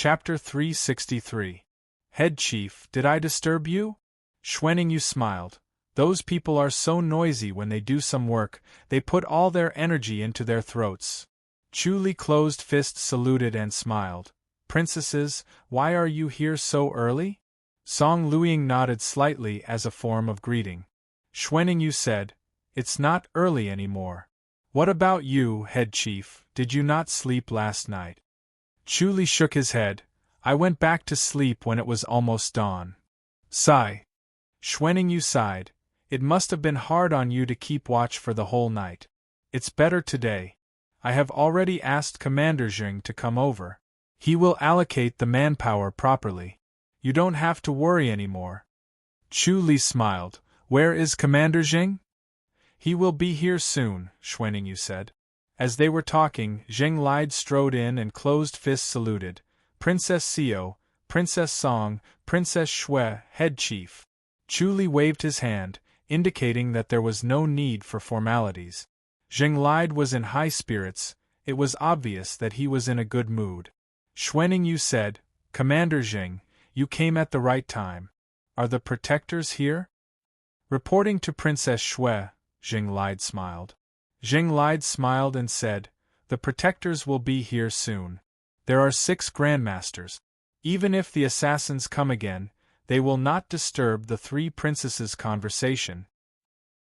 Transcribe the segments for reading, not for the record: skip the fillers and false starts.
Chapter 363. Head Chief, did I disturb you? Schwenningu smiled. Those people are so noisy when they do some work, they put all their energy into their throats. Chu Li closed fist saluted and smiled. Princesses, why are you here so early? Song Luiying nodded slightly as a form of greeting. Schwenningu said, It's not early anymore. What about you, Head Chief, did you not sleep last night? Chu Li shook his head. I went back to sleep when it was almost dawn. Sigh. Schwenningu sighed. It must have been hard on you to keep watch for the whole night. It's better today. I have already asked Commander Jing to come over. He will allocate the manpower properly. You don't have to worry anymore. Chu Li smiled. Where is Commander Jing? He will be here soon, Schwenningu said. As they were talking, Jing Lide strode in and closed fist saluted. Princess Xiao, Princess Song, Princess Shui, Head Chief. Chu Li waved his hand, indicating that there was no need for formalities. Jing Lide was in high spirits. It was obvious that he was in a good mood. Schwenningu said, Commander Jing, you came at the right time. Are the protectors here? Reporting to Princess Shui, Jing Lide smiled. Jing Lide smiled and said, The protectors will be here soon. There are 6 grandmasters. Even if the assassins come again, they will not disturb the 3 princesses' conversation.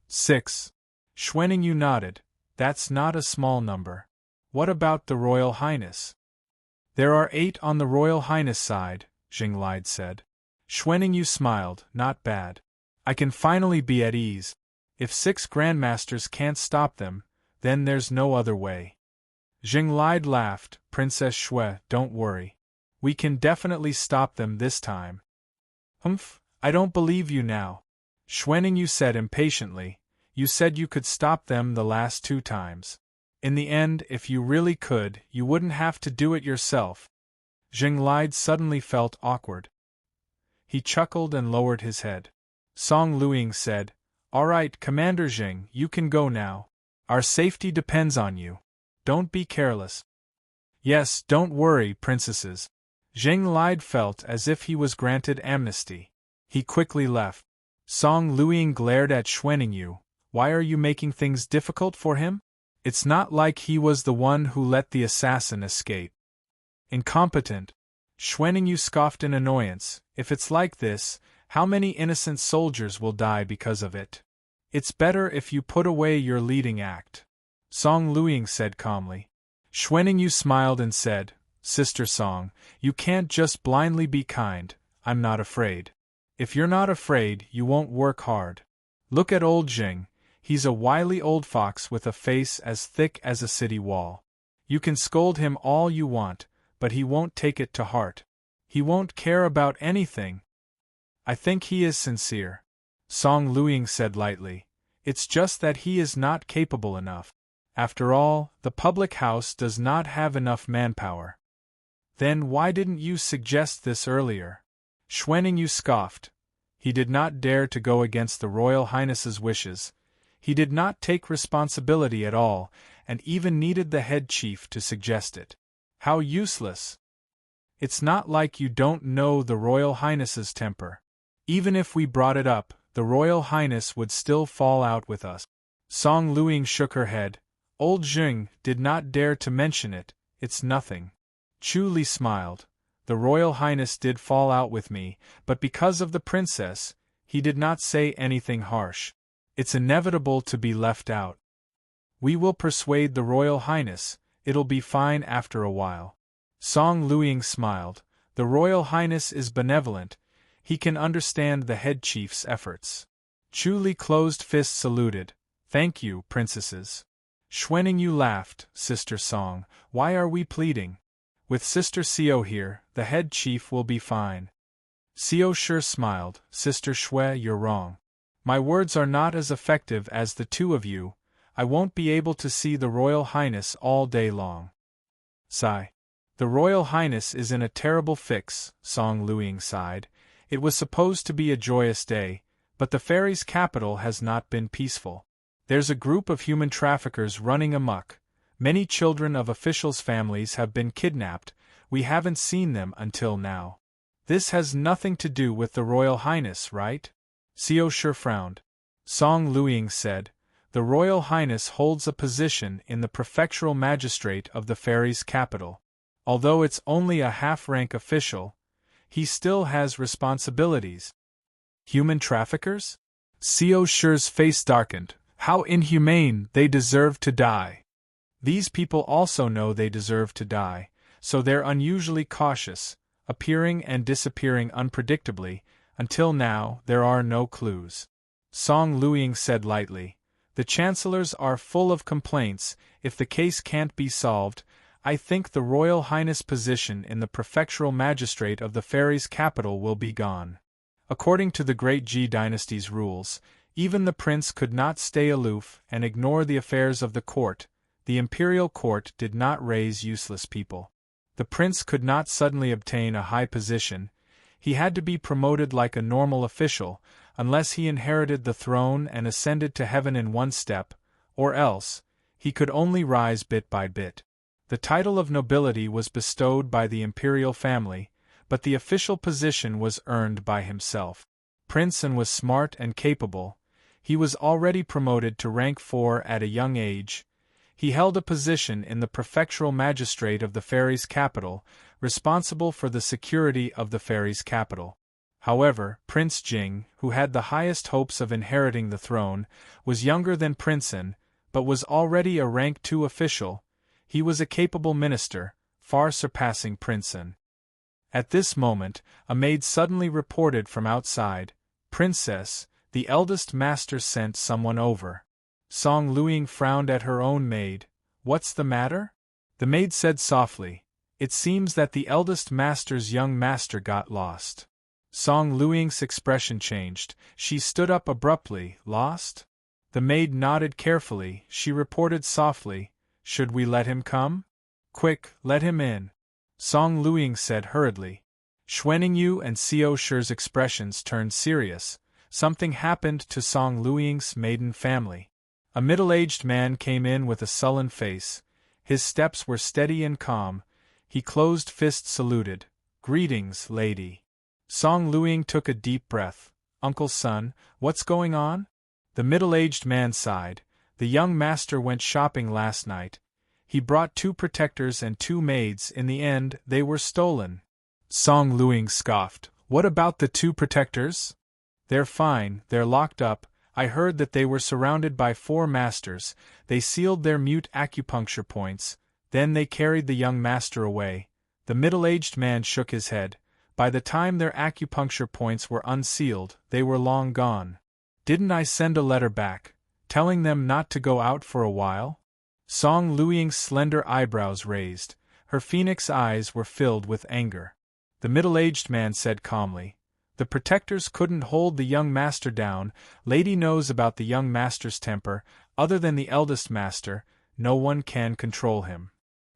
6. Schwenningu nodded. That's not a small number. What about the Royal Highness? There are 8 on the Royal Highness side, Jing Lide said. Schwenningu smiled. Not bad. I can finally be at ease. If 6 grandmasters can't stop them, then there's no other way. Jing Lide laughed. Princess Shui, don't worry. We can definitely stop them this time. Humph, I don't believe you now. Schwenningu said impatiently. You said you could stop them the last 2 times. In the end, if you really could, you wouldn't have to do it yourself. Jing Lide suddenly felt awkward. He chuckled and lowered his head. Song Luiying said, All right, Commander Jing, you can go now. Our safety depends on you. Don't be careless. Yes, don't worry, princesses. Jing Lide felt as if he was granted amnesty. He quickly left. Song Luiying glared at Schwenningu. Why are you making things difficult for him? It's not like he was the one who let the assassin escape. Incompetent. Schwenningu scoffed in annoyance. If it's like this, how many innocent soldiers will die because of it? It's better if you put away your leading act. Song Luiying said calmly. Schwenningu smiled and said, Sister Song, you can't just blindly be kind. I'm not afraid. If you're not afraid, you won't work hard. Look at old Jing. He's a wily old fox with a face as thick as a city wall. You can scold him all you want, but he won't take it to heart. He won't care about anything. I think he is sincere. Song Luiying said lightly. It's just that he is not capable enough. After all, the public house does not have enough manpower. Then why didn't you suggest this earlier? Schwenningu scoffed. He did not dare to go against the Royal Highness's wishes. He did not take responsibility at all, and even needed the head chief to suggest it. How useless! It's not like you don't know the Royal Highness's temper. Even if we brought it up, the Royal Highness would still fall out with us. Song Luiying shook her head. Old Jing did not dare to mention it. It's nothing. Chu Li smiled. The Royal Highness did fall out with me, but because of the princess, he did not say anything harsh. It's inevitable to be left out. We will persuade the Royal Highness. It'll be fine after a while. Song Luiying smiled. The Royal Highness is benevolent. He can understand the head chief's efforts. Chu Li closed fist saluted. Thank you, princesses. Schwenningu laughed. Sister Song, why are we pleading? With Sister Xiao here, the head chief will be fine. Xiao sure smiled. Sister Shui, you're wrong. My words are not as effective as the 2 of you. I won't be able to see the Royal Highness all day long. Sigh. The Royal Highness is in a terrible fix, Song Luiying sighed. It was supposed to be a joyous day, but the fairy's capital has not been peaceful. There's a group of human traffickers running amok. Many children of officials' families have been kidnapped, we haven't seen them until now. This has nothing to do with the Royal Highness, right? Xiao Shi frowned. Song Luiying said, the Royal Highness holds a position in the prefectural magistrate of the fairies' capital. Although it's only a half-rank official, he still has responsibilities. Human traffickers? Xiao Shi's face darkened. How inhumane, they deserve to die. These people also know they deserve to die, so they're unusually cautious, appearing and disappearing unpredictably. Until now, there are no clues. Song Luiying said lightly, the chancellors are full of complaints. If the case can't be solved, I think the Royal Highness' position in the prefectural magistrate of the fairies' capital will be gone. According to the Great Ji dynasty's rules, even the prince could not stay aloof and ignore the affairs of the court. The imperial court did not raise useless people. The prince could not suddenly obtain a high position. He had to be promoted like a normal official, unless he inherited the throne and ascended to heaven in one step, or else, he could only rise bit by bit. The title of nobility was bestowed by the imperial family, but the official position was earned by himself. Princeton was smart and capable. He was already promoted to rank 4 at a young age. He held a position in the prefectural magistrate of the fairies' capital, responsible for the security of the fairies' capital. However, Prince Jing, who had the highest hopes of inheriting the throne, was younger than Princeton, but was already a rank 2 official. He was a capable minister, far surpassing Princeton. At this moment, a maid suddenly reported from outside, Princess, the eldest master sent someone over. Song Luiying frowned at her own maid. What's the matter? The maid said softly, it seems that the eldest master's young master got lost. Song Luiying's expression changed. She stood up abruptly. Lost? The maid nodded carefully. She reported softly, should we let him come? Quick, let him in. Song Luiying said hurriedly. Xuaningyu and Xiao Shi's expressions turned serious. Something happened to Song Luiying's maiden family. A middle-aged man came in with a sullen face. His steps were steady and calm. He closed fist saluted. Greetings, lady. Song Luiying took a deep breath. Uncle Sun, what's going on? The middle-aged man sighed. The young master went shopping last night. He brought 2 protectors and 2 maids. In the end, they were stolen. Song Luiying scoffed. What about the 2 protectors? They're fine, they're locked up. I heard that they were surrounded by 4 masters. They sealed their mute acupuncture points. Then they carried the young master away. The middle-aged man shook his head. By the time their acupuncture points were unsealed, they were long gone. Didn't I send a letter back, telling them not to go out for a while? Song Luiying's slender eyebrows raised. Her phoenix eyes were filled with anger. The middle-aged man said calmly, the protectors couldn't hold the young master down. Lady knows about the young master's temper. Other than the eldest master, no one can control him.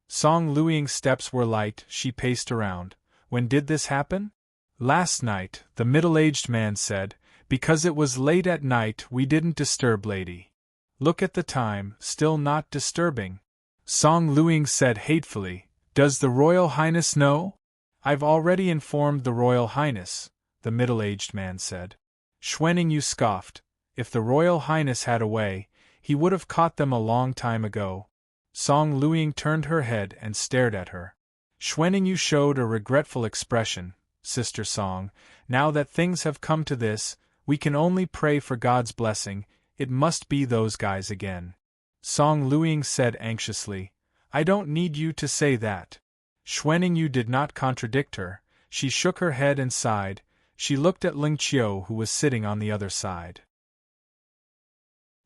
Song Luiying's steps were light. She paced around. When did this happen? Last night, the middle-aged man said. Because it was late at night, we didn't disturb lady. Look at the time, still not disturbing. Song Luiying said hatefully, does the Royal Highness know? I've already informed the Royal Highness, the middle-aged man said. Xuaningyu scoffed. If the Royal Highness had a way, he would have caught them a long time ago. Song Luiying turned her head and stared at her. Xuaningyu showed a regretful expression. Sister Song, now that things have come to this, we can only pray for God's blessing. It must be those guys again. Song Luiying said anxiously, I don't need you to say that. Xuaningyu did not contradict her. She shook her head and sighed. She looked at Ling Qiu, who was sitting on the other side.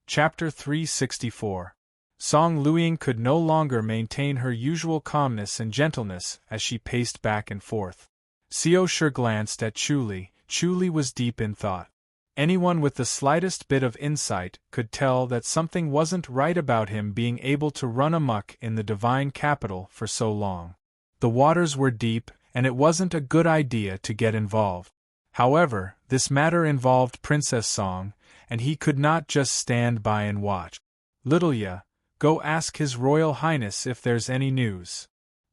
Chapter 364. Song Luiying could no longer maintain her usual calmness and gentleness as she paced back and forth. Xiao Shi glanced at Chuli. Chuli was deep in thought. Anyone with the slightest bit of insight could tell that something wasn't right about him being able to run amok in the divine capital for so long. The waters were deep, and it wasn't a good idea to get involved. However, this matter involved Princess Song, and he could not just stand by and watch. Little Ya, go ask His Royal Highness if there's any news.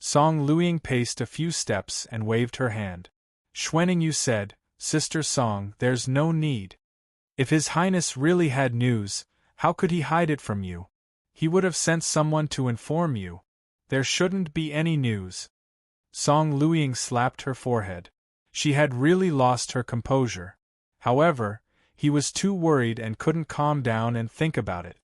Song Luiying paced a few steps and waved her hand. Xuaningyu said, Sister Song, there's no need. If His Highness really had news, how could he hide it from you? He would have sent someone to inform you. There shouldn't be any news. Song Luiying slapped her forehead. She had really lost her composure. However, he was too worried and couldn't calm down and think about it.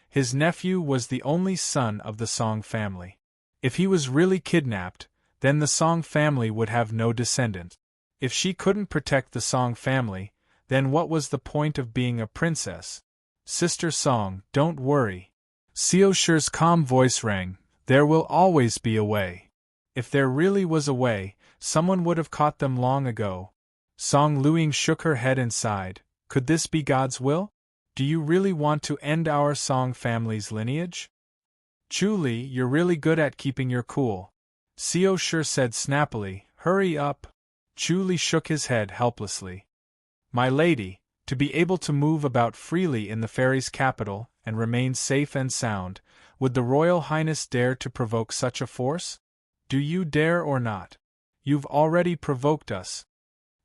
His nephew was the only son of the Song family. If he was really kidnapped, then the Song family would have no descendant. If she couldn't protect the Song family, then what was the point of being a princess? Sister Song, don't worry. Xiao Shi's calm voice rang, there will always be a way. If there really was a way, someone would have caught them long ago. Song Luiying shook her head and sighed, could this be God's will? Do you really want to end our Song family's lineage? Chu Li, you're really good at keeping your cool. Xiao Shi said snappily, hurry up. Chu Li shook his head helplessly. My lady, to be able to move about freely in the fairy's capital and remain safe and sound, would the Royal Highness dare to provoke such a force? Do you dare or not? You've already provoked us.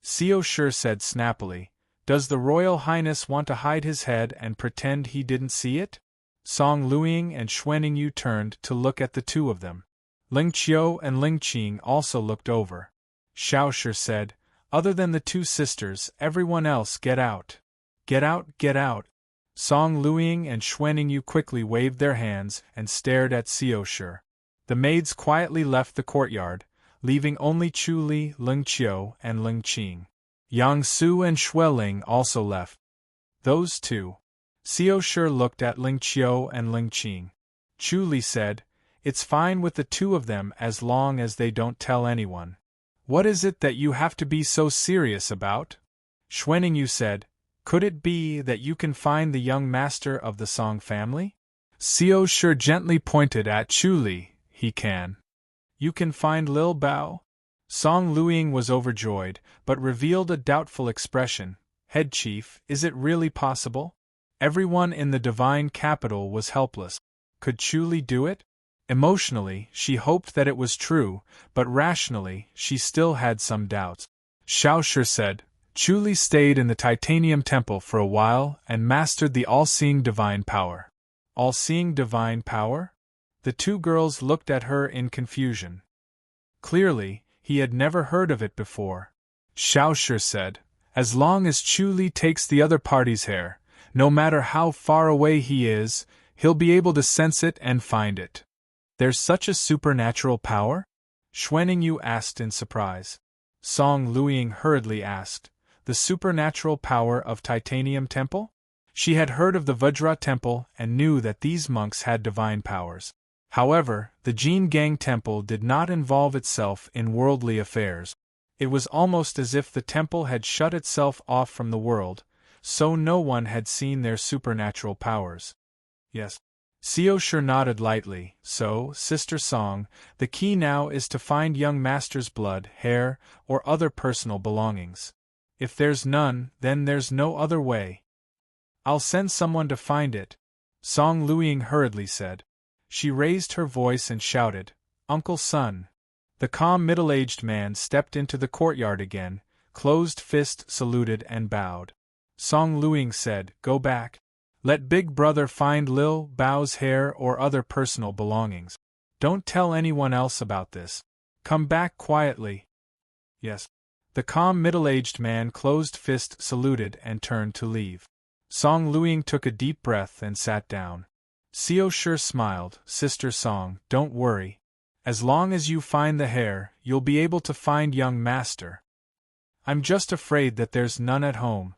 Xiao Shi said snappily, does the Royal Highness want to hide his head and pretend he didn't see it? Song Luiying and Xuaningyu turned to look at the two of them. Ling Qiu and Ling Qing also looked over. Xiao Shi said, other than the two sisters, everyone else get out. Get out, get out. Song Luiying and Xuaningyu quickly waved their hands and stared at Xiao Shi. The maids quietly left the courtyard, leaving only Chu Li, Ling Qiu, and Ling Qing. Yang Su and Xueling also left. Those two. Xiao Shi looked at Ling Qiu and Ling Qing. Chu Li said, it's fine with the two of them as long as they don't tell anyone. What is it that you have to be so serious about? Xuaningyu said, could it be that you can find the young master of the Song family? Xiao Shi gently pointed at Chu Li, he can. You can find Lil Bao? Song Luiying was overjoyed, but revealed a doubtful expression. Head chief, is it really possible? Everyone in the divine capital was helpless. Could Chu Li do it? Emotionally, she hoped that it was true, but rationally, she still had some doubts. Xiao Shi said, Chu Li stayed in the Titanium Temple for a while and mastered the all-seeing divine power. All-seeing divine power? The two girls looked at her in confusion. Clearly, he had never heard of it before. Xiao Shi said, as long as Chu Li takes the other party's hair, no matter how far away he is, he'll be able to sense it and find it. There's such a supernatural power? Xuaningyu asked in surprise. Song Luiying hurriedly asked, the supernatural power of Titanium Temple? She had heard of the Vajra Temple and knew that these monks had divine powers. However, the Jin Gang Temple did not involve itself in worldly affairs. It was almost as if the temple had shut itself off from the world, so no one had seen their supernatural powers. Yes. Xiao Shi nodded lightly, so, Sister Song, the key now is to find young master's blood, hair, or other personal belongings. If there's none, then there's no other way. I'll send someone to find it, Song Luiying hurriedly said. She raised her voice and shouted, Uncle Sun. The calm middle-aged man stepped into the courtyard again, closed fist saluted and bowed. Song Luiying said, go back. Let Big Brother find Lil Bao's hair or other personal belongings. Don't tell anyone else about this. Come back quietly. Yes. The calm middle-aged man closed fist saluted and turned to leave. Song Luiying took a deep breath and sat down. Xiao Shi smiled, Sister Song, don't worry. As long as you find the hair, you'll be able to find young master. I'm just afraid that there's none at home.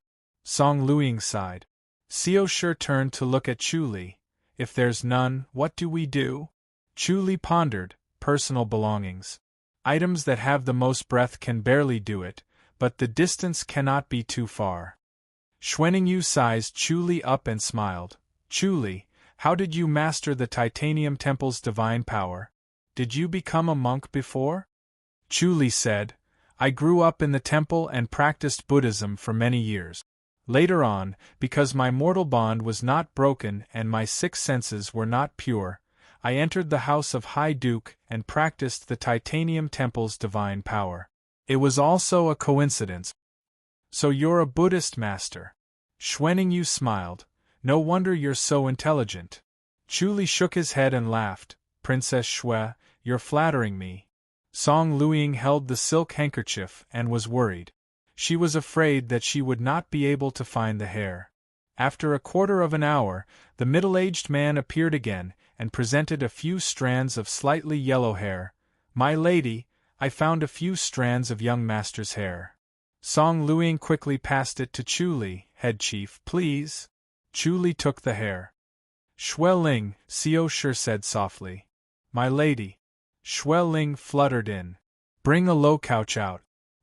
Song Luiying sighed. Xiao Shi turned to look at Chu Li. If there's none, what do we do? Chu Li pondered, personal belongings. Items that have the most breadth can barely do it, but the distance cannot be too far. Xuaningyu sized Chu Li up and smiled. Chu Li, how did you master the Titanium Temple's divine power? Did you become a monk before? Chu Li said, I grew up in the temple and practiced Buddhism for many years. Later on, because my mortal bond was not broken and my six senses were not pure, I entered the house of High Duke and practiced the Titanium Temple's divine power. It was also a coincidence. So you're a Buddhist master. Xuanning smiled. No wonder you're so intelligent. Chu Li shook his head and laughed. Princess Shui, you're flattering me. Song Luiying held the silk handkerchief and was worried. She was afraid that she would not be able to find the hair. After a quarter of an hour, the middle-aged man appeared again and presented a few strands of slightly yellow hair. My lady, I found a few strands of young master's hair. Song Luiying quickly passed it to Chu Li. Head chief, please. Chu Li took the hair. Xue Ling, Xiao Shi said softly. My lady. Xue Ling fluttered in. Bring a low couch out.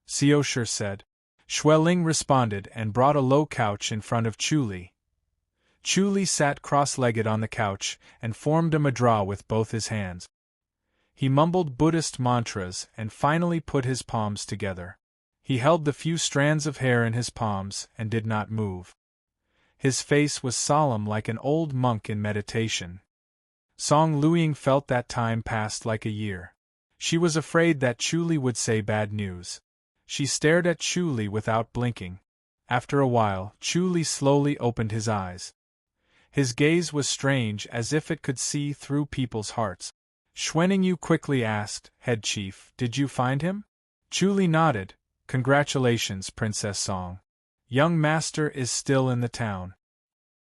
Xiao Shi said. Xue Ling responded and brought a low couch in front of Chu Li. Chu Li sat cross-legged on the couch and formed a mudra with both his hands. He mumbled Buddhist mantras and finally put his palms together. He held the few strands of hair in his palms and did not move. His face was solemn like an old monk in meditation. Song Luiying felt that time passed like a year. She was afraid that Chu Li would say bad news. She stared at Chu Li without blinking. After a while, Chu Li slowly opened his eyes. His gaze was strange, as if it could see through people's hearts. Xuanning quickly asked, Head chief, did you find him? Chu Li nodded. Congratulations, Princess Song. Young master is still in the town.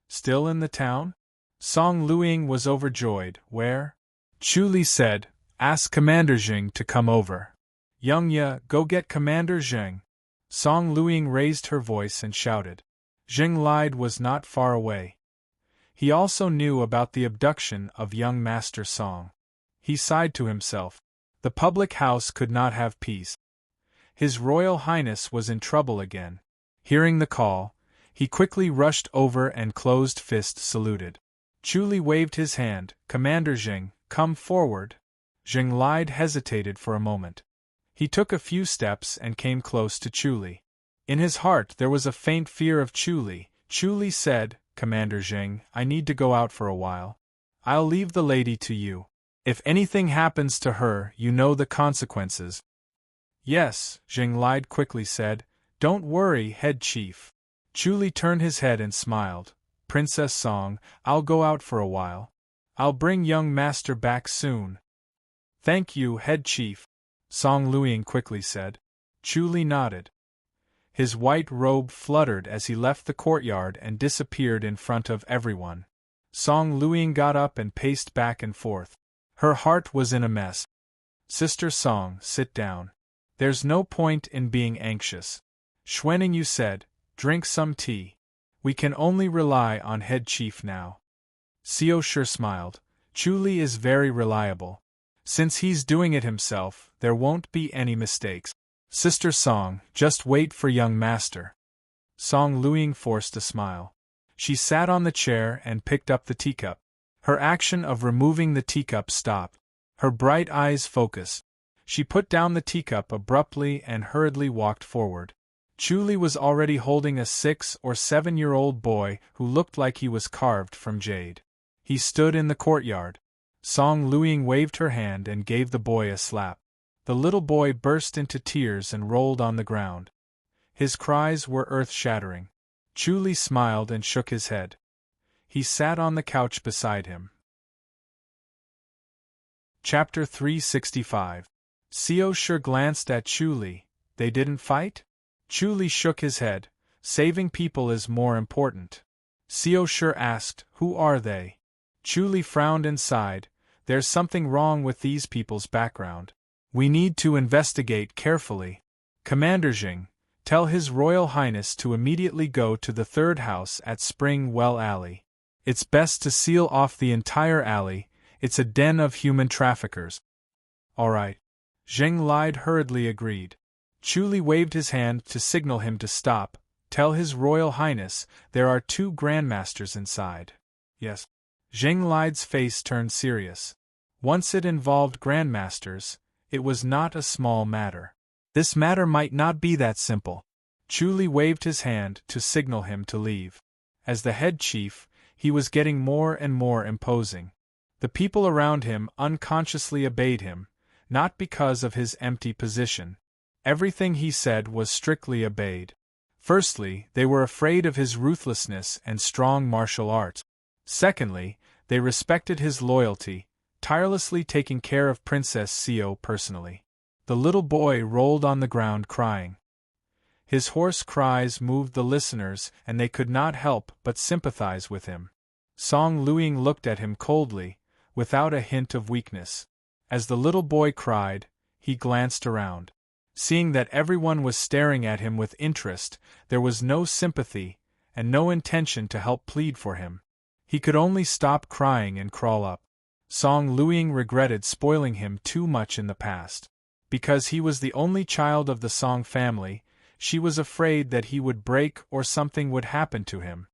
Still in the town? Song Luiying was overjoyed. Where? Chu Li said, Ask Commander Jing to come over. Young Ye, go get Commander Jing. Song Luiying raised her voice and shouted. Jing Lide was not far away. He also knew about the abduction of young Master Song. He sighed to himself. The public house could not have peace. His Royal Highness was in trouble again. Hearing the call, he quickly rushed over and closed-fist saluted. Chu Li waved his hand. Commander Jing, come forward. Jing Lide hesitated for a moment. He took a few steps and came close to Chu Li. In his heart there was a faint fear of Chu Li. Chu Li said, Commander Jing, I need to go out for a while. I'll leave the lady to you. If anything happens to her, you know the consequences. Yes, Jing Lide quickly said. Don't worry, head chief. Chu Li turned his head and smiled. Princess Song, I'll go out for a while. I'll bring young master back soon. Thank you, head chief. Song Luiying quickly said. Chu Li nodded. His white robe fluttered as he left the courtyard and disappeared in front of everyone. Song Luiying got up and paced back and forth. Her heart was in a mess. Sister Song, sit down. There's no point in being anxious. Xuanning said, drink some tea. We can only rely on head chief now. Xiao Shi smiled. Chu Li is very reliable. Since he's doing it himself, there won't be any mistakes. Sister Song, just wait for young master. Song Luiying forced a smile. She sat on the chair and picked up the teacup. Her action of removing the teacup stopped. Her bright eyes focused. She put down the teacup abruptly and hurriedly walked forward. Chu Li was already holding a 6 or 7-year-old boy who looked like he was carved from jade. He stood in the courtyard. Song Luiying waved her hand and gave the boy a slap. The little boy burst into tears and rolled on the ground. His cries were earth-shattering. Chu Li smiled and shook his head. He sat on the couch beside him. Chapter 365. Xiao Shi glanced at Chu Li. They didn't fight? Chu Li shook his head. Saving people is more important. Xiao Shi asked, Who are they? Chu Li frowned and sighed. There's something wrong with these people's background. We need to investigate carefully. Commander Jing, tell His Royal Highness to immediately go to the 3rd house at Spring Well Alley. It's best to seal off the entire alley. It's a den of human traffickers. All right. Jing Lide hurriedly agreed. Chu Li waved his hand to signal him to stop. Tell His Royal Highness there are 2 grandmasters inside. Yes. Jing Lide's face turned serious. Once it involved grandmasters, it was not a small matter. This matter might not be that simple. Chu Li waved his hand to signal him to leave. As the head chief, he was getting more and more imposing. The people around him unconsciously obeyed him, not because of his empty position. Everything he said was strictly obeyed. Firstly, they were afraid of his ruthlessness and strong martial art. Secondly, they respected his loyalty, tirelessly taking care of Princess Sio personally. The little boy rolled on the ground crying. His hoarse cries moved the listeners, and they could not help but sympathize with him. Song Luing looked at him coldly, without a hint of weakness. As the little boy cried, he glanced around. Seeing that everyone was staring at him with interest, there was no sympathy, and no intention to help plead for him. He could only stop crying and crawl up. Song Luing regretted spoiling him too much in the past. Because he was the only child of the Song family, she was afraid that he would break or something would happen to him.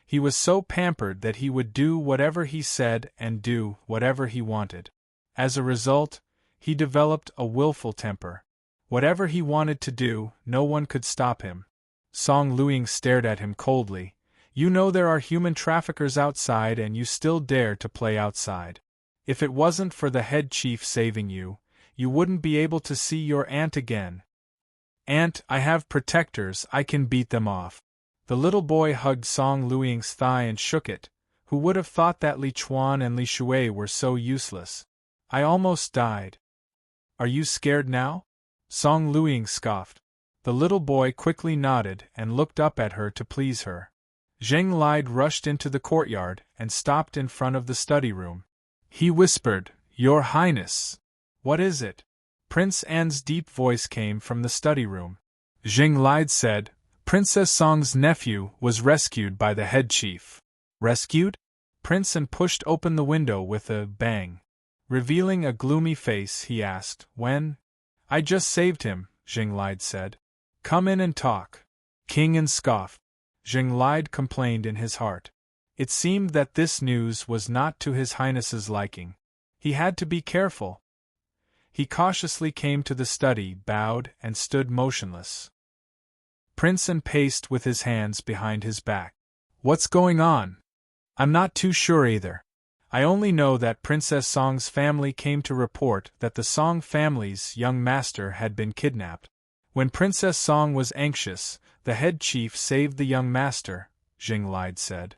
He was so pampered that he would do whatever he said and do whatever he wanted. As a result, he developed a willful temper. Whatever he wanted to do, no one could stop him. Song Luing stared at him coldly. You know there are human traffickers outside and you still dare to play outside. If it wasn't for the head chief saving you, you wouldn't be able to see your aunt again. Aunt, I have protectors, I can beat them off. The little boy hugged Song Luing's thigh and shook it. Who would have thought that Li Chuan and Li Shui were so useless? I almost died. Are you scared now? Song Luing scoffed. The little boy quickly nodded and looked up at her to please her. Zheng Lide rushed into the courtyard and stopped in front of the study room. He whispered, Your Highness! What is it? Prince An's deep voice came from the study room. Zheng Lide said, Princess Song's nephew was rescued by the head chief. Rescued? Prince An pushed open the window with a bang. Revealing a gloomy face, he asked, When? I just saved him, Zheng Lide said. Come in and talk. King An scoffed. Zheng Lide complained in his heart. It seemed that this news was not to His Highness's liking. He had to be careful. He cautiously came to the study, bowed, and stood motionless. Prince An paced with his hands behind his back. What's going on? I'm not too sure either. I only know that Princess Song's family came to report that the Song family's young master had been kidnapped. When Princess Song was anxious, the head chief saved the young master, Zheng Lide said.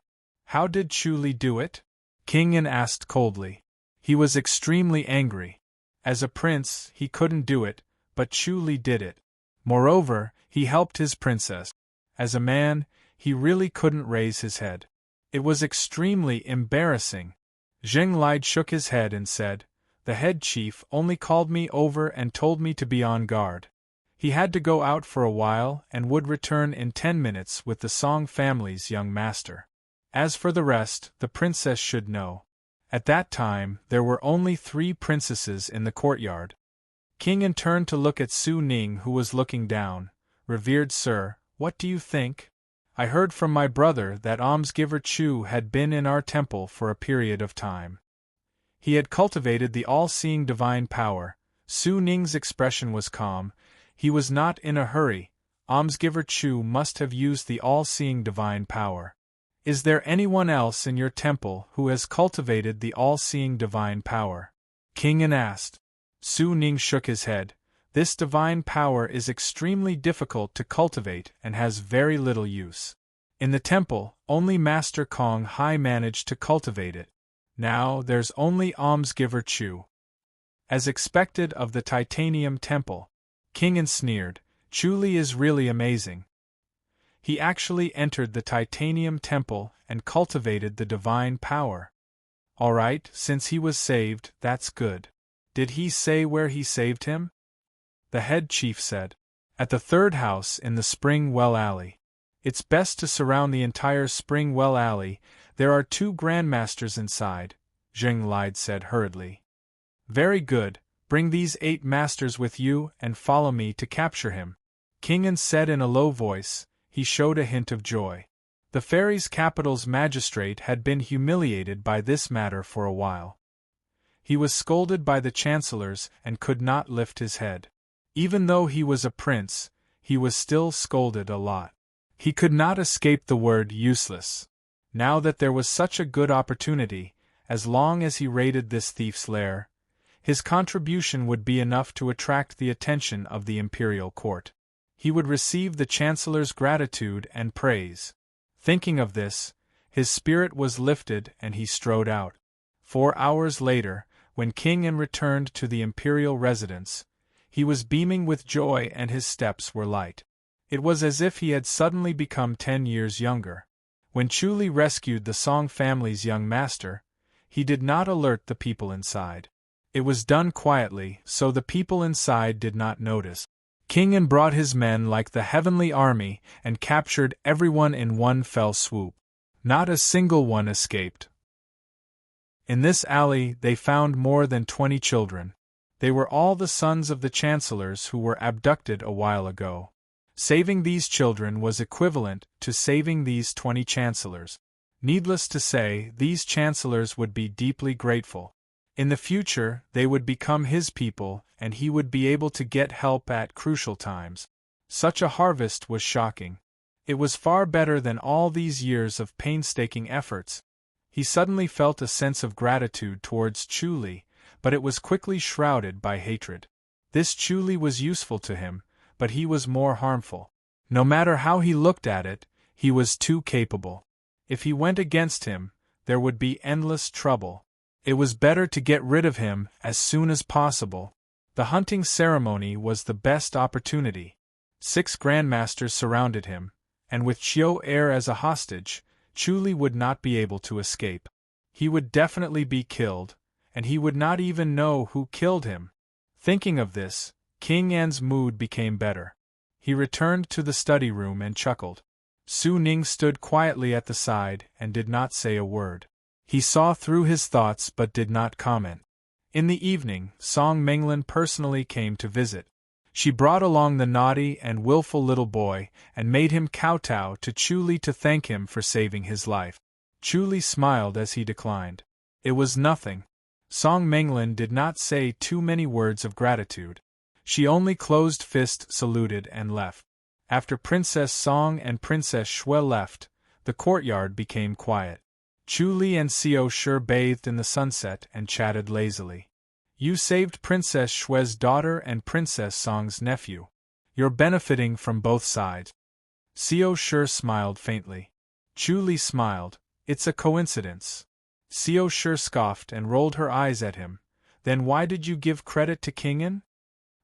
How did Chu Li do it? King An asked coldly. He was extremely angry. As a prince, he couldn't do it, but Chu Li did it. Moreover, he helped his princess. As a man, he really couldn't raise his head. It was extremely embarrassing. Zheng Lide shook his head and said, The head chief only called me over and told me to be on guard. He had to go out for a while and would return in 10 minutes with the Song family's young master. As for the rest, the princess should know. At that time, there were only 3 princesses in the courtyard. King An turned to look at Su Ning, who was looking down. Revered sir, what do you think? I heard from my brother that almsgiver Chu had been in our temple for a period of time. He had cultivated the all-seeing divine power. Su Ning's expression was calm. He was not in a hurry. Almsgiver Chu must have used the all-seeing divine power. Is there anyone else in your temple who has cultivated the all-seeing divine power? King An asked. Su Ning shook his head. This divine power is extremely difficult to cultivate and has very little use. In the temple, only Master Kong Hai managed to cultivate it. Now there's only almsgiver Chu. As expected of the Titanium Temple, King An sneered, Chu Li is really amazing. He actually entered the Titanium Temple and cultivated the divine power. All right, since he was saved, that's good. Did he say where he saved him? The head chief said. At the 3rd house in the Spring Well Alley. It's best to surround the entire Spring Well Alley. There are 2 grandmasters inside, Zheng Lide said hurriedly. Very good, bring these 8 masters with you and follow me to capture him. King An said in a low voice. He showed a hint of joy. The fairies' capital's magistrate had been humiliated by this matter for a while. He was scolded by the chancellors and could not lift his head. Even though he was a prince, he was still scolded a lot. He could not escape the word useless. Now that there was such a good opportunity, as long as he raided this thief's lair, his contribution would be enough to attract the attention of the imperial court. He would receive the chancellor's gratitude and praise. Thinking of this, his spirit was lifted and he strode out. 4 hours later, when King An returned to the imperial residence, he was beaming with joy and his steps were light. It was as if he had suddenly become 10 years younger. When Chuli rescued the Song family's young master, he did not alert the people inside. It was done quietly, so the people inside did not notice. King An brought his men like the heavenly army and captured everyone in one fell swoop. Not a single one escaped. In this alley they found more than 20 children. They were all the sons of the chancellors who were abducted a while ago. Saving these children was equivalent to saving these 20 chancellors. Needless to say, these chancellors would be deeply grateful. In the future, they would become his people, and he would be able to get help at crucial times. Such a harvest was shocking. It was far better than all these years of painstaking efforts. He suddenly felt a sense of gratitude towards Chuli, but it was quickly shrouded by hatred. This Chuli was useful to him, but he was more harmful. No matter how he looked at it, he was too capable. If he went against him, there would be endless trouble. It was better to get rid of him as soon as possible. The hunting ceremony was the best opportunity. 6 grandmasters surrounded him, and with Chiu Err as a hostage, Chuli would not be able to escape. He would definitely be killed, and he would not even know who killed him. Thinking of this, King An's mood became better. He returned to the study room and chuckled. Su Ning stood quietly at the side and did not say a word. He saw through his thoughts but did not comment. In the evening, Song Menglin personally came to visit. She brought along the naughty and willful little boy and made him kowtow to Chuli to thank him for saving his life. Chuli smiled as he declined. It was nothing. Song Menglin did not say too many words of gratitude. She only closed-fist saluted and left. After Princess Song and Princess Shui left, the courtyard became quiet. Chuli and Xiao Shi bathed in the sunset and chatted lazily. You saved Princess Shui's daughter and Princess Song's nephew. You're benefiting from both sides. Xiao Shi smiled faintly. Chuli smiled. It's a coincidence. Xiao Shi scoffed and rolled her eyes at him. Then why did you give credit to King An?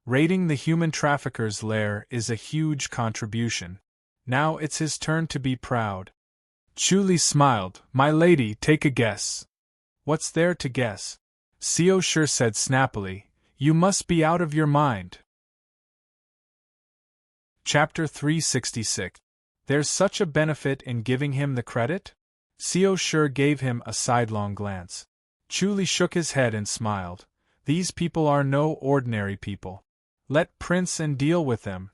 Raiding the human trafficker's lair is a huge contribution. Now it's his turn to be proud. Chuli smiled. My lady, take a guess. What's there to guess? Xiao Shi said snappily. You must be out of your mind. Chapter 366. There's such a benefit in giving him the credit? Xiao Shi gave him a sidelong glance. Chuli shook his head and smiled. These people are no ordinary people. Let Prince An deal with them.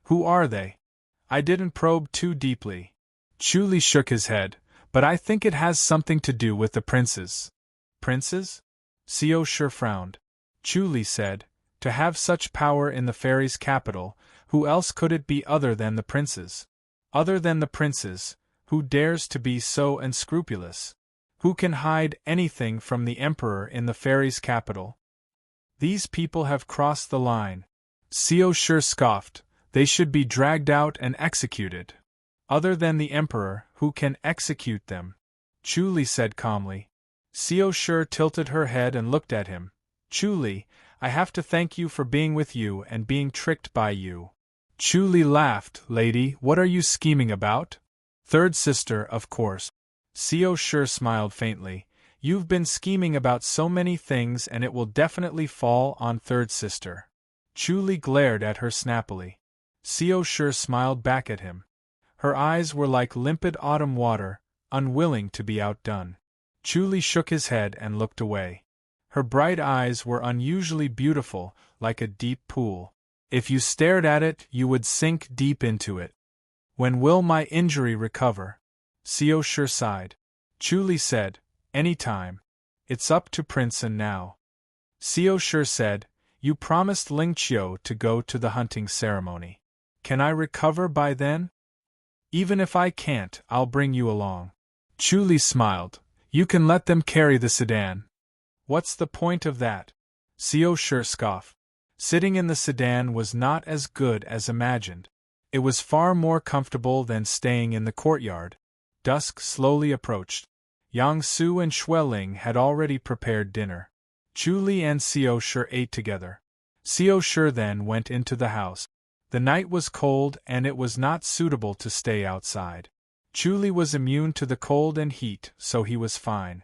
Who are they? I didn't probe too deeply. Chuli shook his head, but I think it has something to do with the princes. Princes? Xiao Shi frowned. Chuli said, to have such power in the fairies' capital, who else could it be other than the princes? Other than the princes, who dares to be so unscrupulous? Who can hide anything from the emperor in the fairies' capital? These people have crossed the line. Xiao Shi scoffed. They should be dragged out and executed. Other than the emperor, who can execute them? Chuli said calmly. Xiao Shi tilted her head and looked at him. Chuli, I have to thank you for being with you and being tricked by you. Chuli laughed. Lady, what are you scheming about? Third sister, of course. Xiao Shi smiled faintly. You've been scheming about so many things and it will definitely fall on third sister. Chuli glared at her snappily. Xiao Shi smiled back at him. Her eyes were like limpid autumn water, unwilling to be outdone. Chuli shook his head and looked away. Her bright eyes were unusually beautiful, like a deep pool. If you stared at it, you would sink deep into it. When will my injury recover? Xiao Shi sighed. Chuli said, any time. It's up to Prince An now. Xiao Shi said, you promised Ling Qiu to go to the hunting ceremony. Can I recover by then? Even if I can't, I'll bring you along. Chuli smiled. You can let them carry the sedan. What's the point of that? Seo Shi scoffed. Sitting in the sedan was not as good as imagined. It was far more comfortable than staying in the courtyard. Dusk slowly approached. Yang Su and Xueling had already prepared dinner. Chu Li and Seo Shi ate together. Seo Shi then went into the house. The night was cold and it was not suitable to stay outside. Chu Li was immune to the cold and heat, so he was fine.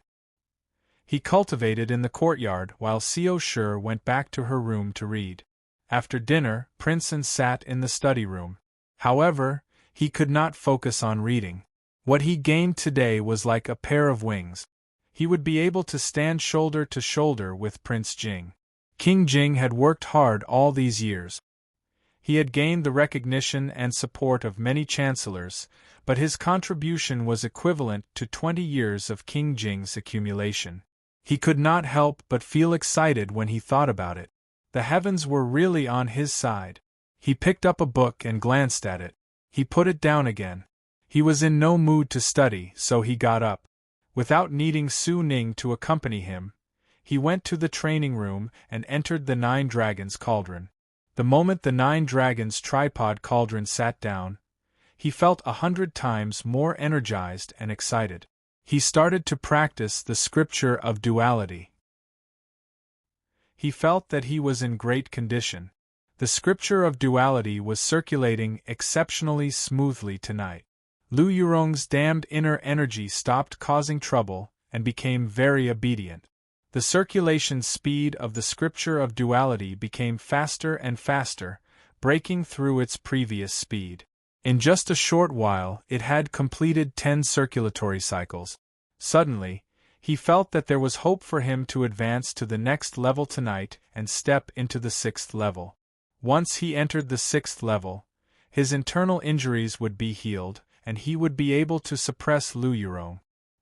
He cultivated in the courtyard while Seo Shi went back to her room to read. After dinner, Princeton sat in the study room. However, he could not focus on reading. What he gained today was like a pair of wings. He would be able to stand shoulder to shoulder with Prince Jing. King Jing had worked hard all these years. He had gained the recognition and support of many chancellors, but his contribution was equivalent to 20 years of King Jing's accumulation. He could not help but feel excited when he thought about it. The heavens were really on his side. He picked up a book and glanced at it. He put it down again. He was in no mood to study, so he got up. Without needing Su Ning to accompany him, he went to the training room and entered the Nine Dragons cauldron. The moment the Nine Dragons tripod cauldron sat down, he felt 100 times more energized and excited. He started to practice the scripture of duality. He felt that he was in great condition. The scripture of duality was circulating exceptionally smoothly tonight. Lu Yurong's damned inner energy stopped causing trouble and became very obedient. The circulation speed of the scripture of duality became faster and faster, breaking through its previous speed. In just a short while, it had completed 10 circulatory cycles. Suddenly, he felt that there was hope for him to advance to the next level tonight and step into the 6th level. Once he entered the 6th level, his internal injuries would be healed, and he would be able to suppress Lu Yurong.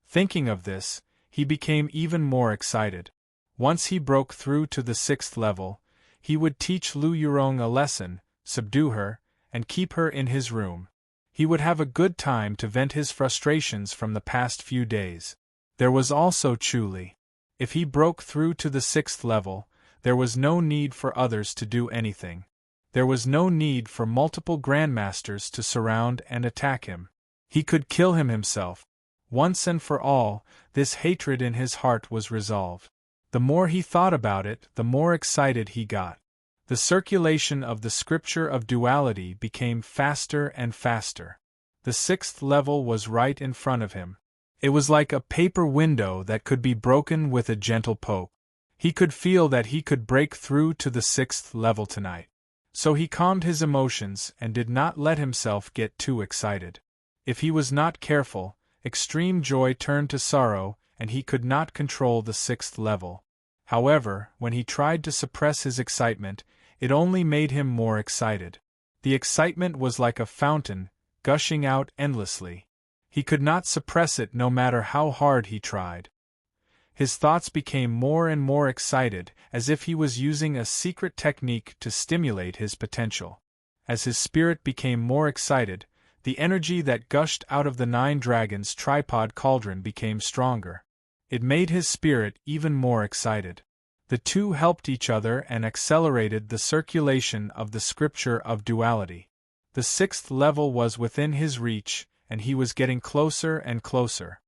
Thinking of this, he became even more excited. Once he broke through to the 6th level, he would teach Lu Yurong a lesson, subdue her, and keep her in his room. He would have a good time to vent his frustrations from the past few days. There was also Chu Li. If he broke through to the 6th level, there was no need for others to do anything. There was no need for multiple grandmasters to surround and attack him. He could kill him himself. Once and for all, this hatred in his heart was resolved. The more he thought about it, the more excited he got. The circulation of the scripture of duality became faster and faster. The 6th level was right in front of him. It was like a paper window that could be broken with a gentle poke. He could feel that he could break through to the 6th level tonight. So he calmed his emotions and did not let himself get too excited. If he was not careful, extreme joy turned to sorrow, and he could not control the 6th level. However, when he tried to suppress his excitement, it only made him more excited. The excitement was like a fountain, gushing out endlessly. He could not suppress it no matter how hard he tried. His thoughts became more and more excited, as if he was using a secret technique to stimulate his potential. As his spirit became more excited, the energy that gushed out of the Nine Dragons tripod cauldron became stronger. It made his spirit even more excited. The two helped each other and accelerated the circulation of the scripture of duality. The 6th level was within his reach, and he was getting closer and closer.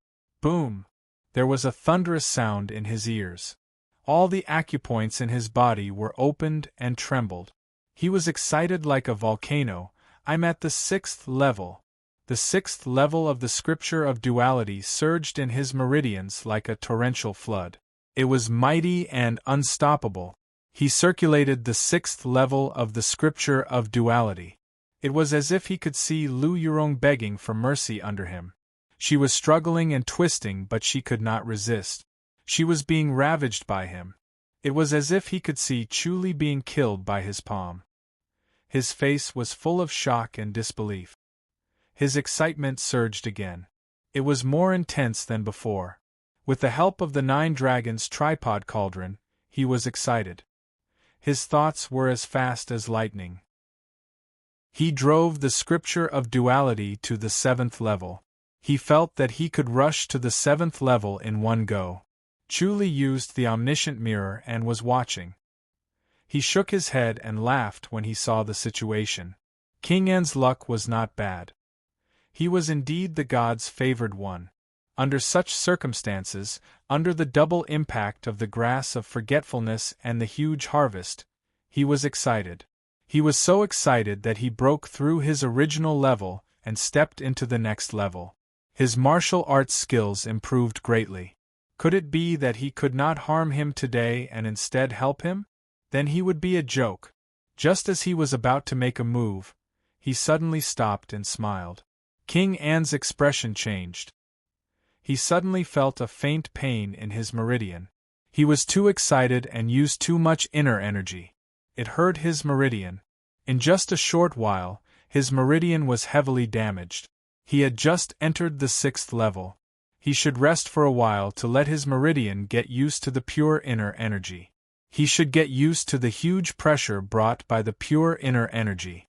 Boom! There was a thunderous sound in his ears. All the acupoints in his body were opened and trembled. He was excited like a volcano. I'm at the 6th level. The 6th level of the scripture of duality surged in his meridians like a torrential flood. It was mighty and unstoppable. He circulated the 6th level of the scripture of duality. It was as if he could see Lu Yurong begging for mercy under him. She was struggling and twisting, but she could not resist. She was being ravaged by him. It was as if he could see Chu Li being killed by his palm. His face was full of shock and disbelief. His excitement surged again. It was more intense than before. With the help of the Nine Dragons tripod cauldron, he was excited. His thoughts were as fast as lightning. He drove the scripture of duality to the 7th level. He felt that he could rush to the 7th level in one go. Chu Li used the omniscient mirror and was watching. He shook his head and laughed when he saw the situation. King An's luck was not bad. He was indeed the gods' favored one. Under such circumstances, under the double impact of the grass of forgetfulness and the huge harvest, he was excited. He was so excited that he broke through his original level and stepped into the next level. His martial arts skills improved greatly. Could it be that he could not harm him today and instead help him? Then he would be a joke. Just as he was about to make a move, he suddenly stopped and smiled. King An's expression changed. He suddenly felt a faint pain in his meridian. He was too excited and used too much inner energy. It hurt his meridian. In just a short while, his meridian was heavily damaged. He had just entered the 6th level. He should rest for a while to let his meridian get used to the pure inner energy. He should get used to the huge pressure brought by the pure inner energy.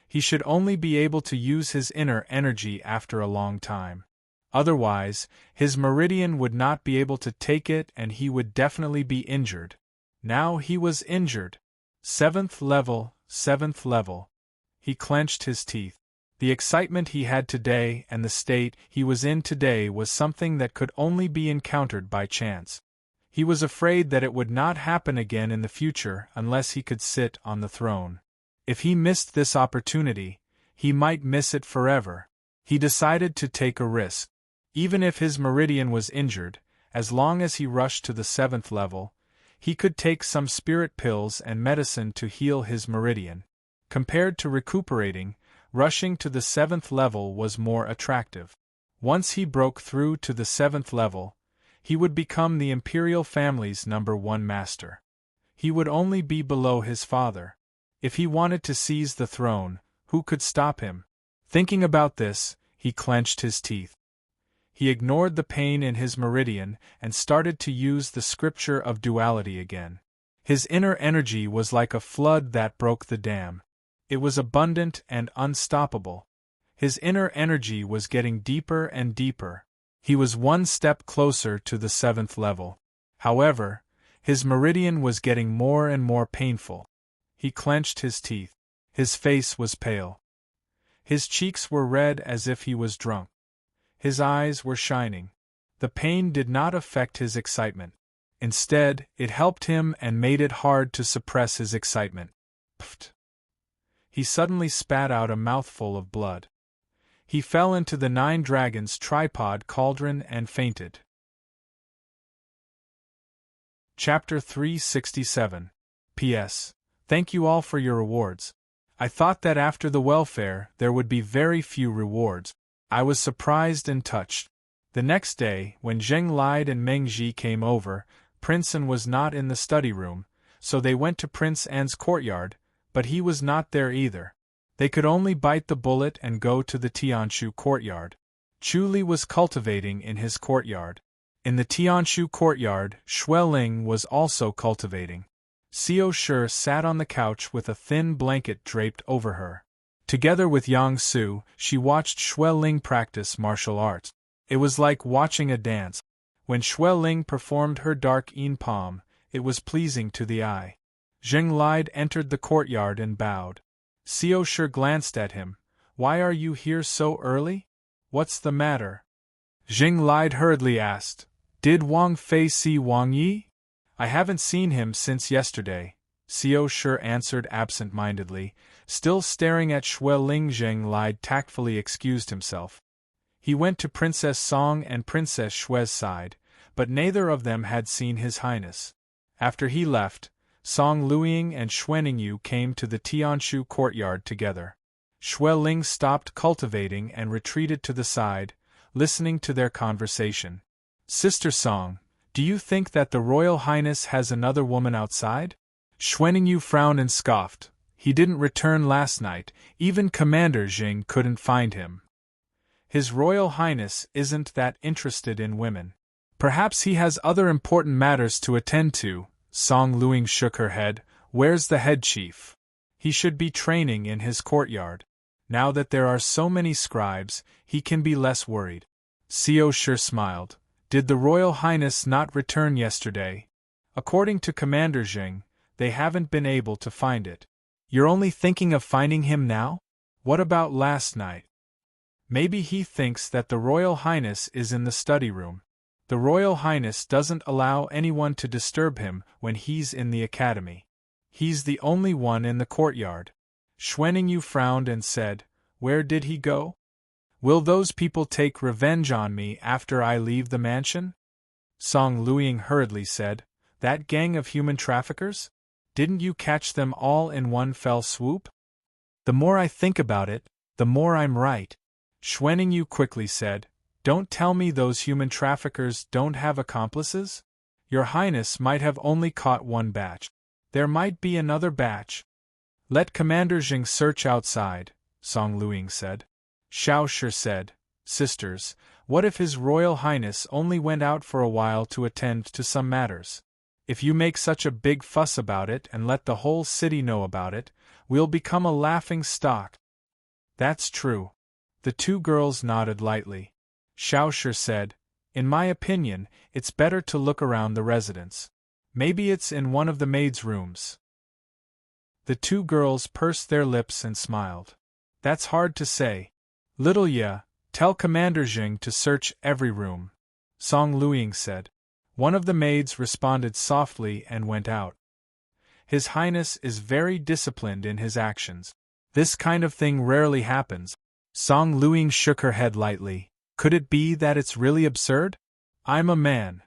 He should only be able to use his inner energy after a long time. Otherwise, his meridian would not be able to take it and he would definitely be injured. Now he was injured. 7th level, 7th level. He clenched his teeth. The excitement he had today and the state he was in today was something that could only be encountered by chance. He was afraid that it would not happen again in the future unless he could sit on the throne. If he missed this opportunity, he might miss it forever. He decided to take a risk. Even if his meridian was injured, as long as he rushed to the 7th level, he could take some spirit pills and medicine to heal his meridian. Compared to recuperating, rushing to the 7th level was more attractive. Once he broke through to the 7th level, he would become the imperial family's #1 master. He would only be below his father. If he wanted to seize the throne, who could stop him? Thinking about this, he clenched his teeth. He ignored the pain in his meridian and started to use the scripture of duality again. His inner energy was like a flood that broke the dam. It was abundant and unstoppable. His inner energy was getting deeper and deeper. He was one step closer to the 7th level. However, his meridian was getting more and more painful. He clenched his teeth. His face was pale. His cheeks were red as if he was drunk. His eyes were shining. The pain did not affect his excitement. Instead, it helped him and made it hard to suppress his excitement. Pfft. He suddenly spat out a mouthful of blood. He fell into the 9 dragons' tripod cauldron and fainted. Chapter 367. P.S. Thank you all for your rewards. I thought that after the welfare there would be very few rewards. I was surprised and touched. The next day, when Zheng Lide and Meng Ji came over, Prince An was not in the study room, so they went to Prince An's courtyard, but he was not there either. They could only bite the bullet and go to the Tianshu courtyard. Chu Li was cultivating in his courtyard. In the Tianshu courtyard, Xue Ling was also cultivating. Xiao Shi sat on the couch with a thin blanket draped over her. Together with Yang Su, she watched Xue Ling practice martial arts. It was like watching a dance. When Xue Ling performed her dark yin palm, it was pleasing to the eye. Zheng Lide entered the courtyard and bowed. Xiao Shi glanced at him. "Why are you here so early? What's the matter?" Zheng Lide hurriedly asked. "Did Wang Fei see Wang Yi?" "I haven't seen him since yesterday," Xiao Shi answered absent-mindedly. Still staring at Xue Ling, Zheng Lide tactfully excused himself. He went to Princess Song and Princess Xue's side, but neither of them had seen His Highness. After he left, Song Luiying and Xuaningyu came to the Tianshu courtyard together. Xue Ling stopped cultivating and retreated to the side, listening to their conversation. "Sister Song, do you think that the Royal Highness has another woman outside?" Xuaningyu frowned and scoffed. "He didn't return last night, even Commander Jing couldn't find him. His Royal Highness isn't that interested in women. Perhaps he has other important matters to attend to." Song Luiying shook her head. "Where's the head chief? He should be training in his courtyard." Now that there are so many scribes, he can be less worried. Xiao Shi smiled. Did the Royal Highness not return yesterday? According to Commander Jing, they haven't been able to find it. You're only thinking of finding him now? What about last night? Maybe he thinks that the Royal Highness is in the study room. The Royal Highness doesn't allow anyone to disturb him when he's in the academy. He's the only one in the courtyard. Xuaningyu frowned and said, Where did he go? Will those people take revenge on me after I leave the mansion? Song Luiying hurriedly said, That gang of human traffickers? Didn't you catch them all in one fell swoop? The more I think about it, the more I'm right. Xuaningyu quickly said, Don't tell me those human traffickers don't have accomplices? Your Highness might have only caught one batch. There might be another batch. Let Commander Jing search outside, Song Luiying said. Xiao Shi said, Sisters, what if His Royal Highness only went out for a while to attend to some matters? If you make such a big fuss about it and let the whole city know about it, we'll become a laughing stock. That's true. The two girls nodded lightly. Xiao Shi said, In my opinion, it's better to look around the residence. Maybe it's in one of the maids' rooms. The two girls pursed their lips and smiled. That's hard to say. Little Ye, tell Commander Jing to search every room, Song Luiying said. One of the maids responded softly and went out. His Highness is very disciplined in his actions. This kind of thing rarely happens. Song Luiying shook her head lightly. Could it be that it's really absurd? I'm a man.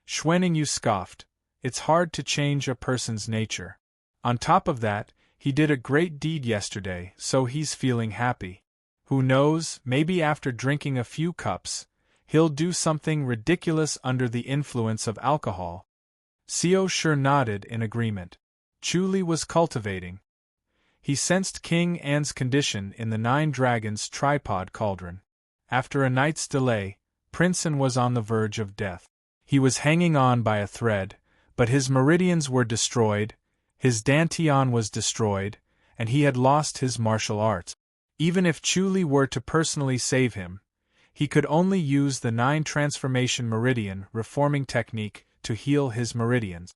Xuaningyu scoffed. It's hard to change a person's nature. On top of that, he did a great deed yesterday, so he's feeling happy. Who knows, maybe after drinking a few cups, he'll do something ridiculous under the influence of alcohol. Xiao Shi nodded in agreement. Chu Li was cultivating. He sensed King An's condition in the 9 Dragons tripod cauldron. After a night's delay, Prince An was on the verge of death. He was hanging on by a thread, but his meridians were destroyed, his dantian was destroyed, and he had lost his martial arts. Even if Chu Li were to personally save him, he could only use the 9 transformation meridian reforming technique to heal his meridians.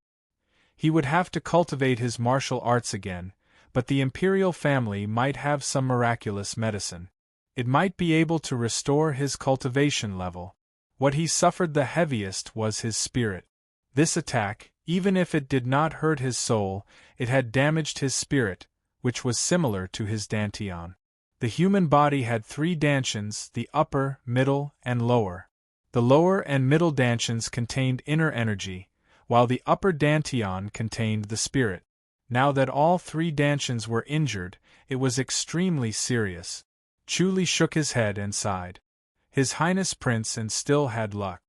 He would have to cultivate his martial arts again, but the imperial family might have some miraculous medicine. It might be able to restore his cultivation level. What he suffered the heaviest was his spirit. This attack, even if it did not hurt his soul, it had damaged his spirit, which was similar to his dantian. The human body had 3 dantians, the upper, middle, and lower. The lower and middle dantians contained inner energy, while the upper dantian contained the spirit. Now that all 3 dantians were injured, it was extremely serious. Chu Li shook his head and sighed. His Highness Prince An still had luck.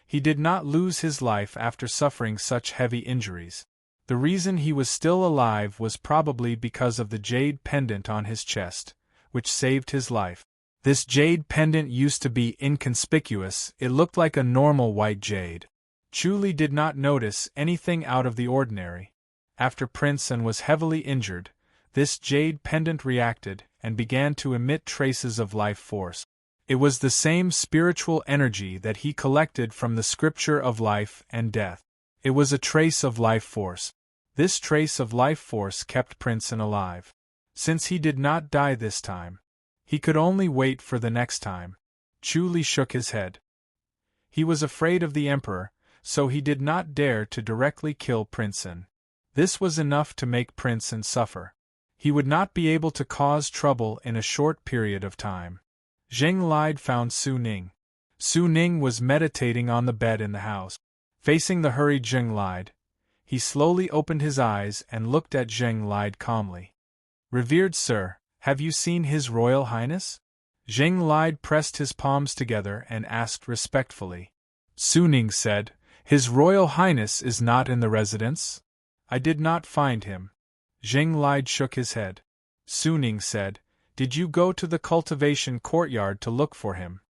He did not lose his life after suffering such heavy injuries. The reason he was still alive was probably because of the jade pendant on his chest, which saved his life. This jade pendant used to be inconspicuous, it looked like a normal white jade. Chu Li did not notice anything out of the ordinary. After Prince An was heavily injured, this jade pendant reacted and began to emit traces of life force. It was the same spiritual energy that he collected from the scripture of life and death. It was a trace of life force. This trace of life force kept Prince An alive. Since he did not die this time, he could only wait for the next time. Chu Li shook his head. He was afraid of the Emperor, so he did not dare to directly kill Prince An. This was enough to make Prince An suffer. He would not be able to cause trouble in a short period of time. Zheng Lide found Su Ning. Su Ning was meditating on the bed in the house. Facing the hurried Zheng Lide, he slowly opened his eyes and looked at Zheng Lide calmly. Revered Sir, have you seen His Royal Highness? Zheng Lide pressed his palms together and asked respectfully. Su Ning said, His Royal Highness is not in the residence? I did not find him. Zheng Lide shook his head. Su Ning said, Did you go to the cultivation courtyard to look for him?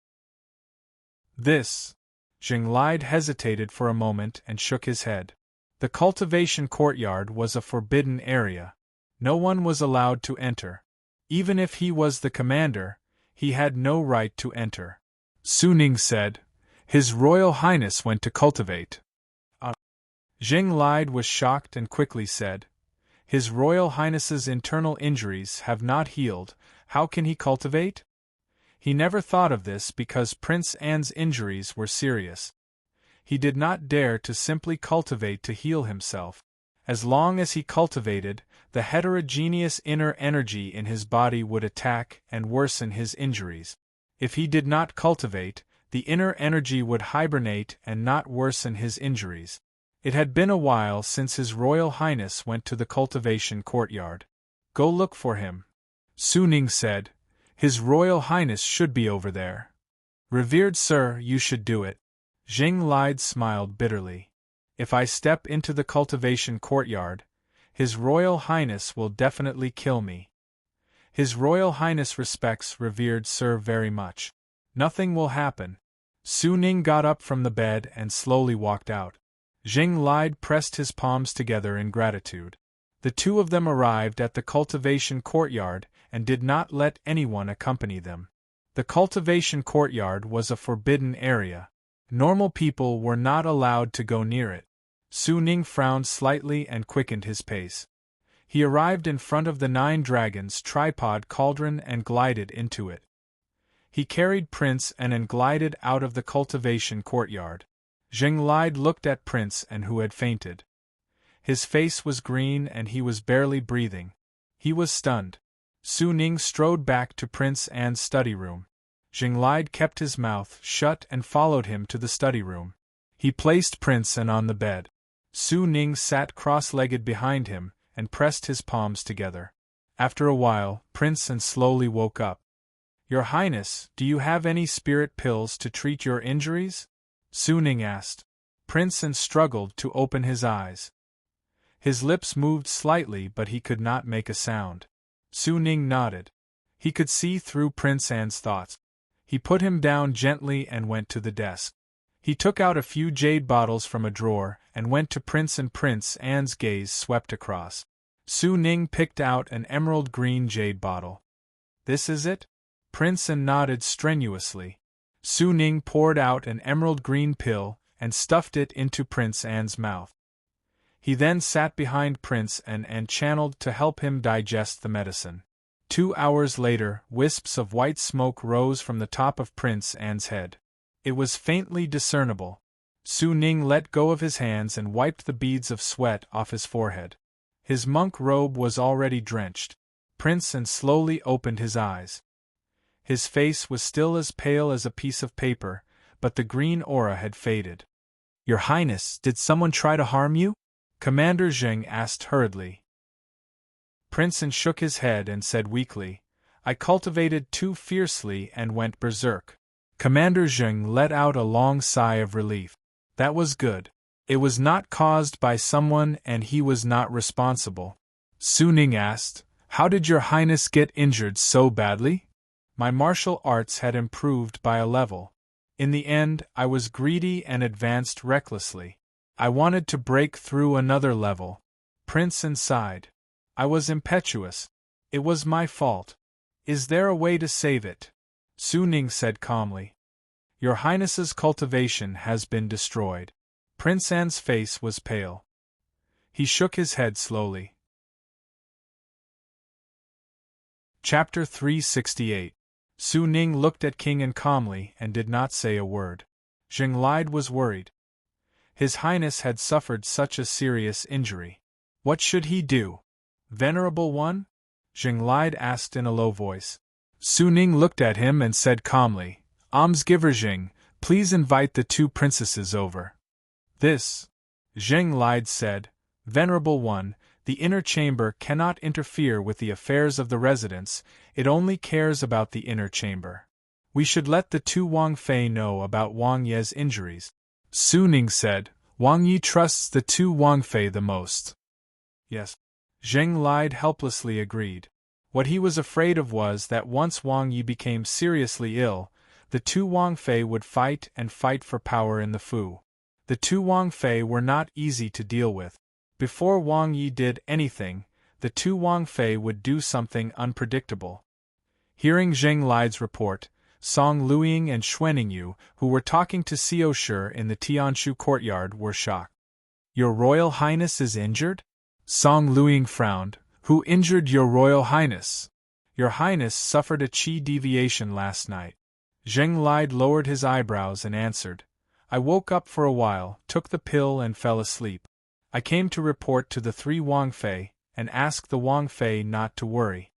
Zheng Lide hesitated for a moment and shook his head. The cultivation courtyard was a forbidden area. No one was allowed to enter. Even if he was the commander, he had no right to enter. Su Ning said, "His Royal Highness went to cultivate." Zheng Lide was shocked and quickly said, "His Royal Highness's internal injuries have not healed, how can he cultivate?" He never thought of this because Prince An's injuries were serious. He did not dare to simply cultivate to heal himself. As long as he cultivated, the heterogeneous inner energy in his body would attack and worsen his injuries. If he did not cultivate, the inner energy would hibernate and not worsen his injuries. It had been a while since His Royal Highness went to the cultivation courtyard. "Go look for him," Su Ning said. "His Royal Highness should be over there." "Revered sir, you should do it." Zheng Lide smiled bitterly. "If I step into the cultivation courtyard, His Royal Highness will definitely kill me." "His Royal Highness respects revered sir very much. Nothing will happen." Su Ning got up from the bed and slowly walked out. Zheng Lide pressed his palms together in gratitude. The two of them arrived at the cultivation courtyard and did not let anyone accompany them. The cultivation courtyard was a forbidden area. Normal people were not allowed to go near it. Su Ning frowned slightly and quickened his pace. He arrived in front of the 9 Dragons tripod cauldron and glided into it. He carried Prince An and glided out of the cultivation courtyard. Zheng Lide looked at Prince An, who had fainted. His face was green and he was barely breathing. He was stunned. Su Ning strode back to Prince An's study room. Zheng Lide kept his mouth shut and followed him to the study room. He placed Prince An on the bed. Su Ning sat cross-legged behind him and pressed his palms together. After a while, Prince An slowly woke up. "Your Highness, do you have any spirit pills to treat your injuries?" Su Ning asked. Prince An struggled to open his eyes. His lips moved slightly but he could not make a sound. Su Ning nodded. He could see through Prince An's thoughts. He put him down gently and went to the desk. He took out a few jade bottles from a drawer and went to Prince An. Prince An's gaze swept across. Su Ning picked out an emerald green jade bottle. "This is it?" Prince An nodded strenuously. Su Ning poured out an emerald green pill and stuffed it into Prince An's mouth. He then sat behind Prince An and channeled to help him digest the medicine. 2 hours later, wisps of white smoke rose from the top of Prince An's head. It was faintly discernible. Su Ning let go of his hands and wiped the beads of sweat off his forehead. His monk robe was already drenched. Prince An slowly opened his eyes. His face was still as pale as a piece of paper, but the green aura had faded. "Your Highness, did someone try to harm you?" Commander Zheng asked hurriedly. Prince An shook his head and said weakly, "I cultivated too fiercely and went berserk." Commander Zheng let out a long sigh of relief. That was good. It was not caused by someone and he was not responsible. Su Ning asked, "How did your Highness get injured so badly?" "My martial arts had improved by a level. In the end, I was greedy and advanced recklessly. I wanted to break through another level." Prince An sighed. "I was impetuous. It was my fault. Is there a way to save it?" Su Ning said calmly. "Your Highness's cultivation has been destroyed." Prince An's face was pale. He shook his head slowly. Chapter 368. Su Ning looked at King An calmly and did not say a word. Zheng Lide was worried. His Highness had suffered such a serious injury. What should he do? "Venerable One?" Zheng Lide asked in a low voice. Su Ning looked at him and said calmly, "Almsgiver Zheng, please invite the 2 princesses over." "This," Zheng Lide said, "Venerable One, the inner chamber cannot interfere with the affairs of the residence, it only cares about the inner chamber. We should let the 2 Wang Fei know about Wang Ye's injuries." Su Ning said, "Wang Yi trusts the 2 Wang Fei the most." "Yes." Zheng Lide helplessly agreed. What he was afraid of was that once Wang Yi became seriously ill, the 2 Wang Fei would fight and fight for power in the Fu. The 2 Wang Fei were not easy to deal with. Before Wang Yi did anything, the two Wang Fei would do something unpredictable. Hearing Zheng Lide's report, Song Luiying and Xuaningyu, who were talking to Xiao Shi in the Tianshu courtyard, were shocked. Your Royal Highness is injured? Song Luiying frowned. Who injured your Royal Highness? Your Highness suffered a qi deviation last night. Zheng Lide lowered his eyebrows and answered. I woke up for a while, took the pill and fell asleep. I came to report to the three Wang Fei, and ask the Wang Fei not to worry.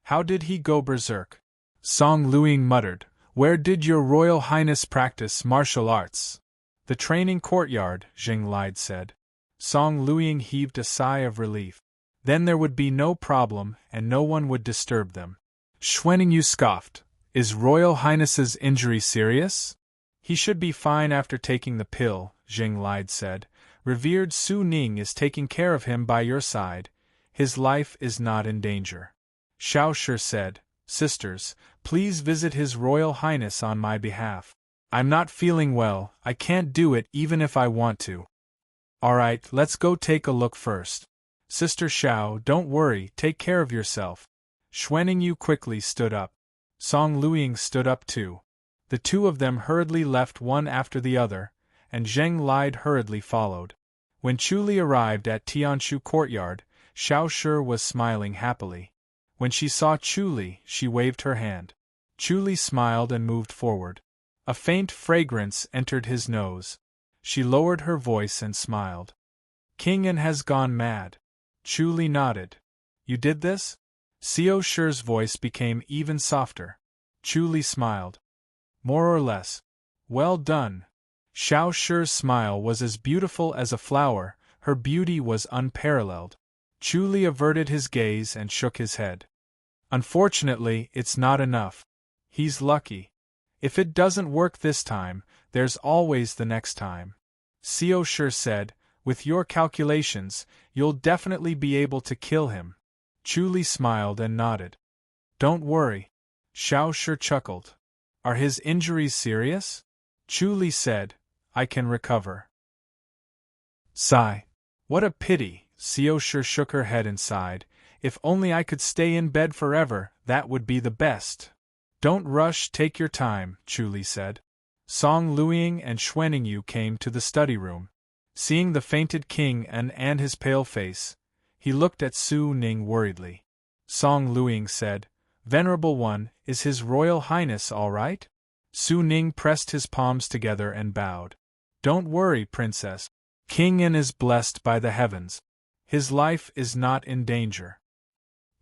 How did he go berserk? Song Luiying muttered. Where did your Royal Highness practice martial arts? The training courtyard, Zheng Lide said. Song Luiying heaved a sigh of relief. Then there would be no problem, and no one would disturb them. Xuaningyu scoffed. Is Royal Highness's injury serious? He should be fine after taking the pill, Zheng Lide said. Revered Su Ning is taking care of him by your side. His life is not in danger. Xiao Shi said, Sisters, please visit His Royal Highness on my behalf. I'm not feeling well, I can't do it even if I want to. Alright, let's go take a look first. Sister Xiao, don't worry, take care of yourself. Xuaningyu quickly stood up. Song Luiying stood up too. The two of them hurriedly left one after the other, and Zheng Lide hurriedly followed. When Chuli arrived at Tianshu courtyard, Xiao Shi was smiling happily. When she saw Chuli, she waved her hand. Chuli smiled and moved forward. A faint fragrance entered his nose. She lowered her voice and smiled. King An has gone mad. Chuli nodded. You did this? Xiao Shi's voice became even softer. Chuli smiled. More or less. Well done. Xiao Shi's smile was as beautiful as a flower, her beauty was unparalleled. Chuli averted his gaze and shook his head. Unfortunately, it's not enough. He's lucky. If it doesn't work this time, there's always the next time. Xiao Shi said, with your calculations, you'll definitely be able to kill him. Chuli smiled and nodded. Don't worry. Xiao Shi chuckled. Are his injuries serious? Chuli said, I can recover. Sigh. What a pity, Xiao Shi shook her head and sighed. If only I could stay in bed forever, that would be the best. Don't rush, take your time, Chuli said. Song Luiying and Xuaningyu came to the study room. Seeing the fainted King An and his pale face, he looked at Su Ning worriedly. Song Luiying said, Venerable One, is His Royal Highness all right? Su Ning pressed his palms together and bowed. Don't worry, Princess. King An is blessed by the heavens. His life is not in danger.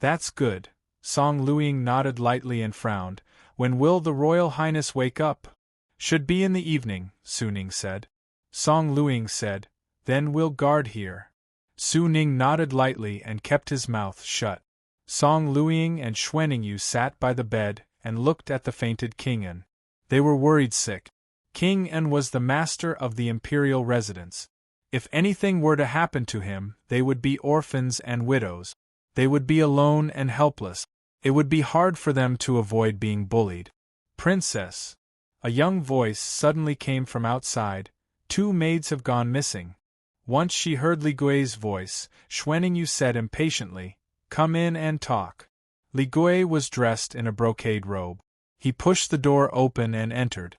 That's good. Song Luiying nodded lightly and frowned. When will the Royal Highness wake up? Should be in the evening, Su Ning said. Song Luiying said, Then we'll guard here. Su Ning nodded lightly and kept his mouth shut. Song Luiying and Xuaningyu sat by the bed and looked at the fainted King An. They were worried sick. King An was the master of the imperial residence. If anything were to happen to him, they would be orphans and widows. They would be alone and helpless. It would be hard for them to avoid being bullied. Princess! A young voice suddenly came from outside. 2 maids have gone missing. Once she heard Li Gui's voice, Xuaningyu said impatiently, Come in and talk. Li Gui was dressed in a brocade robe. He pushed the door open and entered.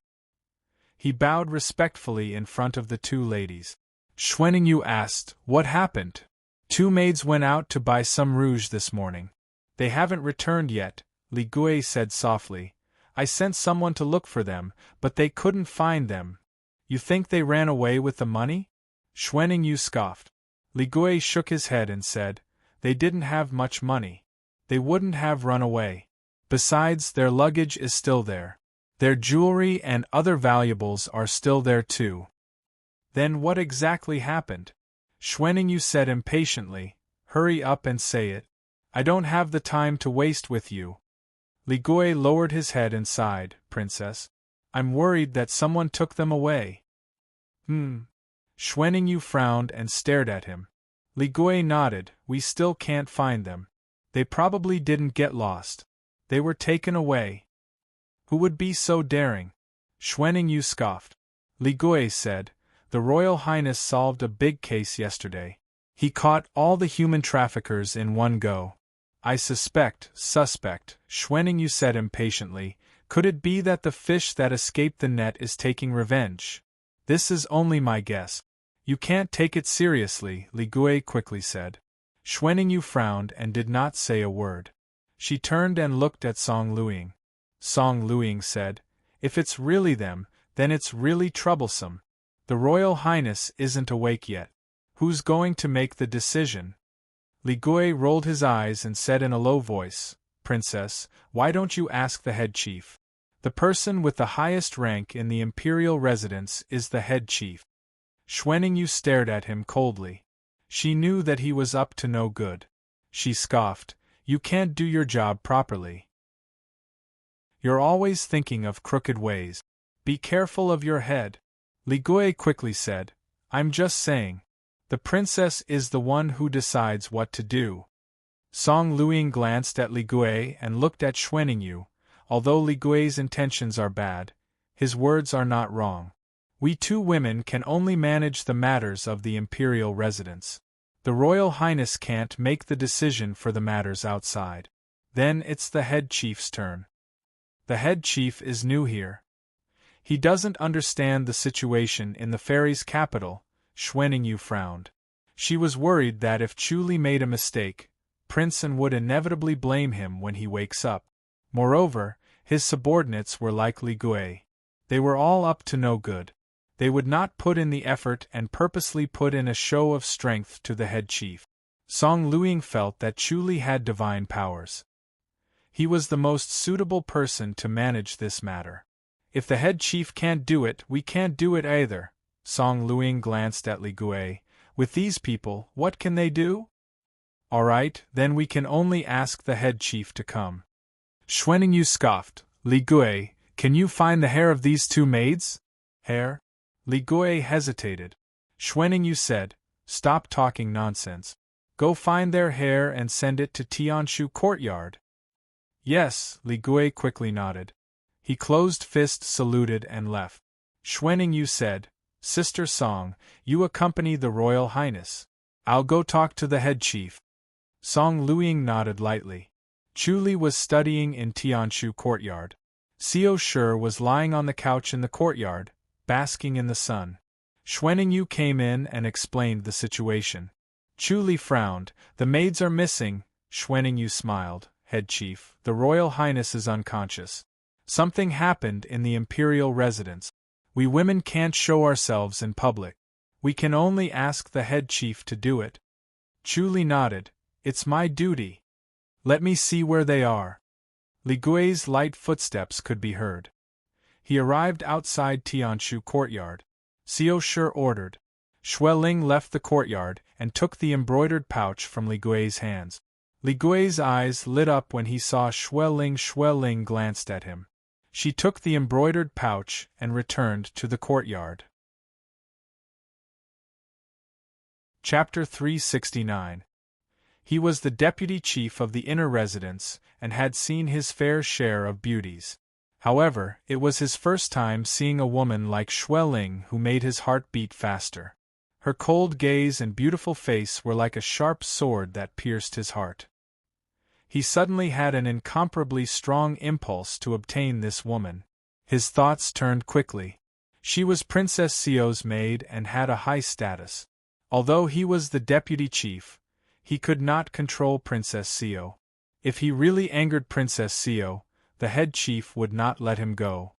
He bowed respectfully in front of the 2 ladies. Xuaningyu asked, What happened? 2 maids went out to buy some rouge this morning. They haven't returned yet, Li Gui said softly. I sent someone to look for them, but they couldn't find them. You think they ran away with the money? Xuaningyu scoffed. Li Gui shook his head and said, They didn't have much money. They wouldn't have run away. Besides, their luggage is still there. Their jewelry and other valuables are still there too. Then what exactly happened? Xuaningyu said impatiently, Hurry up and say it. I don't have the time to waste with you. Li Gui lowered his head and sighed, Princess. I'm worried that someone took them away. Xuaningyu frowned and stared at him. Li Gui nodded, We still can't find them. They probably didn't get lost. They were taken away. Who would be so daring? Xuaningyu scoffed. Li Gui said, The Royal Highness solved a big case yesterday. He caught all the human traffickers in one go. I suspect, Schwenning said impatiently. Could it be that the fish that escaped the net is taking revenge? This is only my guess. You can't take it seriously, Ligue quickly said. Schwenning frowned and did not say a word. She turned and looked at Song Luing. Song Luing said, if it's really them, then it's really troublesome. The Royal Highness isn't awake yet. Who's going to make the decision? Ligue rolled his eyes and said in a low voice, Princess, why don't you ask the head chief? The person with the highest rank in the imperial residence is the head chief. Schwenning stared at him coldly. She knew that he was up to no good. She scoffed, you can't do your job properly. You're always thinking of crooked ways. Be careful of your head. Ligue quickly said, I'm just saying. The princess is the one who decides what to do. Song Luing glanced at Ligue and looked at Schwenning. Although Ligue's intentions are bad, his words are not wrong. We two women can only manage the matters of the imperial residence. The Royal Highness can't make the decision for the matters outside. Then it's the head chief's turn. The head chief is new here. He doesn't understand the situation in the fairy's capital. Schwenning frowned. She was worried that if Chuli made a mistake, Princeton would inevitably blame him when he wakes up. Moreover, his subordinates were like Ligue. They were all up to no good. They would not put in the effort and purposely put in a show of strength to the head chief. Song Luing felt that Chuli had divine powers. He was the most suitable person to manage this matter. If the head chief can't do it, we can't do it either. Song Luing glanced at Ligue. With these people, what can they do? All right, then we can only ask the head chief to come. Schwenning scoffed. Ligue, can you find the hair of these two maids? Hair? Ligue hesitated. Schwenning said, stop talking nonsense. Go find their hair and send it to Tianshu courtyard. Yes, Ligue quickly nodded. He closed fist saluted and left. Schwenning said, Sister Song, you accompany the Royal Highness. I'll go talk to the head chief. Song Luing nodded lightly. Chuli was studying in Tianshu courtyard. Xiao Shi was lying on the couch in the courtyard, basking in the sun. Schwenning came in and explained the situation. Chuli frowned. The maids are missing. Schwenning smiled. Head chief, the Royal Highness is unconscious. Something happened in the imperial residence. We women can't show ourselves in public. We can only ask the head chief to do it. Chuli nodded. It's my duty. Let me see where they are. Ligue's light footsteps could be heard. He arrived outside Tianshu courtyard. Xiao Shi ordered. Xueling left the courtyard and took the embroidered pouch from Ligue's hands. Ligue's eyes lit up when he saw Xueling. Xueling glanced at him. She took the embroidered pouch and returned to the courtyard. Chapter 369. He was the deputy chief of the inner residence, and had seen his fair share of beauties. However, it was his first time seeing a woman like Xueling who made his heart beat faster. Her cold gaze and beautiful face were like a sharp sword that pierced his heart. He suddenly had an incomparably strong impulse to obtain this woman. His thoughts turned quickly. She was Princess Xiao's maid and had a high status. Although he was the deputy chief, he could not control Princess Xiao. If he really angered Princess Xiao, the head chief would not let him go.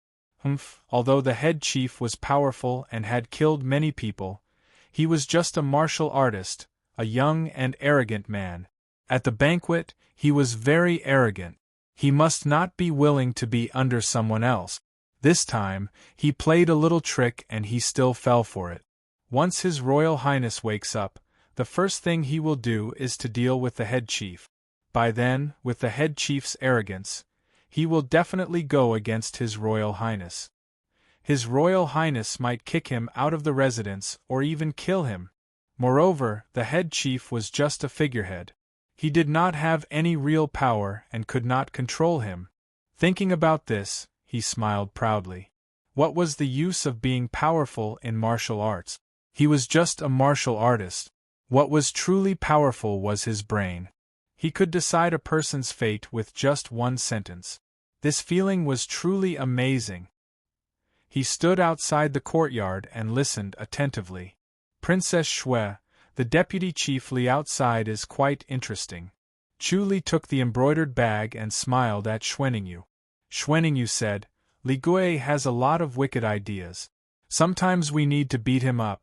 Although the head chief was powerful and had killed many people, he was just a martial artist, a young and arrogant man. At the banquet, he was very arrogant. He must not be willing to be under someone else. This time, he played a little trick and he still fell for it. Once His Royal Highness wakes up, the first thing he will do is to deal with the head chief. By then, with the head chief's arrogance, he will definitely go against His Royal Highness. His Royal Highness might kick him out of the residence or even kill him. Moreover, the head chief was just a figurehead. He did not have any real power and could not control him. Thinking about this, he smiled proudly. What was the use of being powerful in martial arts? He was just a martial artist. What was truly powerful was his brain. He could decide a person's fate with just one sentence. This feeling was truly amazing. He stood outside the courtyard and listened attentively. Princess Shui, the deputy chief Li outside is quite interesting. Chu Li took the embroidered bag and smiled at Xuaningyu. Xuaningyu said, Li Gui has a lot of wicked ideas. Sometimes we need to beat him up.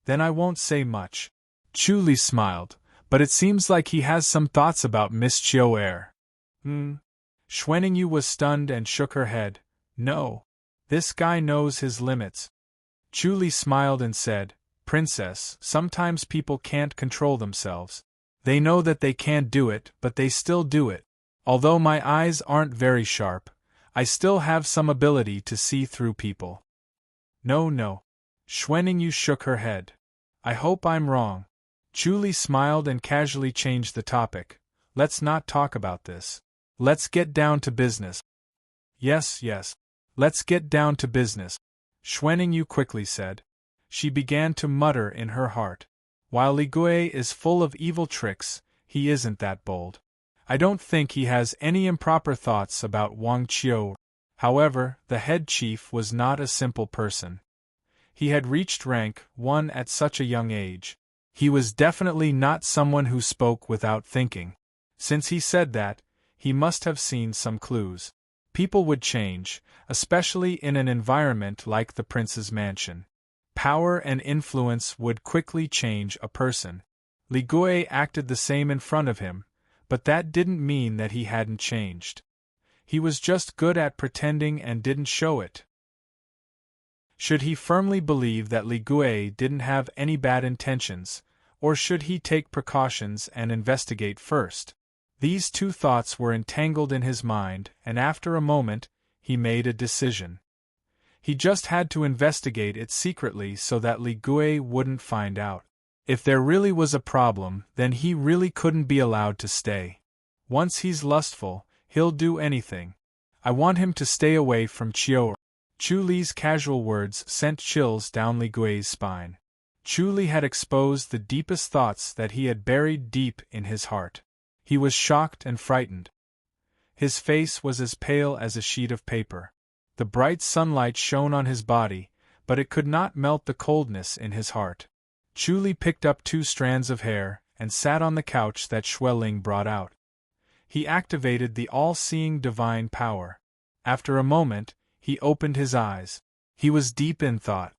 Then I won't say much. Chu Li smiled, but it seems like he has some thoughts about Miss Chiu Air. Xuaningyu was stunned and shook her head. No. This guy knows his limits. Chu Li smiled and said, Princess, sometimes people can't control themselves. They know that they can't do it, but they still do it. Although my eyes aren't very sharp, I still have some ability to see through people. No. Xuaningyu shook her head. I hope I'm wrong. Chu Li smiled and casually changed the topic. Let's not talk about this. Let's get down to business. Yes. Let's get down to business, Xuaningyu quickly said. She began to mutter in her heart. While Li Gui is full of evil tricks, he isn't that bold. I don't think he has any improper thoughts about Wang Qiu. However, the head chief was not a simple person. He had reached rank 1 at such a young age. He was definitely not someone who spoke without thinking. Since he said that, he must have seen some clues. People would change, especially in an environment like the prince's mansion. Power and influence would quickly change a person. Li Gui acted the same in front of him, but that didn't mean that he hadn't changed. He was just good at pretending and didn't show it. Should he firmly believe that Li Gui didn't have any bad intentions, or should he take precautions and investigate first? These two thoughts were entangled in his mind, and after a moment, he made a decision. He just had to investigate it secretly so that Li Gui wouldn't find out. If there really was a problem, then he really couldn't be allowed to stay. Once he's lustful, he'll do anything. I want him to stay away from Chiu. Chu Li's casual words sent chills down Li Gui's spine. Chu Li had exposed the deepest thoughts that he had buried deep in his heart. He was shocked and frightened. His face was as pale as a sheet of paper. The bright sunlight shone on his body, but it could not melt the coldness in his heart. Chu Li picked up 2 strands of hair and sat on the couch that Xueling brought out. He activated the all-seeing divine power. After a moment, he opened his eyes. He was deep in thought.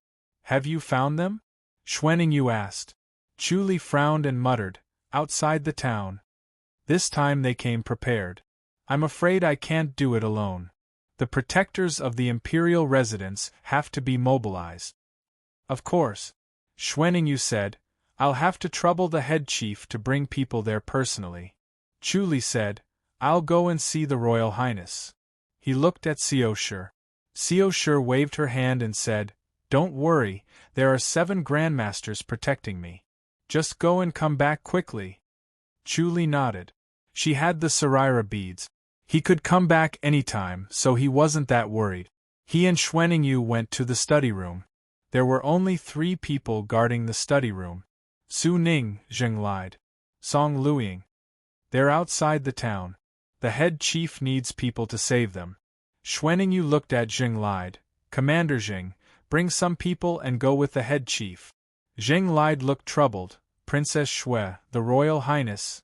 Have you found them? Xuaningyu asked. Chu Li frowned and muttered, outside the town. This time they came prepared. I'm afraid I can't do it alone. The protectors of the imperial residence have to be mobilized. Of course, Xuaningyu said, I'll have to trouble the head chief to bring people there personally. Chu Li said, I'll go and see the Royal Highness. He looked at Xiao Shi. Xiao Shi waved her hand and said, Don't worry, there are 7 grandmasters protecting me. Just go and come back quickly. Chu Li nodded. She had the Sarira beads. He could come back anytime, so he wasn't that worried. He and Xuaningyu went to the study room. There were only 3 people guarding the study room. Su Ning, Zheng lied. Song Luiying. They're outside the town. The head chief needs people to save them. Xuaningyu looked at Zheng lied. Commander Zheng, bring some people and go with the head chief. Zheng lied looked troubled. Princess Shui, the Royal Highness.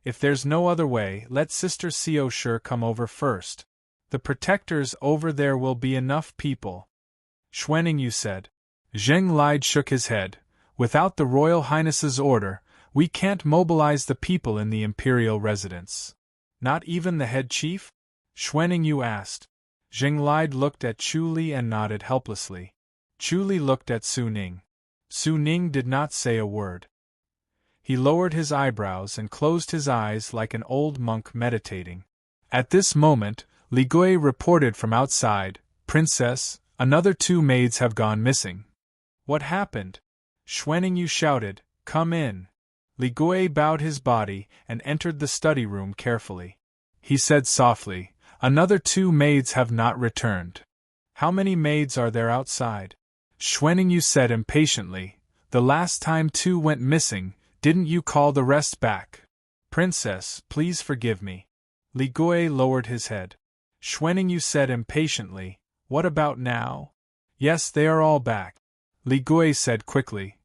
If there's no other way, let Sister Xiao Shi come over first. The protectors over there will be enough people. Xuaningyu said. Zheng lied shook his head. Without the Royal Highness's order, we can't mobilize the people in the imperial residence. Not even the head chief? Xuaningyu asked. Zheng lied looked at Chu Li and nodded helplessly. Chu Li looked at Su Ning. Su Ning did not say a word. He lowered his eyebrows and closed his eyes like an old monk meditating. At this moment, Li Gui reported from outside, Princess, another 2 maids have gone missing. What happened? Xuaningyu shouted, Come in. Li Gui bowed his body and entered the study room carefully. He said softly, Another 2 maids have not returned. How many maids are there outside? Xuaningyu said impatiently, The last time 2 went missing, Didn't you call the rest back? Princess, please forgive me. Li Gui lowered his head. Xuanning said impatiently, What about now? Yes, they are all back. Li Gui said quickly.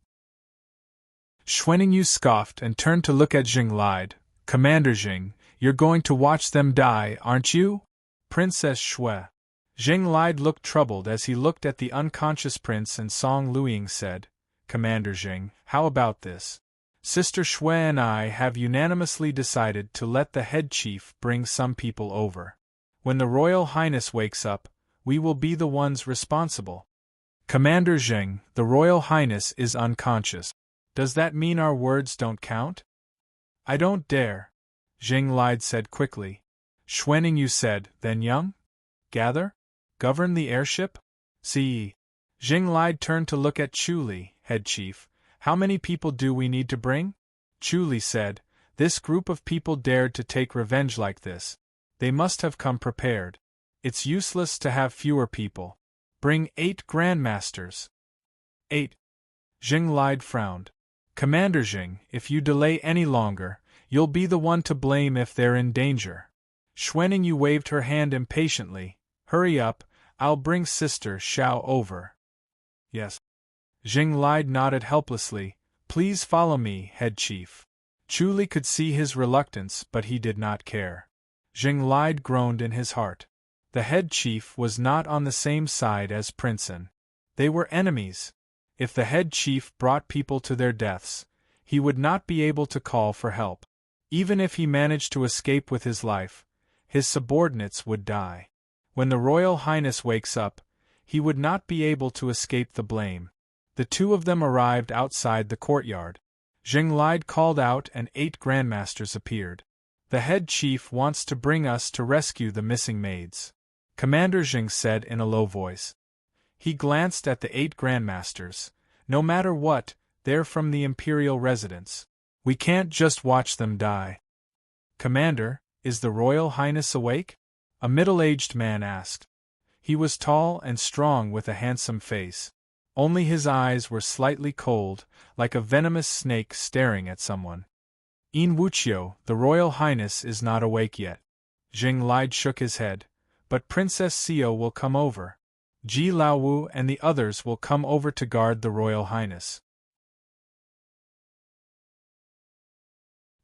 Xuanning scoffed and turned to look at Jing Lide. Commander Jing, you're going to watch them die, aren't you? Princess Shui. Jing Lide looked troubled as he looked at the unconscious prince, and Song Luiying said, Commander Jing, how about this? Sister Shui and I have unanimously decided to let the head chief bring some people over. When the Royal Highness wakes up, we will be the ones responsible. Commander Jing, the Royal Highness is unconscious. Does that mean our words don't count? I don't dare, Jing Lide said quickly. Xuanning said, Then young? Gather? Govern the airship? See. Jing Lide turned to look at Chu Li, head chief. How many people do we need to bring? Chu Li said, This group of people dared to take revenge like this. They must have come prepared. It's useless to have fewer people. Bring 8 grandmasters. 8. Jing Lide frowned. Commander Jing, if you delay any longer, you'll be the one to blame if they're in danger. Xuanning waved her hand impatiently. Hurry up, I'll bring Sister Xiao over. Yes. Jing Lide nodded helplessly. Please follow me, head chief. Chu Li could see his reluctance, but he did not care. Jing Lide groaned in his heart. The head chief was not on the same side as Princeton. They were enemies. If the head chief brought people to their deaths, he would not be able to call for help. Even if he managed to escape with his life, his subordinates would die. When the Royal Highness wakes up, he would not be able to escape the blame. The two of them arrived outside the courtyard. Jing Lide called out and 8 grandmasters appeared. The head chief wants to bring us to rescue the missing maids, Commander Jing said in a low voice. He glanced at the 8 grandmasters. No matter what, they're from the imperial residence. We can't just watch them die. Commander, is the Royal Highness awake? A middle-aged man asked. He was tall and strong with a handsome face. Only his eyes were slightly cold, like a venomous snake staring at someone. In Wuqiu, the Royal Highness is not awake yet. Jing Lide shook his head. But Princess Xiao will come over. Ji Laowu and the others will come over to guard the Royal Highness.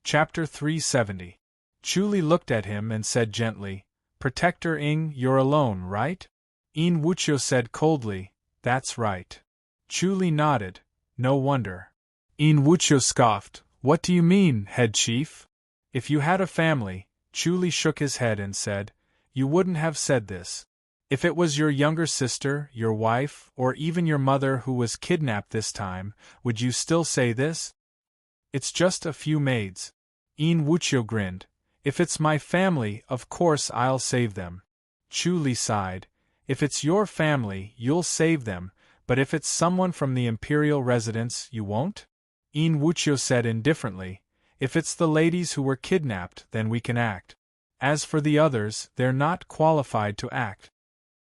Chapter 370. Chu Li looked at him and said gently, Protector Ing, you're alone, right? In Wuqiu said coldly, That's right. Chu Li nodded. No wonder. In Wuqiu scoffed, What do you mean, head chief? If you had a family, Chu Li shook his head and said, You wouldn't have said this. If it was your younger sister, your wife, or even your mother who was kidnapped this time, would you still say this? It's just a few maids. In Wuqiu grinned. If it's my family, of course I'll save them. Chu Li sighed. If it's your family, you'll save them, but if it's someone from the imperial residence, you won't? In Wuqiu said indifferently. If it's the ladies who were kidnapped, then we can act. As for the others, they're not qualified to act.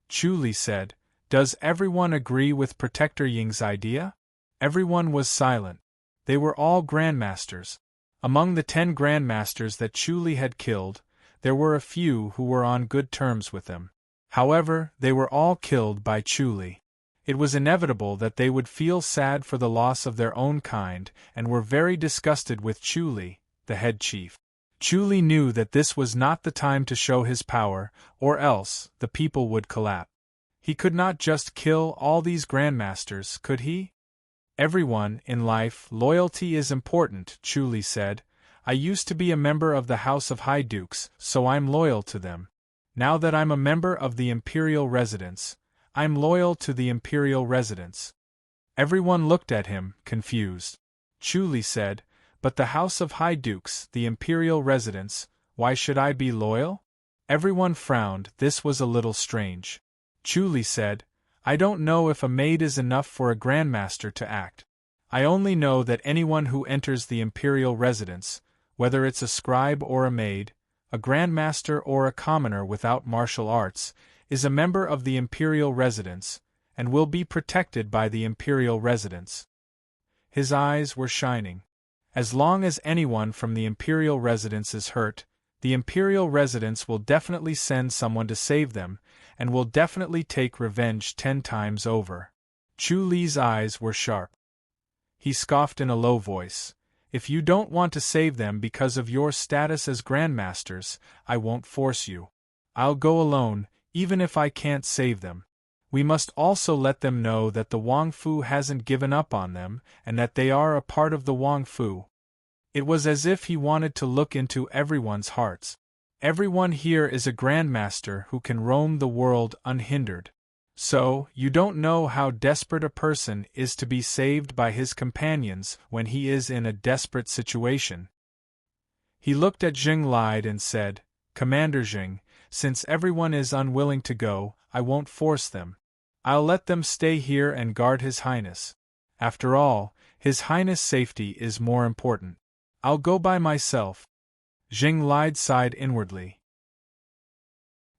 Chu Li said, Does everyone agree with Protector Ying's idea? Everyone was silent. They were all grandmasters. Among the 10 grandmasters that Chu Li had killed, there were a few who were on good terms with them. However, they were all killed by Chu Li. It was inevitable that they would feel sad for the loss of their own kind and were very disgusted with Chu Li, the head chief. Chu Li knew that this was not the time to show his power, or else the people would collapse. He could not just kill all these grandmasters, could he? Everyone, in life, loyalty is important, Chu Li said. I used to be a member of the House of High Dukes, so I'm loyal to them. Now that I'm a member of the Imperial Residence, I'm loyal to the Imperial Residence. Everyone looked at him, confused. Chu Li said, But the House of High Dukes, the Imperial Residence, why should I be loyal? Everyone frowned. This was a little strange. Chu Li said, I don't know if a maid is enough for a grandmaster to act. I only know that anyone who enters the Imperial Residence, whether it's a scribe or a maid, a grandmaster or a commoner without martial arts, is a member of the Imperial Residence, and will be protected by the Imperial Residence. His eyes were shining. As long as anyone from the imperial residence is hurt, the imperial residence will definitely send someone to save them, and will definitely take revenge 10 times over. Chu Li's eyes were sharp. He scoffed in a low voice. If you don't want to save them because of your status as grandmasters, I won't force you. I'll go alone, even if I can't save them. We must also let them know that the Wang Fu hasn't given up on them, and that they are a part of the Wang Fu. It was as if he wanted to look into everyone's hearts. Everyone here is a grandmaster who can roam the world unhindered. So, you don't know how desperate a person is to be saved by his companions when he is in a desperate situation. He looked at Jing Lide and said, Commander Jing, since everyone is unwilling to go, I won't force them. I'll let them stay here and guard His Highness. After all, His Highness' safety is more important. I'll go by myself. Jing Lide sighed inwardly.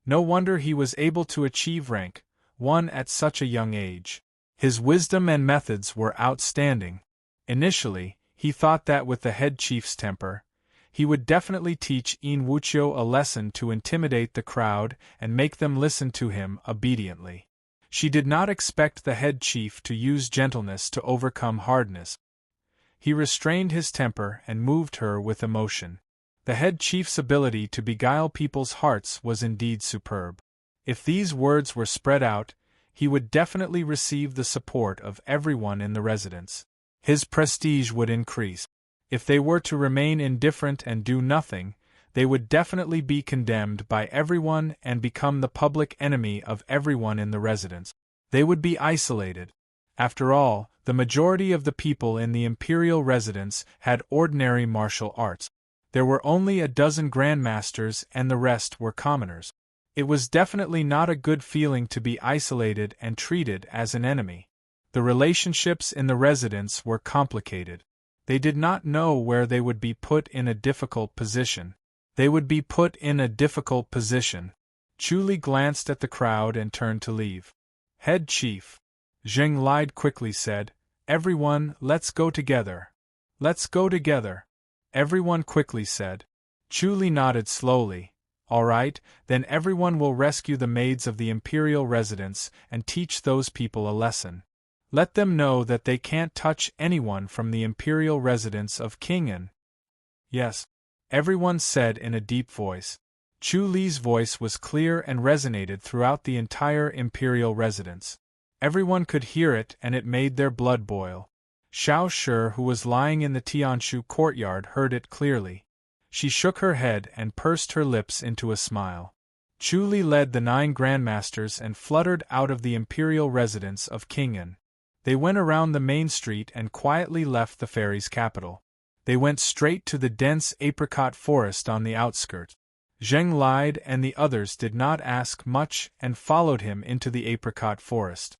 No wonder he was able to achieve rank 1 at such a young age. His wisdom and methods were outstanding. Initially, he thought that with the head chief's temper, he would definitely teach Yin Wuqiu a lesson to intimidate the crowd and make them listen to him obediently. She did not expect the head chief to use gentleness to overcome hardness. He restrained his temper and moved her with emotion. The head chief's ability to beguile people's hearts was indeed superb. If these words were spread out, he would definitely receive the support of everyone in the residence. His prestige would increase. If they were to remain indifferent and do nothing, they would definitely be condemned by everyone and become the public enemy of everyone in the residence. They would be isolated. After all, the majority of the people in the imperial residence had ordinary martial arts. There were only a dozen grandmasters and the rest were commoners. It was definitely not a good feeling to be isolated and treated as an enemy. The relationships in the residence were complicated. They did not know where they would be put in a difficult position. They would be put in a difficult position. Chu Li glanced at the crowd and turned to leave. Head Chief. Jing Lide quickly said, Everyone, let's go together. Let's go together. Everyone quickly said. Chu Li nodded slowly. All right, then everyone will rescue the maids of the imperial residence and teach those people a lesson. Let them know that they can't touch anyone from the imperial residence of King An. Yes, everyone said in a deep voice. Chu Li's voice was clear and resonated throughout the entire imperial residence. Everyone could hear it and it made their blood boil. Xiao Shi, who was lying in the Tianshu courtyard, heard it clearly. She shook her head and pursed her lips into a smile. Chu Li led the 9 grandmasters and fluttered out of the imperial residence of King An. They went around the main street and quietly left the fairy's capital. They went straight to the dense apricot forest on the outskirts. Zheng Lide and the others did not ask much and followed him into the apricot forest.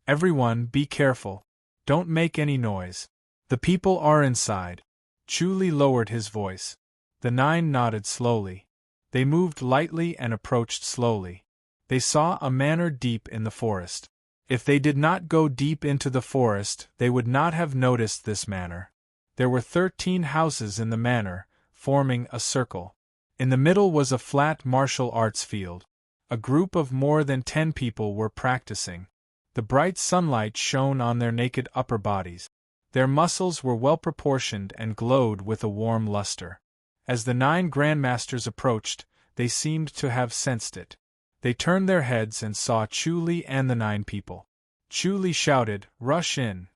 Everyone, be careful. Don't make any noise. The people are inside. Chu Li lowered his voice. The 9 nodded slowly. They moved lightly and approached slowly. They saw a manor deep in the forest. If they did not go deep into the forest, they would not have noticed this manor. There were 13 houses in the manor, forming a circle. In the middle was a flat martial arts field. A group of more than 10 people were practicing. The bright sunlight shone on their naked upper bodies. Their muscles were well proportioned and glowed with a warm luster. As the 9 grandmasters approached, they seemed to have sensed it. They turned their heads and saw Chu Li and the 9 people. Chu Li shouted, "Rush in!"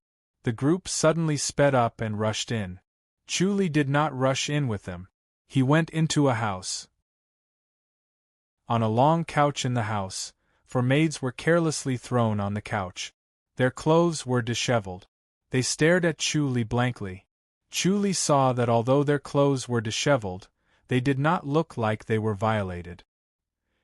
The group suddenly sped up and rushed in. Chu Li did not rush in with them. He went into a house. On a long couch in the house, 4 maids were carelessly thrown on the couch. Their clothes were disheveled. They stared at Chu Li blankly. Chu Li saw that although their clothes were disheveled, they did not look like they were violated.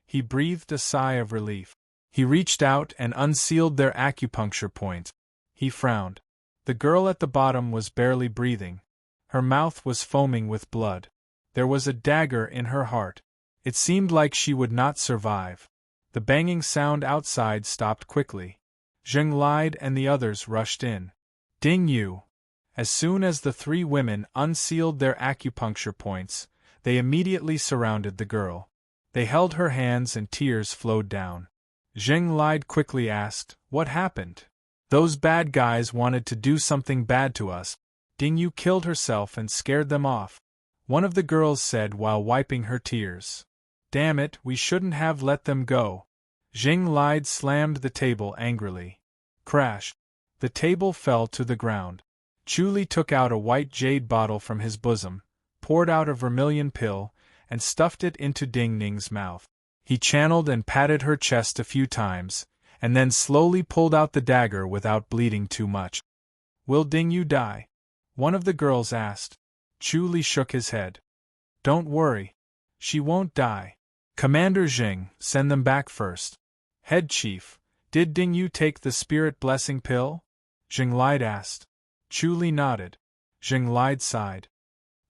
He breathed a sigh of relief. He reached out and unsealed their acupuncture points. He frowned. The girl at the bottom was barely breathing. Her mouth was foaming with blood. There was a dagger in her heart. It seemed like she would not survive. The banging sound outside stopped quickly. Zheng Lide and the others rushed in. Ding Yu! As soon as the three women unsealed their acupuncture points, they immediately surrounded the girl. They held her hands and tears flowed down. Zheng Lide quickly asked, "What happened?" "Those bad guys wanted to do something bad to us. Ding Yu killed herself and scared them off," one of the girls said while wiping her tears. "Damn it, we shouldn't have let them go." Zheng Lide slammed the table angrily. Crash! The table fell to the ground. Chu Li took out a white jade bottle from his bosom, poured out a vermilion pill, and stuffed it into Ding Ning's mouth. He channeled and patted her chest a few times, and then slowly pulled out the dagger without bleeding too much. "Will Ding Yu die?" one of the girls asked. Chu Li shook his head. "Don't worry. She won't die. Commander Zheng, send them back first." "Head Chief, did Ding Yu take the spirit blessing pill?" Zheng Lide asked. Chu Li nodded. Zheng Lide sighed.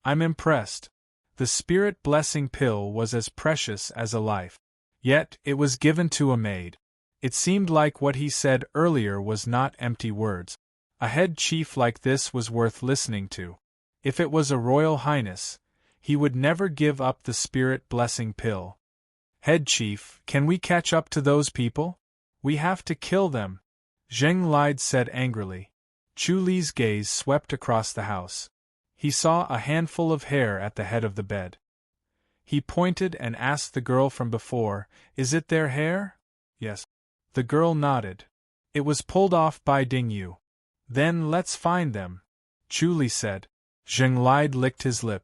"I'm impressed. The spirit blessing pill was as precious as a life. Yet, it was given to a maid. It seemed like what he said earlier was not empty words. A head chief like this was worth listening to. If it was a royal highness, he would never give up the spirit blessing pill." "Head Chief, can we catch up to those people? We have to kill them," Zheng Lide said angrily. Chu Li's gaze swept across the house. He saw a handful of hair at the head of the bed. He pointed and asked the girl from before, "Is it their hair?" "Yes." The girl nodded. "It was pulled off by Ding Yu." "Then let's find them," Chu Li said. Zheng Lide licked his lip.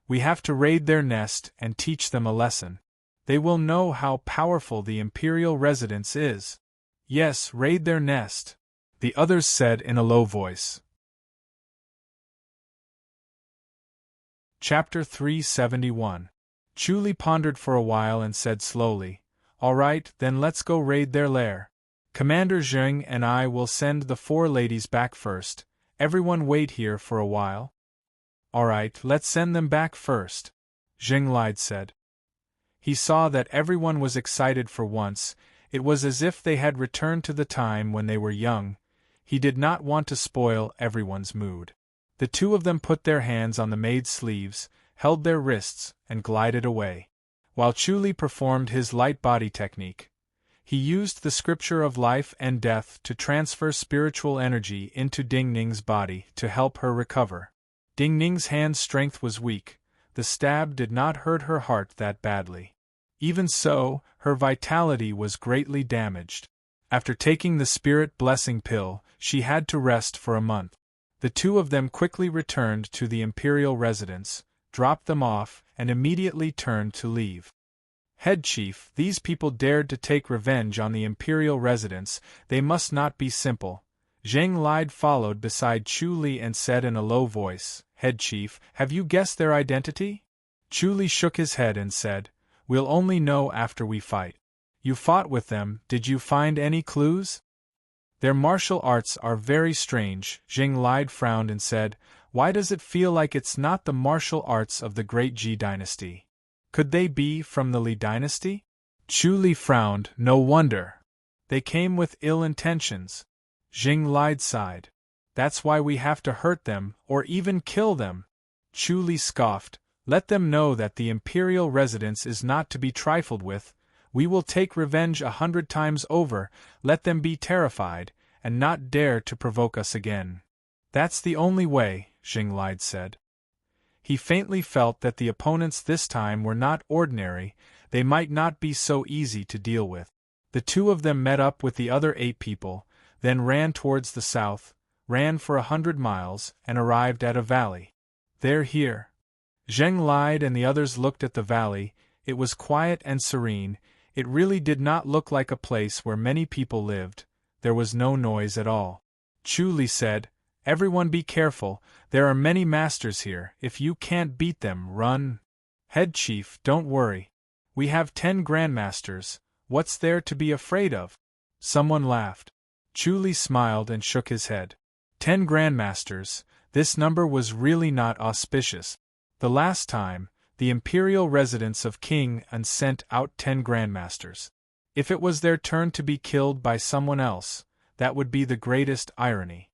"We have to raid their nest and teach them a lesson. They will know how powerful the imperial residence is." "Yes, raid their nest," the others said in a low voice. Chapter 371. Chu Li pondered for a while and said slowly, "All right, then let's go raid their lair. Commander Zheng and I will send the four ladies back first. Everyone wait here for a while." "All right, let's send them back first," Zheng Lide said. He saw that everyone was excited for once. It was as if they had returned to the time when they were young. He did not want to spoil everyone's mood. The two of them put their hands on the maid's sleeves, held their wrists, and glided away. While Chu Li performed his light body technique, he used the scripture of life and death to transfer spiritual energy into Ding Ning's body to help her recover. Ding Ning's hand strength was weak. The stab did not hurt her heart that badly. Even so, her vitality was greatly damaged. After taking the spirit blessing pill, she had to rest for a month. The two of them quickly returned to the imperial residence, dropped them off, and immediately turned to leave. "Head Chief, these people dared to take revenge on the imperial residence. They must not be simple." Zheng Lide followed beside Chu Li and said in a low voice, "Head Chief, have you guessed their identity?" Chu Li shook his head and said, "We'll only know after we fight." "You fought with them, did you find any clues?" "Their martial arts are very strange." Zheng Lide frowned and said, "Why does it feel like it's not the martial arts of the great Ji dynasty? Could they be from the Li dynasty?" Chu Li frowned. "No wonder. They came with ill intentions." Zheng Lide sighed. "That's why we have to hurt them, or even kill them." Chu Li scoffed. "Let them know that the imperial residence is not to be trifled with. We will take revenge 100 times over. Let them be terrified, and not dare to provoke us again." "That's the only way," Zheng Lide said. He faintly felt that the opponents this time were not ordinary. They might not be so easy to deal with. The two of them met up with the other 8 people, then ran towards the south, ran for 100 miles, and arrived at a valley. "They're here." Zheng Lide and the others looked at the valley. It was quiet and serene. It really did not look like a place where many people lived. There was no noise at all. Chu Li said, "Everyone be careful. There are many masters here. If you can't beat them, run." "Head Chief, don't worry. We have 10 grandmasters. What's there to be afraid of?" Someone laughed. Chu Li smiled and shook his head. 10 grandmasters, this number was really not auspicious. The last time, the imperial residence of King An sent out 10 grandmasters. If it was their turn to be killed by someone else, that would be the greatest irony.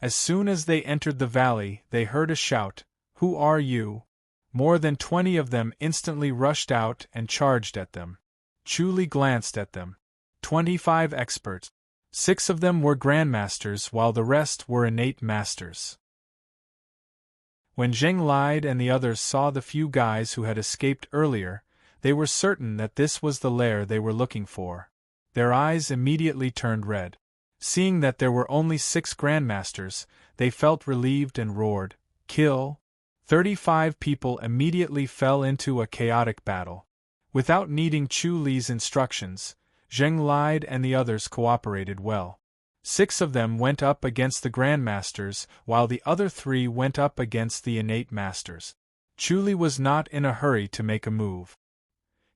As soon as they entered the valley, they heard a shout, "Who are you?" More than 20 of them instantly rushed out and charged at them. Chu Li glanced at them. 25 experts. 6 of them were grandmasters while the rest were innate masters. When Zheng Lide and the others saw the few guys who had escaped earlier, they were certain that this was the lair they were looking for. Their eyes immediately turned red. Seeing that there were only 6 grandmasters, they felt relieved and roared, "Kill!" 35 people immediately fell into a chaotic battle. Without needing Chu Li's instructions, Zheng Lide and the others cooperated well. 6 of them went up against the grandmasters, while the other 3 went up against the innate masters. Chu Li was not in a hurry to make a move.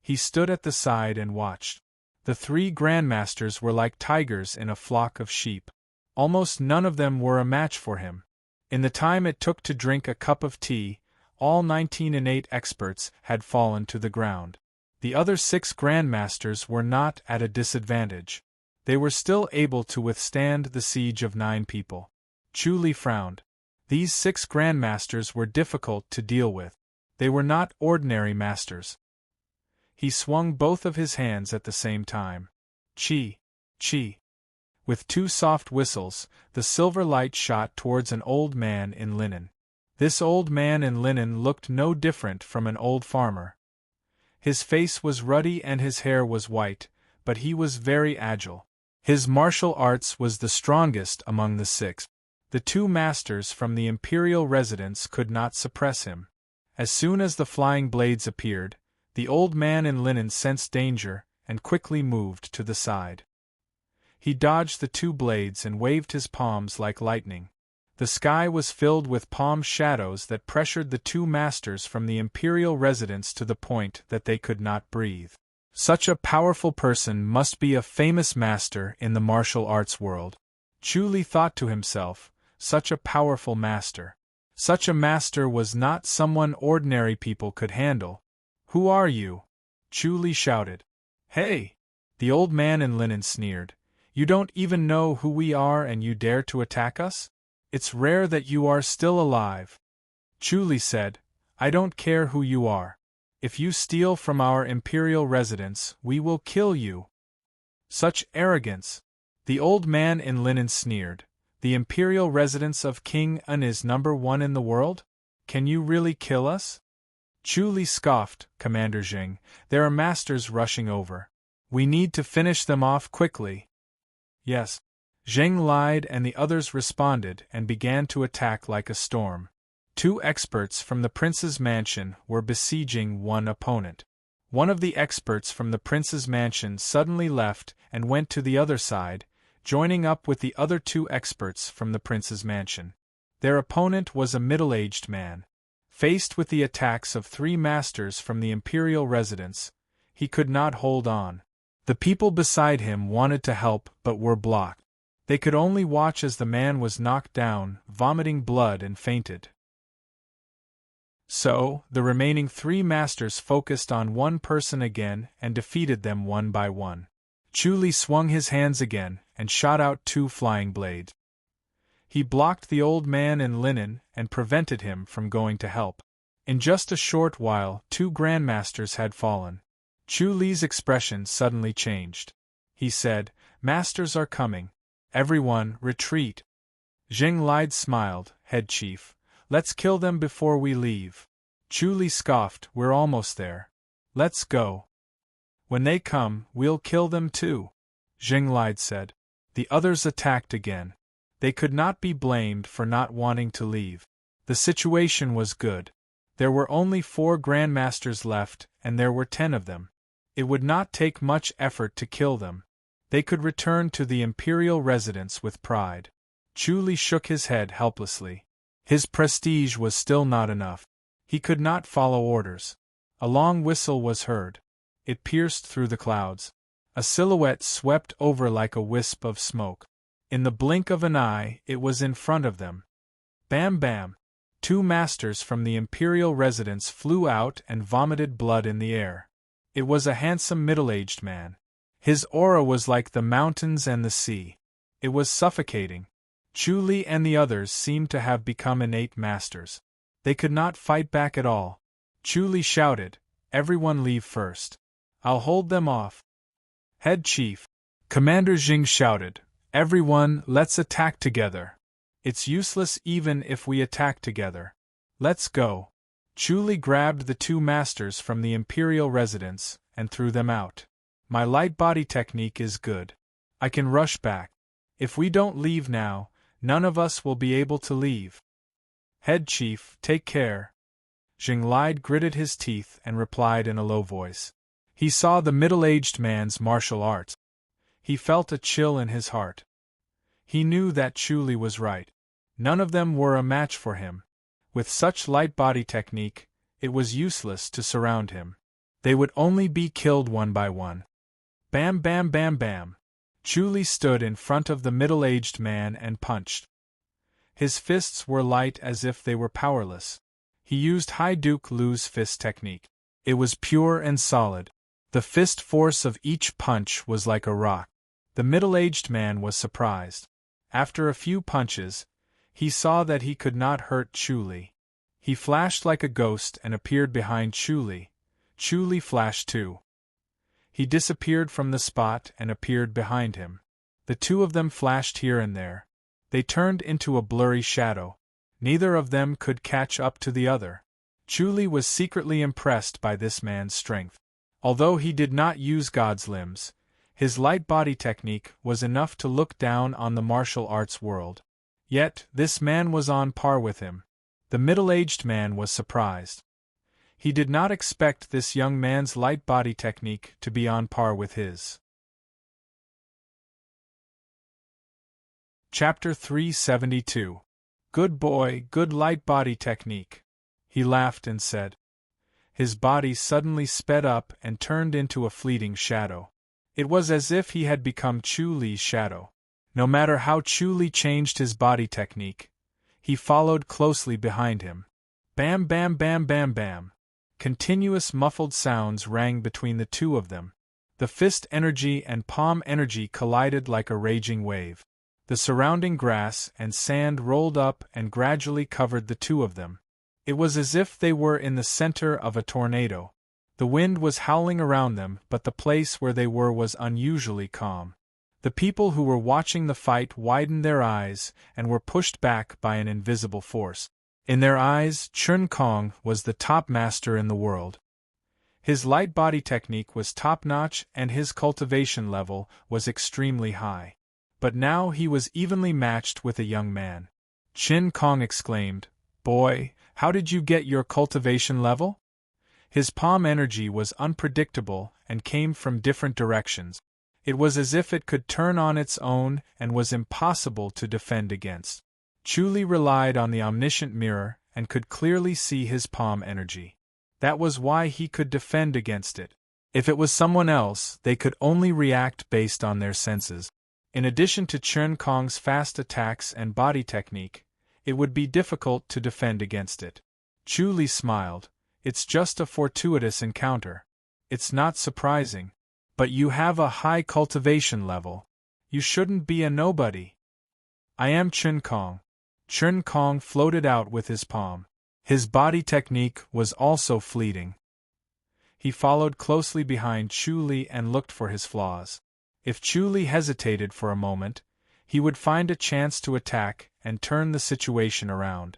He stood at the side and watched. The 3 grandmasters were like tigers in a flock of sheep. Almost none of them were a match for him. In the time it took to drink a cup of tea, all 19 innate experts had fallen to the ground. The other 6 grandmasters were not at a disadvantage. They were still able to withstand the siege of 9 people. Chu Li frowned. These 6 grandmasters were difficult to deal with. They were not ordinary masters. He swung both of his hands at the same time. Chi! Chi! With 2 soft whistles, the silver light shot towards an old man in linen. This old man in linen looked no different from an old farmer. His face was ruddy and his hair was white, but he was very agile. His martial arts was the strongest among the 6. The 2 masters from the imperial residence could not suppress him. As soon as the flying blades appeared, the old man in linen sensed danger and quickly moved to the side. He dodged the 2 blades and waved his palms like lightning. The sky was filled with palm shadows that pressured the 2 masters from the imperial residence to the point that they could not breathe. Such a powerful person must be a famous master in the martial arts world. Chu Li thought to himself, such a powerful master. Such a master was not someone ordinary people could handle. "Who are you?" Chu Li shouted. "Hey!" The old man in linen sneered. "You don't even know who we are and you dare to attack us? It's rare that you are still alive." Chu Li said, "I don't care who you are. If you steal from our imperial residence, we will kill you." Such arrogance! The old man in linen sneered. "The imperial residence of King An is #1 in the world? Can you really kill us?" Chu Li scoffed, "Commander Zheng, there are masters rushing over. We need to finish them off quickly." "Yes." Zheng Lide and the others responded and began to attack like a storm. 2 experts from the prince's mansion were besieging one opponent. One of the experts from the prince's mansion suddenly left and went to the other side, joining up with the other 2 experts from the prince's mansion. Their opponent was a middle-aged man. Faced with the attacks of 3 masters from the imperial residence, he could not hold on. The people beside him wanted to help but were blocked. They could only watch as the man was knocked down, vomiting blood, and fainted. So, the remaining 3 masters focused on one person again and defeated them one by one. Chu Li swung his hands again and shot out 2 flying blades. He blocked the old man in linen and prevented him from going to help. In just a short while, 2 grandmasters had fallen. Chu Li's expression suddenly changed. He said, "Masters are coming. Everyone, retreat." Zheng Lide smiled, "Head chief, let's kill them before we leave." Chu Li scoffed, "We're almost there. Let's go. When they come, we'll kill them too," Zheng Lide said. The others attacked again. They could not be blamed for not wanting to leave. The situation was good. There were only 4 grandmasters left, and there were 10 of them. It would not take much effort to kill them. They could return to the imperial residence with pride. Chu Li shook his head helplessly. His prestige was still not enough. He could not follow orders. A long whistle was heard. It pierced through the clouds. A silhouette swept over like a wisp of smoke. In the blink of an eye, it was in front of them. Bam bam! 2 masters from the imperial residence flew out and vomited blood in the air. It was a handsome middle-aged man. His aura was like the mountains and the sea. It was suffocating. Chu Li and the others seemed to have become innate masters. They could not fight back at all. Chu Li shouted, "Everyone leave first. I'll hold them off." Head Chief. Commander Jing shouted, "Everyone, let's attack together. It's useless even if we attack together. Let's go." Chu Li grabbed the two masters from the Imperial residence and threw them out. "My light body technique is good. I can rush back. If we don't leave now, none of us will be able to leave." Head Chief, take care. Jing Lide gritted his teeth and replied in a low voice. He saw the middle-aged man's martial arts. He felt a chill in his heart. He knew that Chu Li was right. None of them were a match for him. With such light body technique, it was useless to surround him. They would only be killed one by one. Bam bam bam bam. Chu Li stood in front of the middle-aged man and punched. His fists were light as if they were powerless. He used Hai Duke Lu's fist technique. It was pure and solid. The fist force of each punch was like a rock. The middle-aged man was surprised. After a few punches, he saw that he could not hurt Chu Li. He flashed like a ghost and appeared behind Chu Li. Chu Li flashed too. He disappeared from the spot and appeared behind him. The two of them flashed here and there. They turned into a blurry shadow. Neither of them could catch up to the other. Chu Li was secretly impressed by this man's strength. Although he did not use God's limbs, his light body technique was enough to look down on the martial arts world. Yet, this man was on par with him. The middle-aged man was surprised. He did not expect this young man's light body technique to be on par with his. Chapter 372. Good boy, good light body technique. He laughed and said. His body suddenly sped up and turned into a fleeting shadow. It was as if he had become Chu Li's shadow. No matter how Chu Li changed his body technique, he followed closely behind him. Bam bam bam bam bam. Continuous muffled sounds rang between the two of them. The fist energy and palm energy collided like a raging wave. The surrounding grass and sand rolled up and gradually covered the two of them. It was as if they were in the center of a tornado. The wind was howling around them, but the place where they were was unusually calm. The people who were watching the fight widened their eyes and were pushed back by an invisible force. In their eyes, Chun Kong was the top master in the world. His light body technique was top-notch and his cultivation level was extremely high. But now he was evenly matched with a young man. Chin Kong exclaimed, "Boy, how did you get your cultivation level?" His palm energy was unpredictable and came from different directions. It was as if it could turn on its own and was impossible to defend against. Chu Li relied on the omniscient mirror and could clearly see his palm energy. That was why he could defend against it. If it was someone else, they could only react based on their senses. In addition to Chun Kong's fast attacks and body technique, it would be difficult to defend against it. Chu Li smiled. It's just a fortuitous encounter. It's not surprising. But you have a high cultivation level. You shouldn't be a nobody. I am Chun Kong. Chun Kong floated out with his palm. His body technique was also fleeting. He followed closely behind Chu Li and looked for his flaws. If Chu Li hesitated for a moment, he would find a chance to attack and turn the situation around.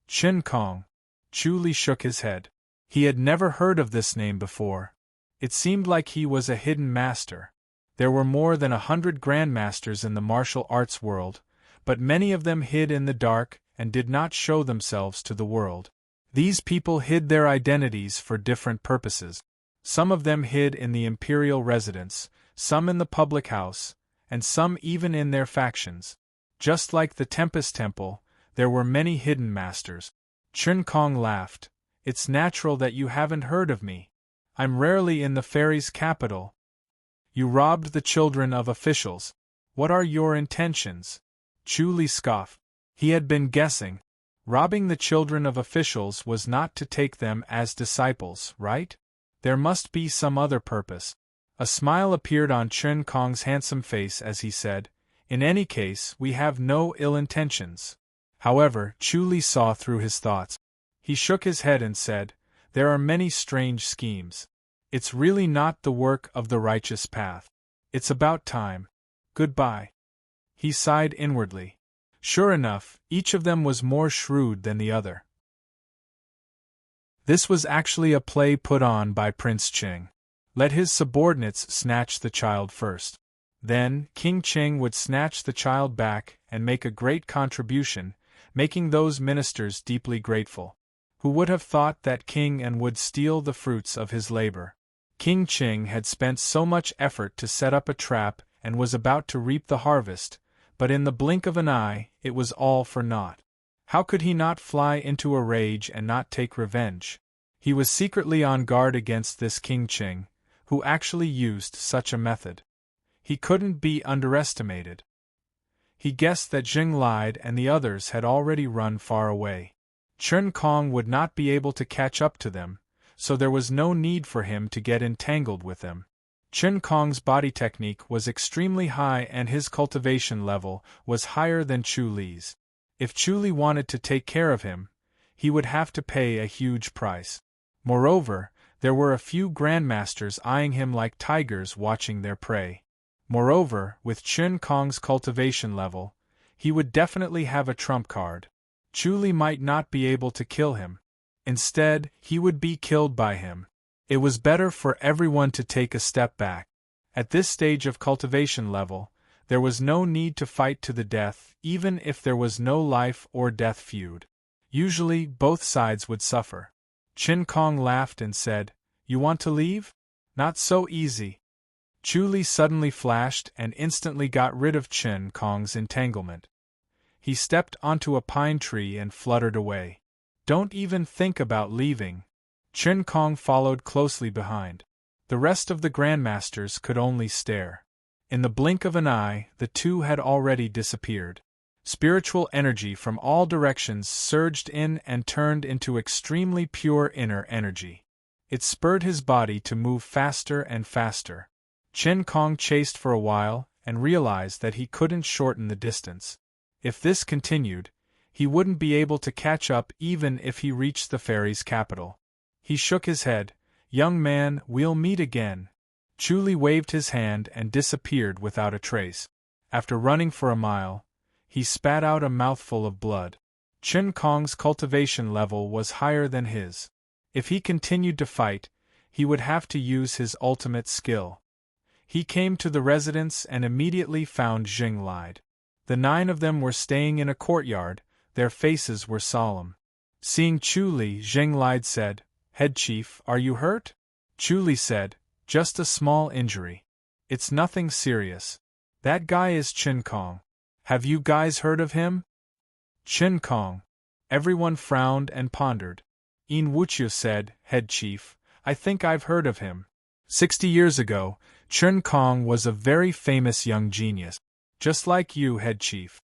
Chun Kong. Chu Li shook his head. He had never heard of this name before. It seemed like he was a hidden master. There were more than 100 grandmasters in the martial arts world, but many of them hid in the dark and did not show themselves to the world. These people hid their identities for different purposes. Some of them hid in the imperial residence, some in the public house, and some even in their factions. Just like the Tempest Temple, there were many hidden masters. Chun Kong laughed. It's natural that you haven't heard of me. I'm rarely in the fairies' capital. You robbed the children of officials. What are your intentions? Chu Li scoffed. He had been guessing. Robbing the children of officials was not to take them as disciples, right? There must be some other purpose. A smile appeared on Chun Kong's handsome face as he said, In any case, we have no ill intentions. However, Chu Li saw through his thoughts. He shook his head and said, "There are many strange schemes. It's really not the work of the righteous path. It's about time. Goodbye." He sighed inwardly. Sure enough, each of them was more shrewd than the other. This was actually a play put on by Prince Qing. Let his subordinates snatch the child first. Then, King Qing would snatch the child back and make a great contribution, making those ministers deeply grateful. Who would have thought that king and would steal the fruits of his labor? King Qing had spent so much effort to set up a trap and was about to reap the harvest, but in the blink of an eye, it was all for naught. How could he not fly into a rage and not take revenge? He was secretly on guard against this King Qing, who actually used such a method. He couldn't be underestimated. He guessed that Jing lied and the others had already run far away. Chen Kong would not be able to catch up to them, so there was no need for him to get entangled with them. Chen Kong's body technique was extremely high and his cultivation level was higher than Chu Li's. If Chu Li wanted to take care of him, he would have to pay a huge price. Moreover, there were a few grandmasters eyeing him like tigers watching their prey. Moreover, with Chen Kong's cultivation level, he would definitely have a trump card. Chu Li might not be able to kill him. Instead, he would be killed by him. It was better for everyone to take a step back. At this stage of cultivation level, there was no need to fight to the death, even if there was no life or death feud. Usually, both sides would suffer. Chen Kong laughed and said, "You want to leave? Not so easy." Chu Li suddenly flashed and instantly got rid of Chen Kong's entanglement. He stepped onto a pine tree and fluttered away. "Don't even think about leaving." Chen Kong followed closely behind. The rest of the grandmasters could only stare. In the blink of an eye, the two had already disappeared. Spiritual energy from all directions surged in and turned into extremely pure inner energy. It spurred his body to move faster and faster. Chen Kong chased for a while and realized that he couldn't shorten the distance. If this continued, he wouldn't be able to catch up even if he reached the fairy's capital. He shook his head. "Young man, we'll meet again." Chu Li waved his hand and disappeared without a trace. After running for a mile, he spat out a mouthful of blood. Chen Kong's cultivation level was higher than his. If he continued to fight, he would have to use his ultimate skill. He came to the residence and immediately found Jing lied. The 9 of them were staying in a courtyard, their faces were solemn. Seeing Chu Li, Jing lied said, "Head chief, are you hurt?" Chu Li said, "Just a small injury. It's nothing serious. That guy is Chen Kong. Have you guys heard of him?" Chen Kong. Everyone frowned and pondered. In Wuqiu said, "Head chief, I think I've heard of him. 60 years ago, Chen Kong was a very famous young genius. Just like you, head chief.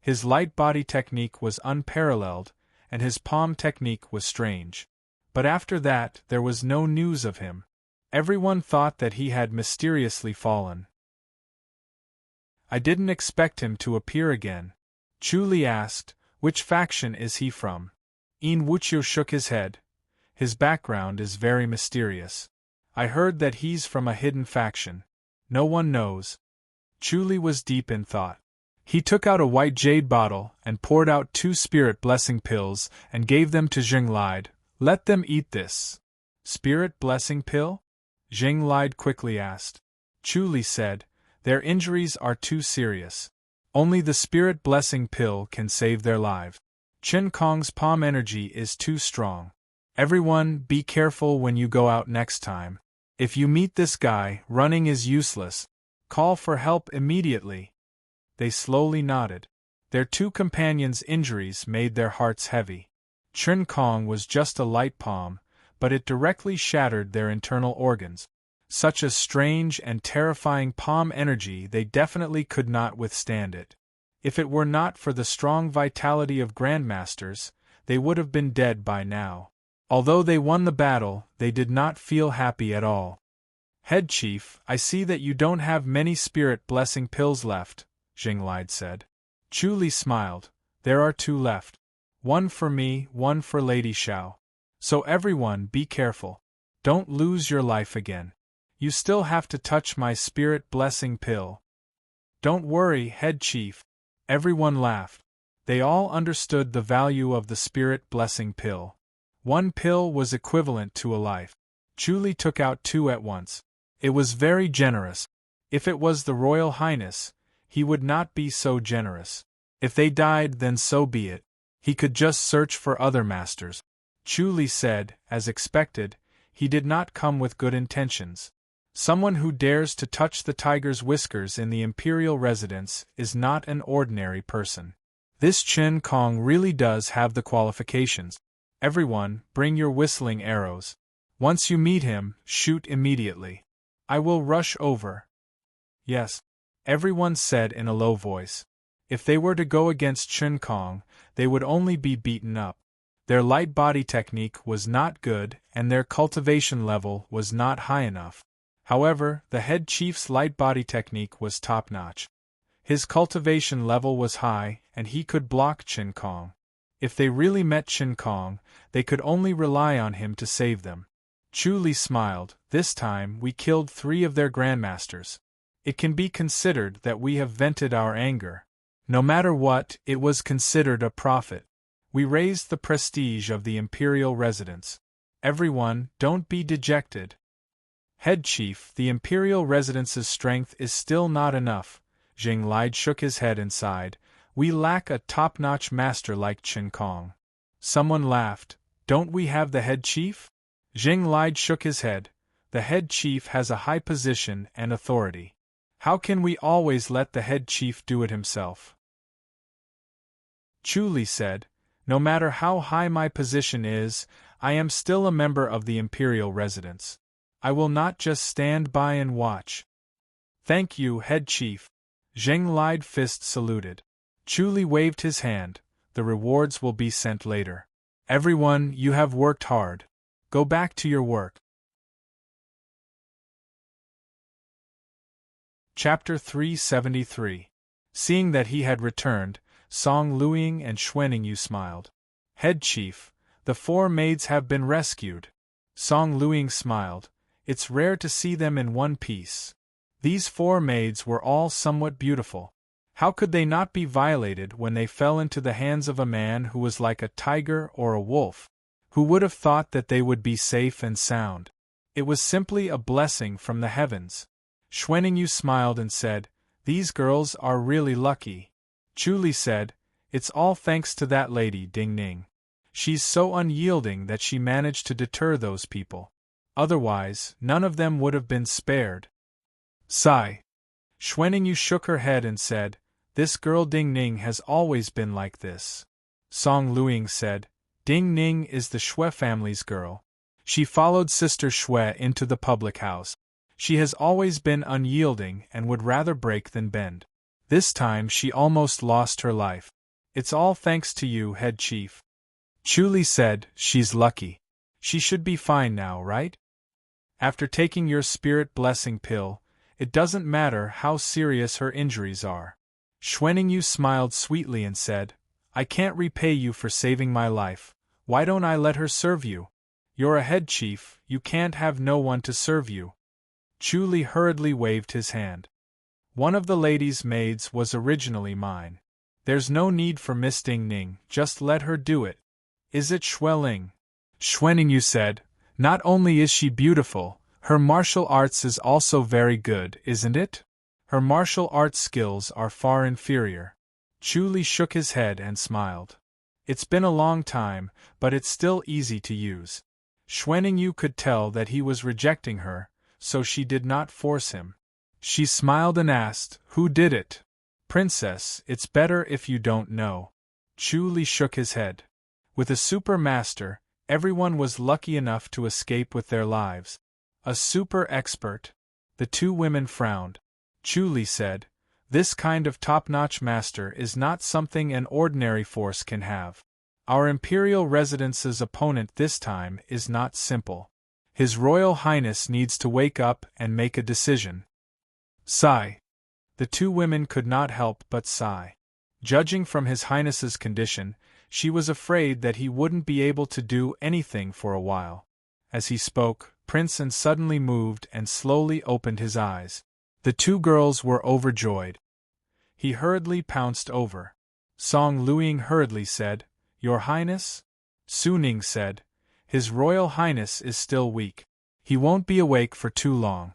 His light body technique was unparalleled, and his palm technique was strange. But after that, there was no news of him. Everyone thought that he had mysteriously fallen. I didn't expect him to appear again." Chu Li asked, "Which faction is he from?" In Wuqiu shook his head. "His background is very mysterious. I heard that he's from a hidden faction. No one knows." Chu Li was deep in thought. He took out a white jade bottle and poured out 2 spirit blessing pills and gave them to Jing lied. "Let them eat this." "Spirit blessing pill?" Jing lied quickly asked. Chu Li said, "Their injuries are too serious. Only the spirit blessing pill can save their lives. Chen Kong's palm energy is too strong. Everyone, be careful when you go out next time. If you meet this guy, running is useless. Call for help immediately." They slowly nodded. Their 2 companions' injuries made their hearts heavy. Chen Kong was just a light palm, but it directly shattered their internal organs. Such a strange and terrifying palm energy, they definitely could not withstand it. If it were not for the strong vitality of grandmasters, they would have been dead by now. Although they won the battle, they did not feel happy at all. "Head chief, I see that you don't have many spirit blessing pills left. Jing Lide said. Chu Li smiled. There are 2 left. One for me, one for Lady Xiao. So everyone be careful. Don't lose your life again. You still have to touch my spirit blessing pill. Don't worry, head chief. Everyone laughed. They all understood the value of the spirit blessing pill. 1 pill was equivalent to a life. Chu Li took out 2 at once. It was very generous. If it was the Royal Highness, he would not be so generous. If they died, then so be it. He could just search for other masters. Chu Li said, as expected, he did not come with good intentions. Someone who dares to touch the tiger's whiskers in the imperial residence is not an ordinary person. This Chen Kong really does have the qualifications. Everyone, bring your whistling arrows. Once you meet him, shoot immediately. I will rush over. Yes, everyone said in a low voice. If they were to go against Chen Kong, they would only be beaten up. Their light body technique was not good and their cultivation level was not high enough. However, the head chief's light body technique was top-notch. His cultivation level was high and he could block Chen Kong. If they really met Chen Kong, they could only rely on him to save them. Chu Li smiled. This time we killed 3 of their grandmasters. It can be considered that we have vented our anger. No matter what, it was considered a profit. We raised the prestige of the imperial residence. Everyone, don't be dejected. Head chief, the imperial residence's strength is still not enough. Jing Lide shook his head and sighed. We lack a top-notch master like Chen Kong. Someone laughed. Don't we have the head chief? Jing Lide shook his head. The head chief has a high position and authority. How can we always let the head chief do it himself? Chu Li said, no matter how high my position is, I am still a member of the imperial residence. I will not just stand by and watch. Thank you, head chief. Jing Lide fist saluted. Chu Li waved his hand. The rewards will be sent later. Everyone, you have worked hard. Go back to your work. Chapter 373. Seeing that he had returned, Song Luiying and Xuanning smiled. Head chief, the 4 maids have been rescued. Song Luiying smiled. It's rare to see them in one piece. These 4 maids were all somewhat beautiful. How could they not be violated when they fell into the hands of a man who was like a tiger or a wolf? Who would have thought that they would be safe and sound? It was simply a blessing from the heavens. Xuanning smiled and said, these girls are really lucky. Chu Li said, it's all thanks to that lady Ding Ning. She's so unyielding that she managed to deter those people. Otherwise, none of them would have been spared. Sigh. Xuanning shook her head and said, this girl Ding Ning has always been like this. Song Luiying said, Ding Ning is the Xue family's girl. She followed Sister Xue into the public house. She has always been unyielding and would rather break than bend. This time she almost lost her life. It's all thanks to you, head chief. Chu Li said, she's lucky. She should be fine now, right? After taking your spirit blessing pill, it doesn't matter how serious her injuries are. Xuanning smiled sweetly and said, I can't repay you for saving my life. Why don't I let her serve you? You're a head chief, you can't have no one to serve you. Chu Li hurriedly waved his hand. One of the lady's maids was originally mine. There's no need for Miss Ding Ning, just let her do it. Is it Xueling? Xuanning said, not only is she beautiful, her martial arts is also very good, isn't it? Her martial arts skills are far inferior. Chu Li shook his head and smiled. It's been a long time, but it's still easy to use. Xuanning could tell that he was rejecting her, so she did not force him. She smiled and asked, who did it? Princess, it's better if you don't know. Chu Li shook his head. With a super master, everyone was lucky enough to escape with their lives. A super expert. The 2 women frowned. Chu Li said, this kind of top-notch master is not something an ordinary force can have. Our imperial residence's opponent this time is not simple. His Royal Highness needs to wake up and make a decision. Sigh. The two women could not help but sigh. Judging from His Highness's condition, she was afraid that he wouldn't be able to do anything for a while. As he spoke, Prince An suddenly moved and slowly opened his eyes. The two girls were overjoyed. He hurriedly pounced over. Song Luiying hurriedly said, "Your Highness?" Su Ning said, "His Royal Highness is still weak. He won't be awake for too long."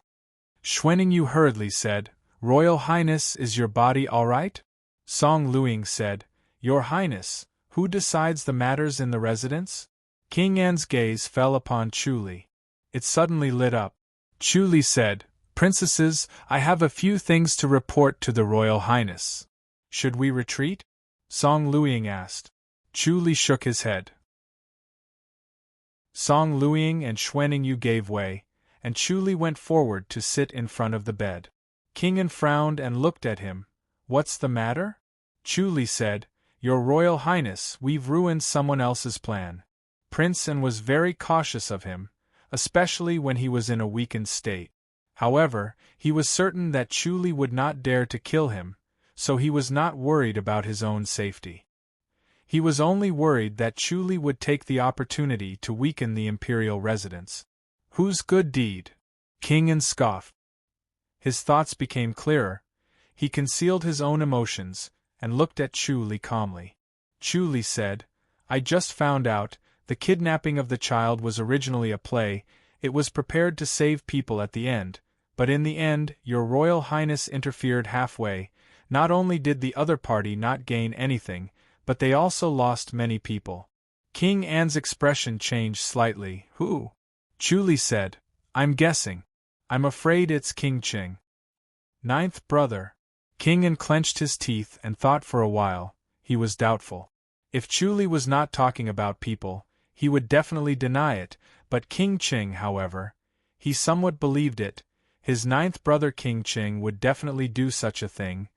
Xuanning hurriedly said, "Royal Highness, is your body all right?" Song Luiying said, "Your Highness, who decides the matters in the residence?" King An's gaze fell upon Chu Li. It suddenly lit up. Chu Li said, "Princesses, I have a few things to report to the Royal Highness." "Should we retreat?" Song Luiying asked. Chu Li shook his head. Song Luiying and Xuanning gave way, and Chu Li went forward to sit in front of the bed. King An frowned and looked at him. "What's the matter?" Chu Li said, "Your Royal Highness, we've ruined someone else's plan." Prince An was very cautious of him, especially when he was in a weakened state. However, he was certain that Chu Li would not dare to kill him, so he was not worried about his own safety. He was only worried that Chu Li would take the opportunity to weaken the imperial residence. Whose good deed? King An scoffed. His thoughts became clearer. He concealed his own emotions, and looked at Chu Li calmly. Chu Li said, "I just found out, the kidnapping of the child was originally a play, it was prepared to save people at the end, but in the end, your Royal Highness interfered halfway. Not only did the other party not gain anything, but they also lost many people." King An's expression changed slightly. "Who?" Chu Li said, "I'm guessing. I'm afraid it's King Qing." Ninth brother. King An clenched his teeth and thought for a while. He was doubtful. If Chu Li was not talking about people, he would definitely deny it, but King Qing, however, he somewhat believed it. His ninth brother King Qing would definitely do such a thing.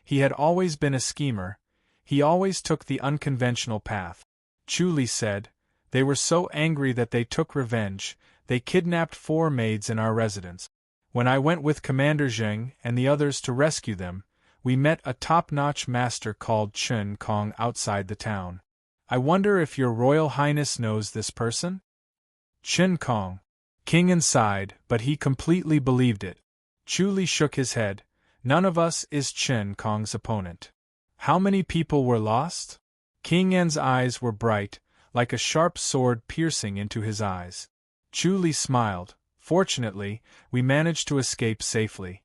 He had always been a schemer. He always took the unconventional path. Chu Li said, "They were so angry that they took revenge. They kidnapped 4 maids in our residence. When I went with Commander Zheng and the others to rescue them, we met a top-notch master called Chen Kong outside the town. I wonder if your Royal Highness knows this person?" Chen Kong. King An sighed, but he completely believed it. Chu Li shook his head. "None of us is Chen Kong's opponent." "How many people were lost?" King An's eyes were bright, like a sharp sword piercing into his eyes. Chu Li smiled. "Fortunately, we managed to escape safely.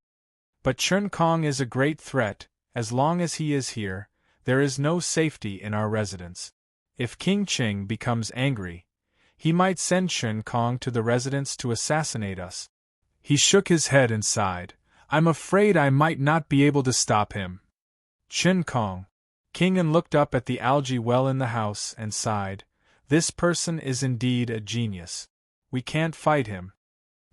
But Chen Kong is a great threat. As long as he is here, there is no safety in our residence. If King Qing becomes angry, he might send Chen Kong to the residence to assassinate us." He shook his head and sighed. "I'm afraid I might not be able to stop him." Chen Kong. King An looked up at the algae well in the house and sighed. "This person is indeed a genius. We can't fight him."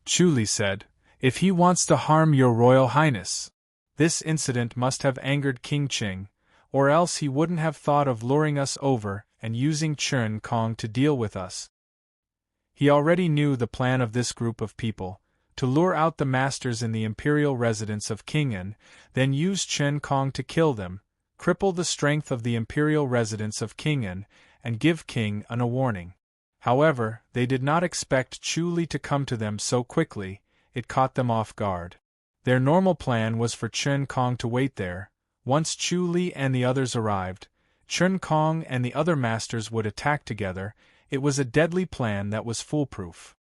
Chu Li said, "If he wants to harm your Royal Highness." This incident must have angered King Qing, or else he wouldn't have thought of luring us over and using Chen Kong to deal with us. He already knew the plan of this group of people, to lure out the masters in the imperial residence of King An, then use Chen Kong to kill them, cripple the strength of the imperial residence of King An, and give King An a warning. However, they did not expect Chu Li to come to them so quickly. It caught them off guard. Their normal plan was for Chen Kong to wait there. Once Chu Li and the others arrived, Chen Kong and the other masters would attack together. It was a deadly plan that was foolproof.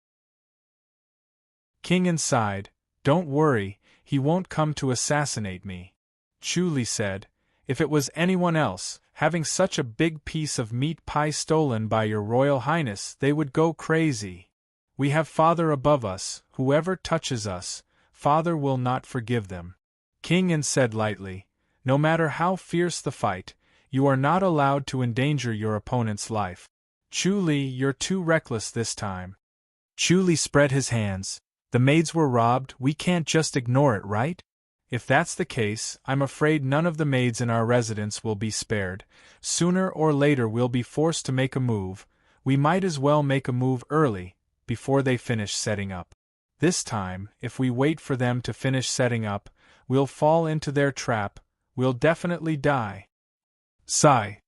King An sighed. "Don't worry, he won't come to assassinate me." Chu Li said, "If it was anyone else, having such a big piece of meat pie stolen by your Royal Highness, they would go crazy. We have Father above us, whoever touches us, Father will not forgive them." King An said lightly, "No matter how fierce the fight, you are not allowed to endanger your opponent's life. Chu Li, you're too reckless this time." Chu Li spread his hands. "The maids were robbed, we can't just ignore it, right? If that's the case, I'm afraid none of the maids in our residence will be spared. Sooner or later we'll be forced to make a move. We might as well make a move early, before they finish setting up. This time, if we wait for them to finish setting up, we'll fall into their trap, we'll definitely die. Sigh.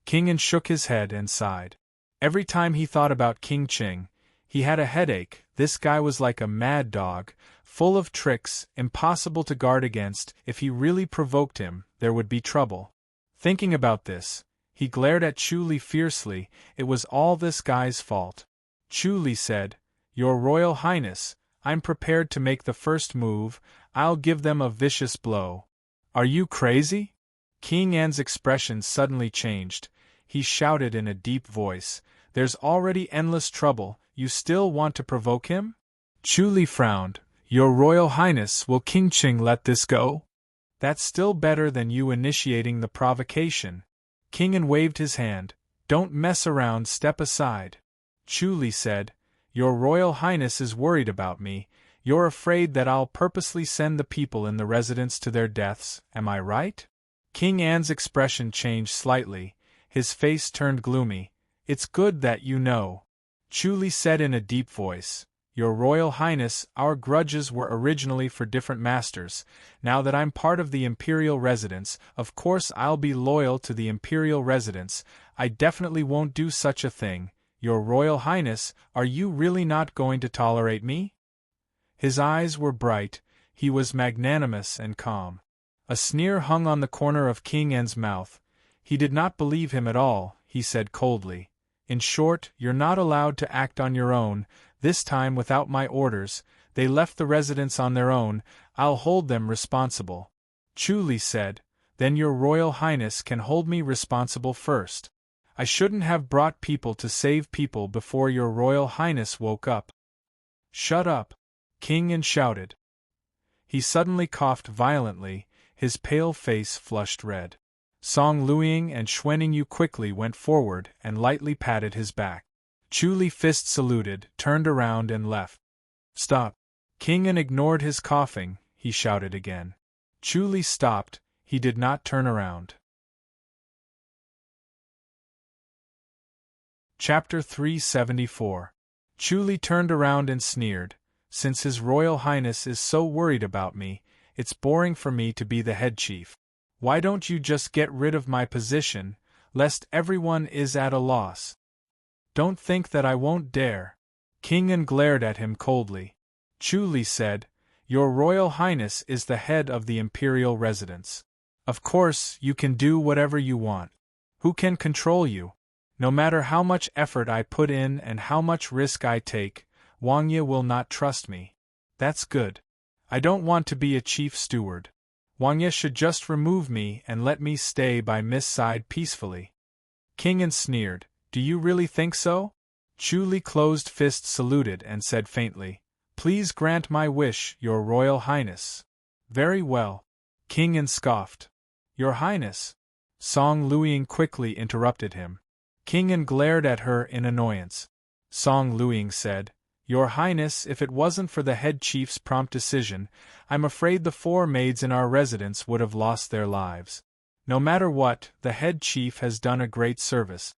King An shook his head and sighed. Every time he thought about King Ching, he had a headache. This guy was like a mad dog, full of tricks, impossible to guard against. If he really provoked him, there would be trouble. Thinking about this, he glared at Chu Li fiercely. It was all this guy's fault. Chu Li said, "Your Royal Highness, I'm prepared to make the first move. I'll give them a vicious blow." "Are you crazy?" King An's expression suddenly changed. He shouted in a deep voice, "There's already endless trouble, you still want to provoke him?" Chu Li frowned. "Your Royal Highness, will King Ching let this go?" "That's still better than you initiating the provocation." King An waved his hand. "Don't mess around, step aside." Chu Li said, "Your Royal Highness is worried about me. You're afraid that I'll purposely send the people in the residence to their deaths, am I right?" King An's expression changed slightly. His face turned gloomy. "It's good that you know." Chu Li said in a deep voice, "Your Royal Highness, our grudges were originally for different masters. Now that I'm part of the Imperial Residence, of course I'll be loyal to the Imperial Residence. I definitely won't do such a thing. Your Royal Highness, are you really not going to tolerate me?" His eyes were bright, he was magnanimous and calm. A sneer hung on the corner of King An's mouth. He did not believe him at all, he said coldly. "In short, you're not allowed to act on your own, this time without my orders. They left the residence on their own, I'll hold them responsible." Chu Li said, "Then your Royal Highness can hold me responsible first. I shouldn't have brought people to save people before your Royal Highness woke up." "Shut up!" King An shouted. He suddenly coughed violently, his pale face flushed red. Song Luiying and Xuanning Yu quickly went forward and lightly patted his back. Chu Li fist saluted, turned around and left. "Stop!" King An ignored his coughing, he shouted again. Chu Li stopped, he did not turn around. Chapter 374. Chu Li turned around and sneered, "Since His Royal Highness is so worried about me, it's boring for me to be the head chief. Why don't you just get rid of my position, lest everyone is at a loss?" "Don't think that I won't dare." King An glared at him coldly. Chu Li said, "Your Royal Highness is the head of the Imperial Residence. Of course, you can do whatever you want. Who can control you? No matter how much effort I put in and how much risk I take, Wang Ye will not trust me. That's good. I don't want to be a chief steward. Wang Ye should just remove me and let me stay by Miss side peacefully." King An sneered, "Do you really think so?" Chu Li closed fist saluted and said faintly, "Please grant my wish, Your Royal Highness." "Very well." King An scoffed. "Your Highness." Song Luiying quickly interrupted him. King An glared at her in annoyance. Song Luiying said, "Your Highness, if it wasn't for the head chief's prompt decision, I'm afraid the 4 maids in our residence would have lost their lives. No matter what, the head chief has done a great service."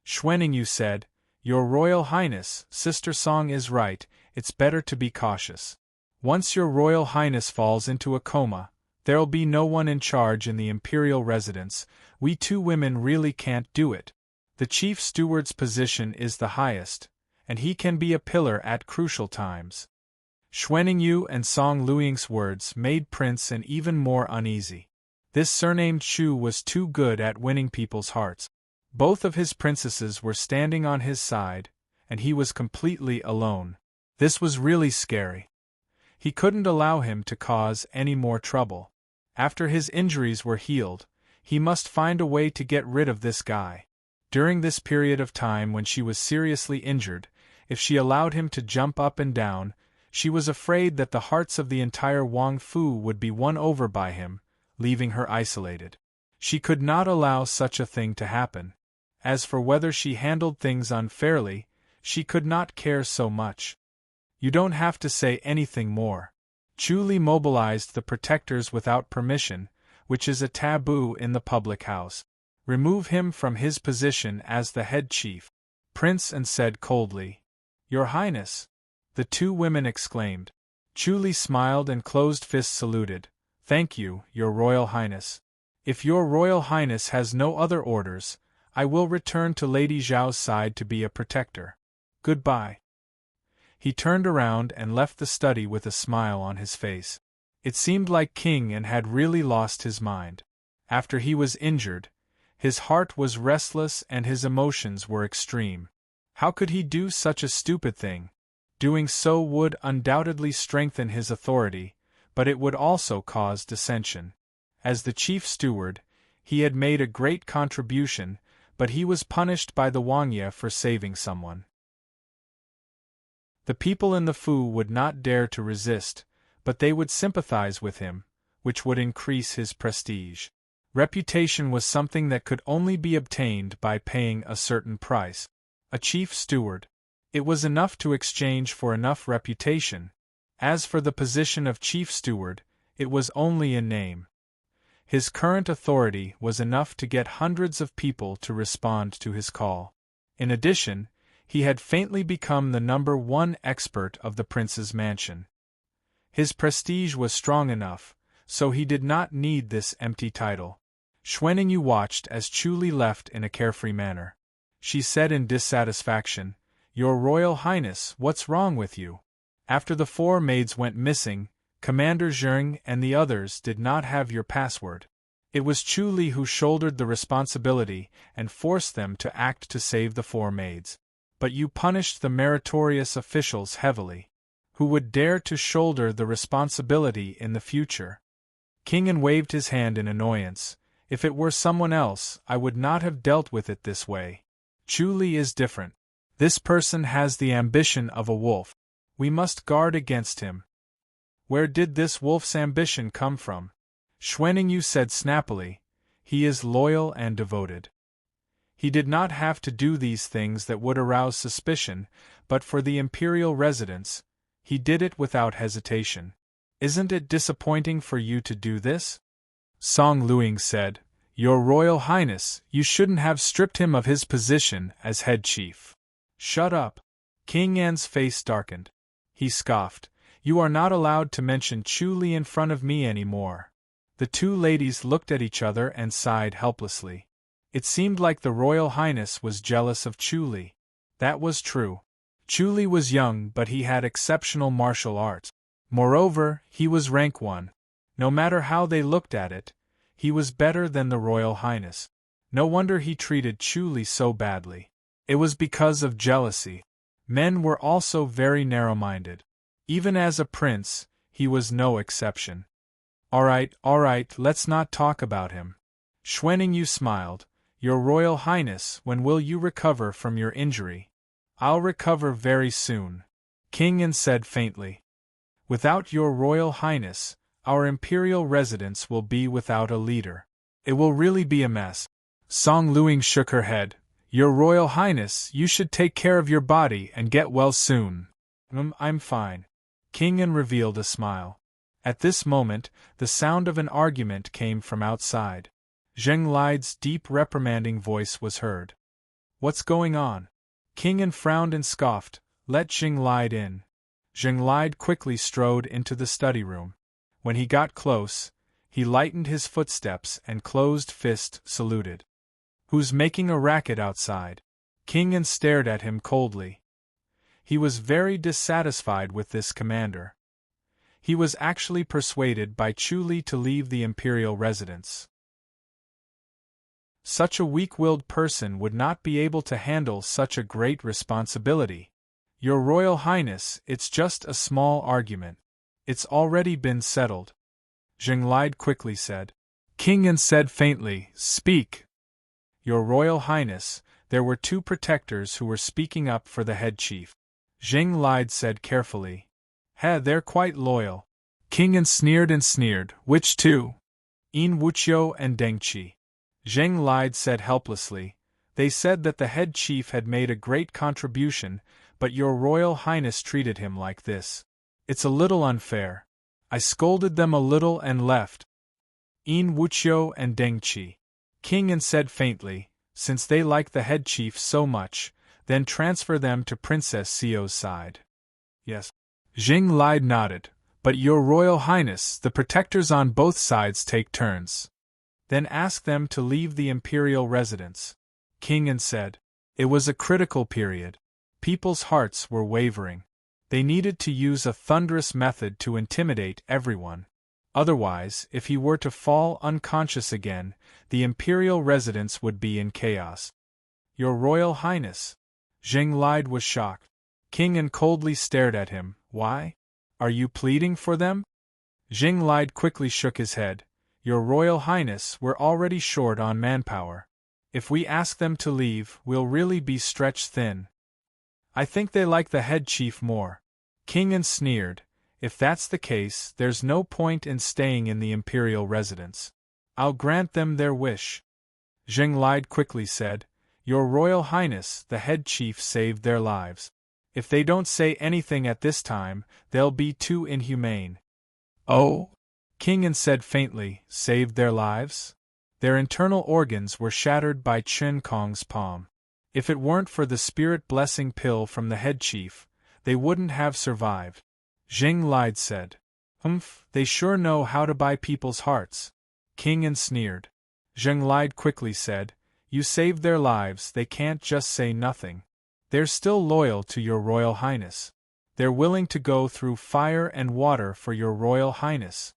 Xuanning Yu said, "Your Royal Highness, Sister Song is right, it's better to be cautious. Once your Royal Highness falls into a coma, there'll be no one in charge in the Imperial Residence. We 2 women really can't do it. The chief steward's position is the highest, and he can be a pillar at crucial times." Xuanning Yu and Song Luiying's words made Prince An even more uneasy. This surnamed Chu was too good at winning people's hearts. Both of his princesses were standing on his side, and he was completely alone. This was really scary. He couldn't allow him to cause any more trouble. After his injuries were healed, he must find a way to get rid of this guy. During this period of time when she was seriously injured, if she allowed him to jump up and down, she was afraid that the hearts of the entire Wang Fu would be won over by him, leaving her isolated. She could not allow such a thing to happen. As for whether she handled things unfairly, she could not care so much. "You don't have to say anything more." Chu Li mobilized the protectors without permission, which is a taboo in the public house. "Remove him from his position as the head chief." Prince An said coldly. "Your Highness!" the 2 women exclaimed. Chu Li smiled and closed fist saluted. Thank you, Your Royal Highness. If Your Royal Highness has no other orders, I will return to Lady Zhao's side to be a protector. Goodbye. He turned around and left the study with a smile on his face. It seemed like King An had really lost his mind. After he was injured, his heart was restless and his emotions were extreme. How could he do such a stupid thing? Doing so would undoubtedly strengthen his authority, but it would also cause dissension. As the chief steward, he had made a great contribution, but he was punished by the Wangye for saving someone. The people in the Fu would not dare to resist, but they would sympathize with him, which would increase his prestige. Reputation was something that could only be obtained by paying a certain price. A chief steward. It was enough to exchange for enough reputation. As for the position of chief steward, it was only in name. His current authority was enough to get hundreds of people to respond to his call. In addition, he had faintly become the #1 expert of the prince's mansion. His prestige was strong enough, so he did not need this empty title. Xuaningyu watched as Chu Li left in a carefree manner. She said in dissatisfaction, "Your Royal Highness, what's wrong with you?" After the 4 maids went missing, Commander Zheng and the others did not have your password. It was Chu Li who shouldered the responsibility and forced them to act to save the 4 maids. But you punished the meritorious officials heavily. Who would dare to shoulder the responsibility in the future? King An waved his hand in annoyance. If it were someone else, I would not have dealt with it this way. Chu Li is different. This person has the ambition of a wolf. We must guard against him. Where did this wolf's ambition come from? Xuaningyu said snappily, he is loyal and devoted. He did not have to do these things that would arouse suspicion, but for the imperial residents, he did it without hesitation. Isn't it disappointing for you to do this? Song Luing said, Your Royal Highness, you shouldn't have stripped him of his position as head chief. Shut up. King An's face darkened. He scoffed, You are not allowed to mention Chu Li in front of me anymore. The 2 ladies looked at each other and sighed helplessly. It seemed like the Royal Highness was jealous of Chu Li. That was true. Chu Li was young, but he had exceptional martial arts. Moreover, he was rank 1. No matter how they looked at it, he was better than the Royal Highness. No wonder he treated Chu Li so badly. It was because of jealousy. Men were also very narrow-minded. Even as a prince, he was no exception. All right, let's not talk about him. Xuaningyu smiled. Your Royal Highness, when will you recover from your injury? I'll recover very soon. King An said faintly. Without your Royal Highness, our imperial residence will be without a leader. It will really be a mess. Song Luing shook her head. Your Royal Highness, you should take care of your body and get well soon. I'm fine. King An revealed a smile. At this moment, the sound of an argument came from outside. Zheng Lide's deep reprimanding voice was heard. What's going on? King An frowned and scoffed. Let Zheng Lide in. Zheng Lide quickly strode into the study room. When he got close, he lightened his footsteps and closed fist saluted. Who's making a racket outside? King An stared at him coldly. He was very dissatisfied with this commander. He was actually persuaded by Chu Li to leave the imperial residence. Such a weak-willed person would not be able to handle such a great responsibility. Your Royal Highness, it's just a small argument. It's already been settled. Zheng Lide quickly said. King An said faintly, Speak. Your Royal Highness, there were 2 protectors who were speaking up for the head chief. Zheng Lide said carefully. They're quite loyal. King An sneered and sneered. Which 2? Yin Wuqiu and Deng Qi. Zheng Lide said helplessly. They said that the head chief had made a great contribution, but your Royal Highness treated him like this. It's a little unfair. I scolded them a little and left. Yin Wuqiu and Deng Qi. King An said faintly, Since they like the head chief so much, then transfer them to Princess Xiao's side. Yes. Zheng Lide nodded, But your Royal Highness, the protectors on both sides take turns. Then ask them to leave the imperial residence. King An said. It was a critical period. People's hearts were wavering. They needed to use a thunderous method to intimidate everyone. Otherwise, if he were to fall unconscious again, the imperial residence would be in chaos. Your Royal Highness. Zheng Lide was shocked. King An coldly stared at him. Why? Are you pleading for them? Zheng Lide quickly shook his head. Your Royal Highness, we're already short on manpower. If we ask them to leave, we'll really be stretched thin. I think they like the head chief more. King An sneered. If that's the case, there's no point in staying in the imperial residence. I'll grant them their wish. Zheng Lide quickly said. Your Royal Highness, the head chief saved their lives. If they don't say anything at this time, they'll be too inhumane. Oh? King An said faintly, saved their lives? Their internal organs were shattered by Chen Kong's palm. If it weren't for the spirit blessing pill from the head chief, they wouldn't have survived. Zheng Lide said. They sure know how to buy people's hearts. King An sneered. Zheng Lide quickly said, You saved their lives, they can't just say nothing. They're still loyal to your Royal Highness. They're willing to go through fire and water for your Royal Highness.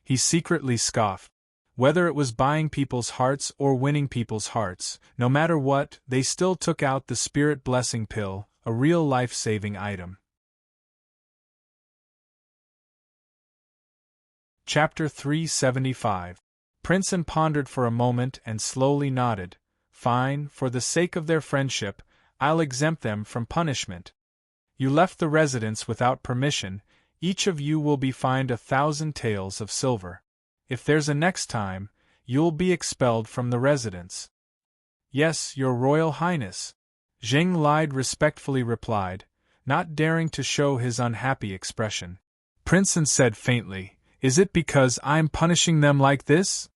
He secretly scoffed. Whether it was buying people's hearts or winning people's hearts, no matter what, they still took out the spirit blessing pill, a real life-saving item. Chapter 375. Prince An pondered for a moment and slowly nodded. Fine, for the sake of their friendship, I'll exempt them from punishment. You left the residence without permission, each of you will be fined 1,000 taels of silver. If there's a next time, you'll be expelled from the residence. Yes, your Royal Highness. Zheng Lide respectfully replied, not daring to show his unhappy expression. Prince An said faintly, Is it because I'm punishing them like this?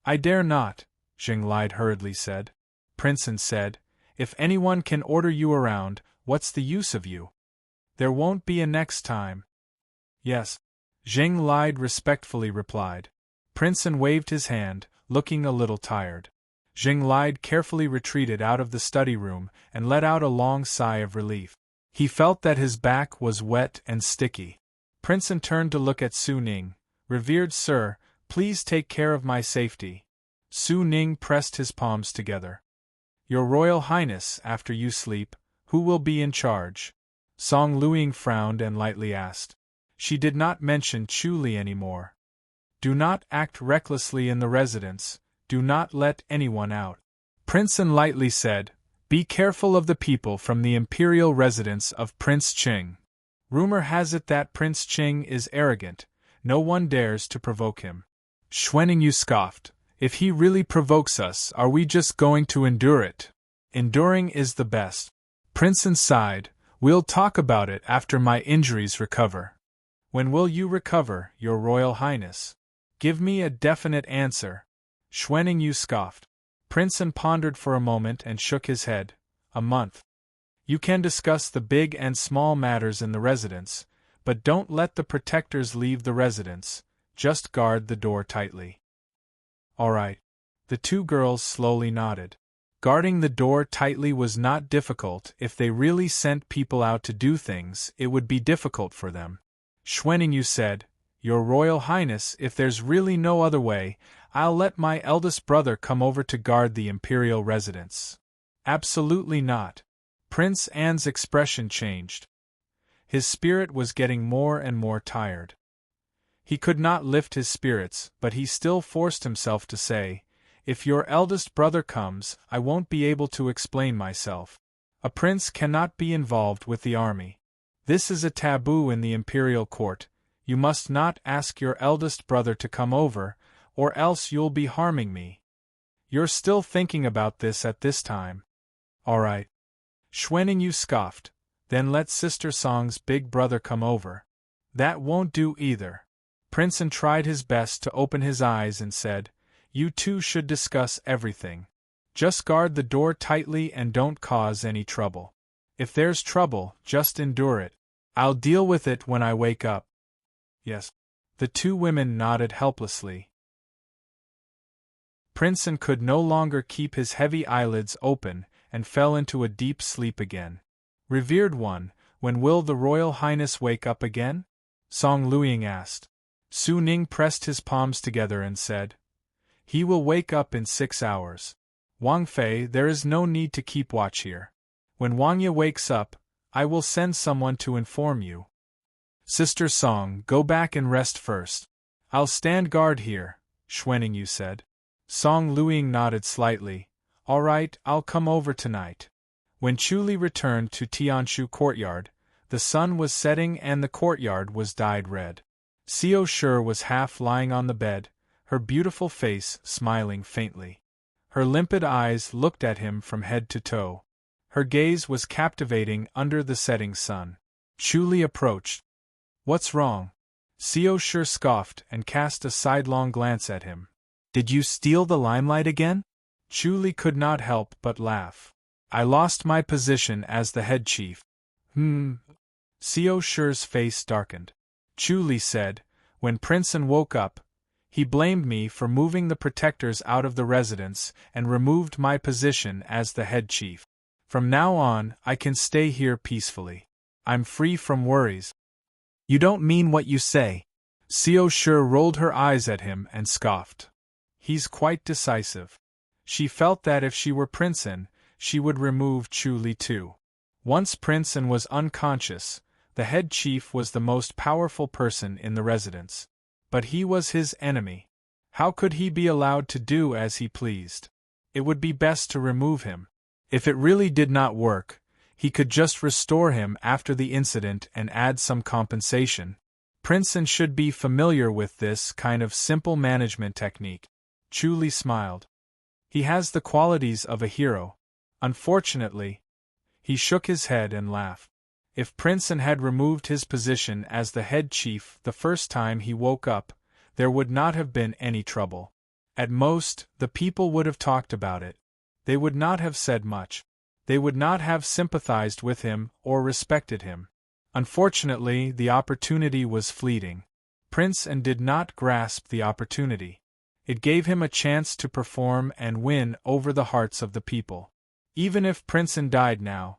I dare not, Zheng Lide hurriedly said. Prince An said, If anyone can order you around, what's the use of you? There won't be a next time. Yes, Zheng Lide respectfully replied. Prince An waved his hand, looking a little tired. Zheng Lide carefully retreated out of the study room and let out a long sigh of relief. He felt that his back was wet and sticky. Prince An turned to look at Su Ning. Revered sir, please take care of my safety. Su Ning pressed his palms together. Your Royal Highness, after you sleep, who will be in charge? Song Luiying frowned and lightly asked. She did not mention Chu Li anymore. Do not act recklessly in the residence, do not let anyone out. Prince An lightly said, Be careful of the people from the imperial residence of Prince Qing. Rumor has it that Prince Qing is arrogant, no one dares to provoke him. Xuaningyu scoffed, If he really provokes us, are we just going to endure it? Enduring is the best. Prince An sighed, We'll talk about it after my injuries recover. When will you recover, your Royal Highness? Give me a definite answer. Xuaningyu scoffed. Prince An pondered for a moment and shook his head. A month. You can discuss the big and small matters in the residence, but don't let the protectors leave the residence, just guard the door tightly. All right. The two girls slowly nodded. Guarding the door tightly was not difficult. If they really sent people out to do things, it would be difficult for them. Xuaningyu said, Your Royal Highness, if there's really no other way, I'll let my eldest brother come over to guard the imperial residence. Absolutely not. Prince An's expression changed. His spirit was getting more and more tired. He could not lift his spirits, but he still forced himself to say, If your eldest brother comes, I won't be able to explain myself. A prince cannot be involved with the army. This is a taboo in the imperial court. You must not ask your eldest brother to come over, or else you'll be harming me. You're still thinking about this at this time. All right. Xuaningyu scoffed. Then let Sister Song's big brother come over. That won't do either. Prince An tried his best to open his eyes and said, You two should discuss everything. Just guard the door tightly and don't cause any trouble. If there's trouble, just endure it. I'll deal with it when I wake up. Yes. The two women nodded helplessly. Princeton could no longer keep his heavy eyelids open and fell into a deep sleep again. Revered one, when will the Royal Highness wake up again? Song Luiying asked. Su Ning pressed his palms together and said, He will wake up in 6 hours. Wang Fei, there is no need to keep watch here. When Wang Ye wakes up, I will send someone to inform you. Sister Song, go back and rest first. I'll stand guard here, Xuanning said. Song Luiying nodded slightly. All right, I'll come over tonight. When Chuli returned to Tianshu courtyard, the sun was setting and the courtyard was dyed red. Xiao Shi was half lying on the bed, her beautiful face smiling faintly. Her limpid eyes looked at him from head to toe. Her gaze was captivating under the setting sun. Chuli approached. What's wrong? Xiao Shi scoffed and cast a sidelong glance at him. Did you steal the limelight again? Chuli could not help but laugh. I lost my position as the head chief. Xiao Shi's face darkened. Chuli said, when Princeton woke up, he blamed me for moving the protectors out of the residence and removed my position as the head chief. From now on, I can stay here peacefully. I'm free from worries. You don't mean what you say. Xiao Shi rolled her eyes at him and scoffed. He's quite decisive. She felt that if she were Princeton, she would remove Chuli too. Once Princeton was unconscious, the head chief was the most powerful person in the residence. But he was his enemy. How could he be allowed to do as he pleased? It would be best to remove him. If it really did not work, he could just restore him after the incident and add some compensation. Princeton should be familiar with this kind of simple management technique. Chuli smiled. He has the qualities of a hero. Unfortunately, he shook his head and laughed. If Princeton had removed his position as the head chief the first time he woke up, there would not have been any trouble. At most, the people would have talked about it. They would not have said much. They would not have sympathized with him or respected him. Unfortunately, the opportunity was fleeting. Princeton did not grasp the opportunity. It gave him a chance to perform and win over the hearts of the people. Even if Princeton died now,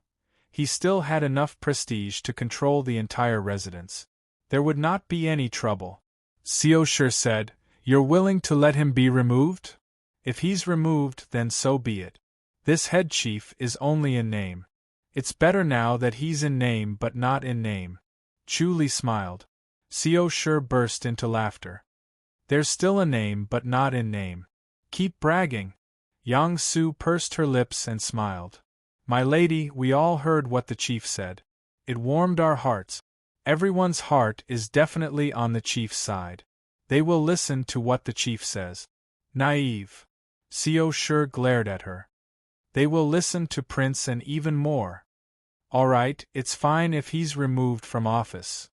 he still had enough prestige to control the entire residence. There would not be any trouble. Xiao Shi said, You're willing to let him be removed? If he's removed, then so be it. This head chief is only in name. It's better now that he's in name but not in name. Chuli smiled. Xiao Shi burst into laughter. There's still a name but not in name. Keep bragging. Yang Su pursed her lips and smiled. My lady, we all heard what the chief said. It warmed our hearts. Everyone's heart is definitely on the chief's side. They will listen to what the chief says. Naive. Xiao Shi glared at her. They will listen to Prince and even more. All right, it's fine if he's removed from office.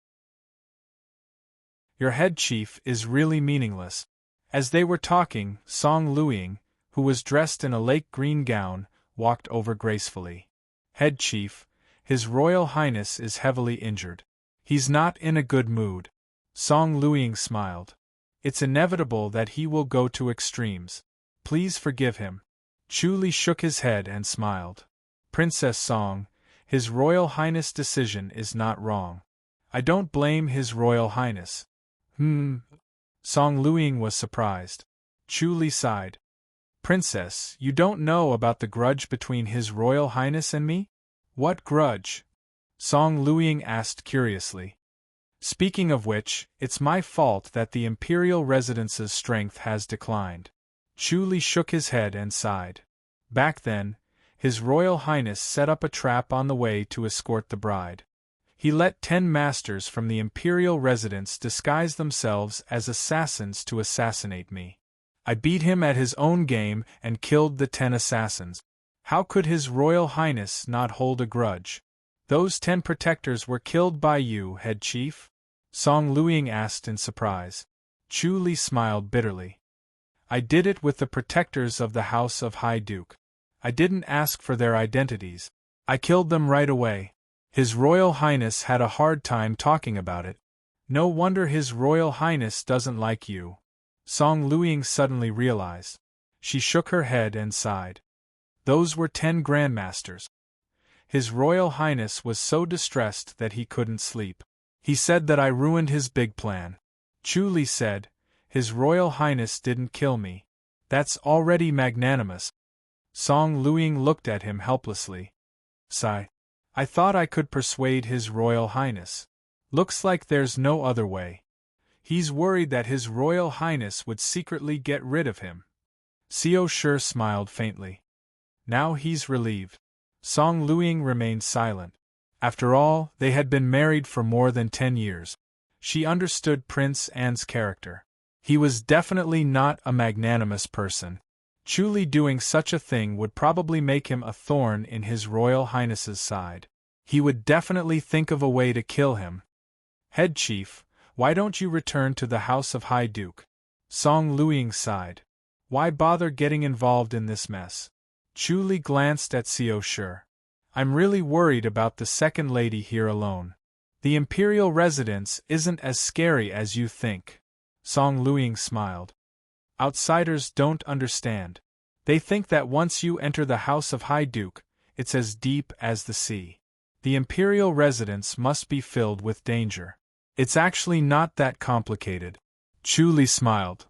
Your head chief is really meaningless. As they were talking, Song Luiying, who was dressed in a lake green gown, walked over gracefully. Head chief, His Royal Highness is heavily injured. He's not in a good mood. Song Luiying smiled. It's inevitable that he will go to extremes. Please forgive him. Chuli shook his head and smiled. Princess Song, His Royal Highness' decision is not wrong. I don't blame His Royal Highness. Song Luiying was surprised. Chuli sighed. Princess, you don't know about the grudge between His Royal Highness and me? What grudge? Song Luiying asked curiously. Speaking of which, it's my fault that the imperial residence's strength has declined. Chuli shook his head and sighed. Back then, His Royal Highness set up a trap on the way to escort the bride. He let 10 masters from the imperial residence disguise themselves as assassins to assassinate me. I beat him at his own game and killed the 10 assassins. How could His Royal Highness not hold a grudge? Those 10 protectors were killed by you, head chief? Song Luiying asked in surprise. Chuli smiled bitterly. I did it with the protectors of the House of High Duke. I didn't ask for their identities. I killed them right away. His Royal Highness had a hard time talking about it. No wonder His Royal Highness doesn't like you. Song Luiying suddenly realized. She shook her head and sighed. Those were 10 grandmasters. His Royal Highness was so distressed that he couldn't sleep. He said that I ruined his big plan. Chu Li said, His Royal Highness didn't kill me. That's already magnanimous. Song Luiying looked at him helplessly. Sigh. I thought I could persuade His Royal Highness. Looks like there's no other way. He's worried that His Royal Highness would secretly get rid of him. Xiao Shi smiled faintly. Now he's relieved. Song Luiying remained silent. After all, they had been married for more than 10 years. She understood Prince An's character. He was definitely not a magnanimous person. Chu Li doing such a thing would probably make him a thorn in His Royal Highness's side. He would definitely think of a way to kill him. Head Chief, why don't you return to the House of High Duke? Song Luiying sighed. Why bother getting involved in this mess? Chu Li glanced at Xiao Shi. I'm really worried about the second lady here alone. The imperial residence isn't as scary as you think. Song Luiying smiled. Outsiders don't understand. They think that once you enter the House of High Duke, it's as deep as the sea. The imperial residence must be filled with danger. It's actually not that complicated. Chu Li smiled.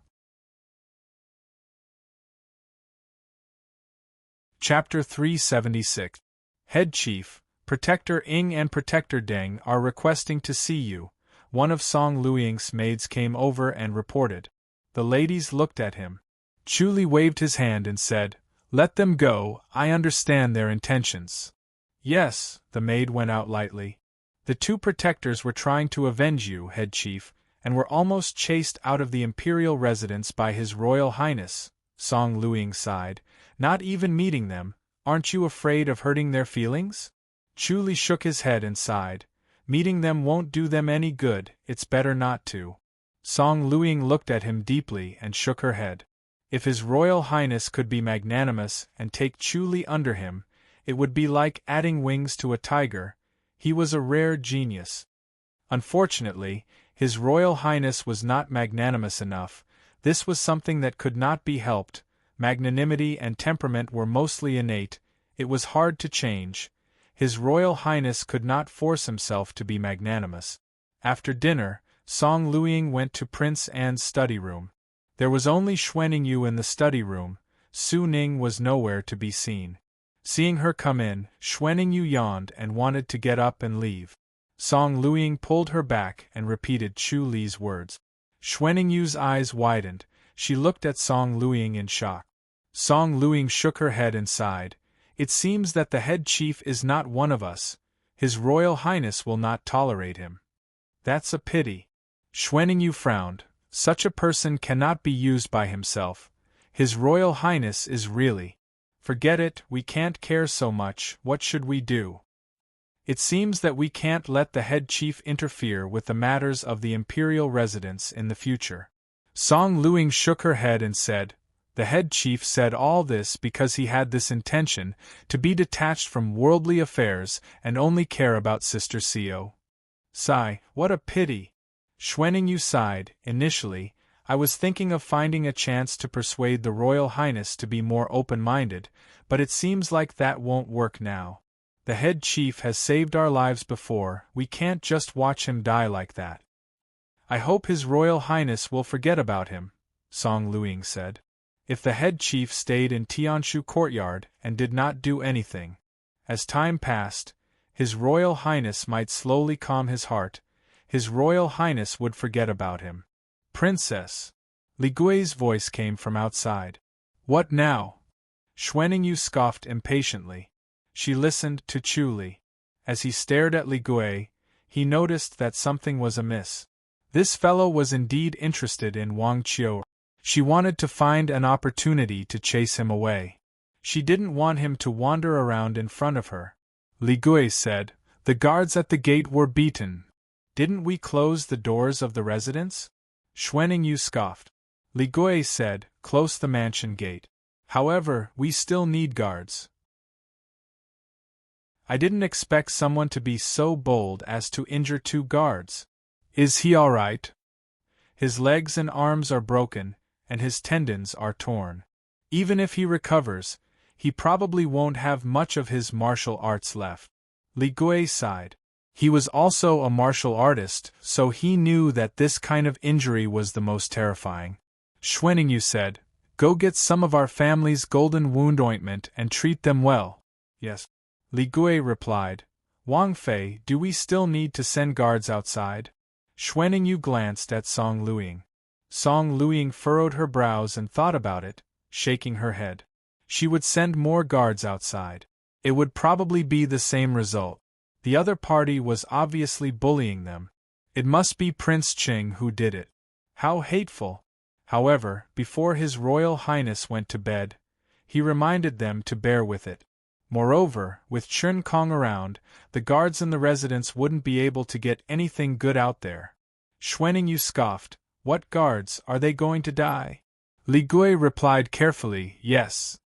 Chapter 376. Head Chief, Protector Ing and Protector Deng are requesting to see you. One of Song Luiying's maids came over and reported. The ladies looked at him. Chu Li waved his hand and said, Let them go, I understand their intentions. Yes, the maid went out lightly. The 2 protectors were trying to avenge you, Head Chief, and were almost chased out of the imperial residence by His Royal Highness. Song Luiying sighed. Not even meeting them, aren't you afraid of hurting their feelings? Chu Li shook his head and sighed. Meeting them won't do them any good, it's better not to. Song Luiying looked at him deeply and shook her head. If His Royal Highness could be magnanimous and take Chu Li under him, it would be like adding wings to a tiger. He was a rare genius. Unfortunately, His Royal Highness was not magnanimous enough. This was something that could not be helped. Magnanimity and temperament were mostly innate. It was hard to change. His Royal Highness could not force himself to be magnanimous. After dinner, Song Luiying went to Prince An's study room. There was only Xuanyu in the study room. Su Ning was nowhere to be seen. Seeing her come in, Xuanyu yawned and wanted to get up and leave. Song Luiying pulled her back and repeated Chu Li's words. Xuanyu's eyes widened. She looked at Song Luiying in shock. Song Luiying shook her head and sighed. It seems that the head chief is not one of us. His Royal Highness will not tolerate him. That's a pity. Xuanyu frowned. Such a person cannot be used by himself. His Royal Highness is really. Forget it, we can't care so much, what should we do? It seems that we can't let the head chief interfere with the matters of the imperial residence in the future. Song Luiying shook her head and said, The head chief said all this because he had this intention, to be detached from worldly affairs and only care about Sister Xiao. Sigh, what a pity. Xuanyu sighed. Initially, I was thinking of finding a chance to persuade the Royal Highness to be more open-minded, but it seems like that won't work now. The head chief has saved our lives before, we can't just watch him die like that. I hope His Royal Highness will forget about him, Song Luiying said. If the head chief stayed in Tianshu courtyard and did not do anything, as time passed, His Royal Highness might slowly calm his heart. His Royal Highness would forget about him. Princess. Li Gui's voice came from outside. What now? Xuanyu scoffed impatiently. She listened to Chu Li. As he stared at Li Gui, he noticed that something was amiss. This fellow was indeed interested in Wang Qiu. She wanted to find an opportunity to chase him away. She didn't want him to wander around in front of her. Li Gui said, The guards at the gate were beaten. Didn't we close the doors of the residence? Xuanyu scoffed. Li Gui said, Close the mansion gate. However, we still need guards. I didn't expect someone to be so bold as to injure 2 guards. Is he all right? His legs and arms are broken, and his tendons are torn. Even if he recovers, he probably won't have much of his martial arts left. Li Gui sighed. He was also a martial artist, so he knew that this kind of injury was the most terrifying. Xuaningyu said, "Go get some of our family's golden wound ointment and treat them well." "Yes." Li Gui replied. "Wang Fei, do we still need to send guards outside?" Xuaningyu glanced at Song Luiying. Song Luiying furrowed her brows and thought about it, shaking her head. She would send more guards outside. It would probably be the same result. The other party was obviously bullying them. It must be Prince Qing who did it. How hateful! However, before His Royal Highness went to bed, he reminded them to bear with it. Moreover, with Chen Kong around, the guards in the residence wouldn't be able to get anything good out there. Xuaningyu scoffed, "What guards, are they going to die?" Li Gui replied carefully, "Yes.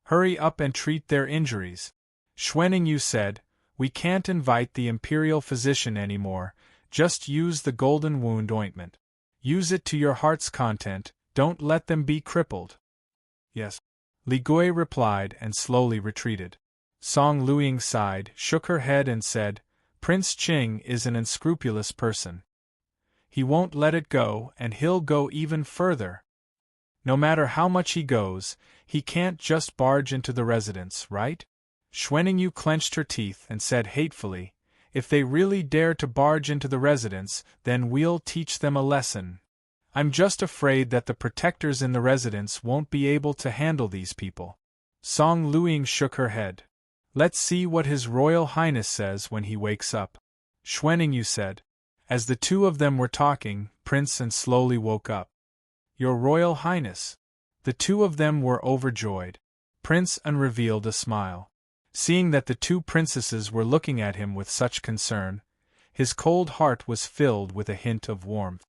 Hurry up and treat their injuries." Xuaningyu said, "We can't invite the imperial physician anymore, just use the golden wound ointment. Use it to your heart's content, don't let them be crippled." "Yes." Li Gui replied and slowly retreated. Song Luiying sighed, shook her head and said, "Prince Qing is an unscrupulous person. He won't let it go, and he'll go even further. No matter how much he goes, he can't just barge into the residence, right?" Xuaningyu clenched her teeth and said hatefully, "If they really dare to barge into the residence, then we'll teach them a lesson. I'm just afraid that the protectors in the residence won't be able to handle these people." Song Luiying shook her head. "Let's see what His Royal Highness says when he wakes up," Xuaningyu said. As the two of them were talking, Prince An slowly woke up. "Your Royal Highness." The two of them were overjoyed. Prince An revealed a smile. Seeing that the two princesses were looking at him with such concern, his cold heart was filled with a hint of warmth.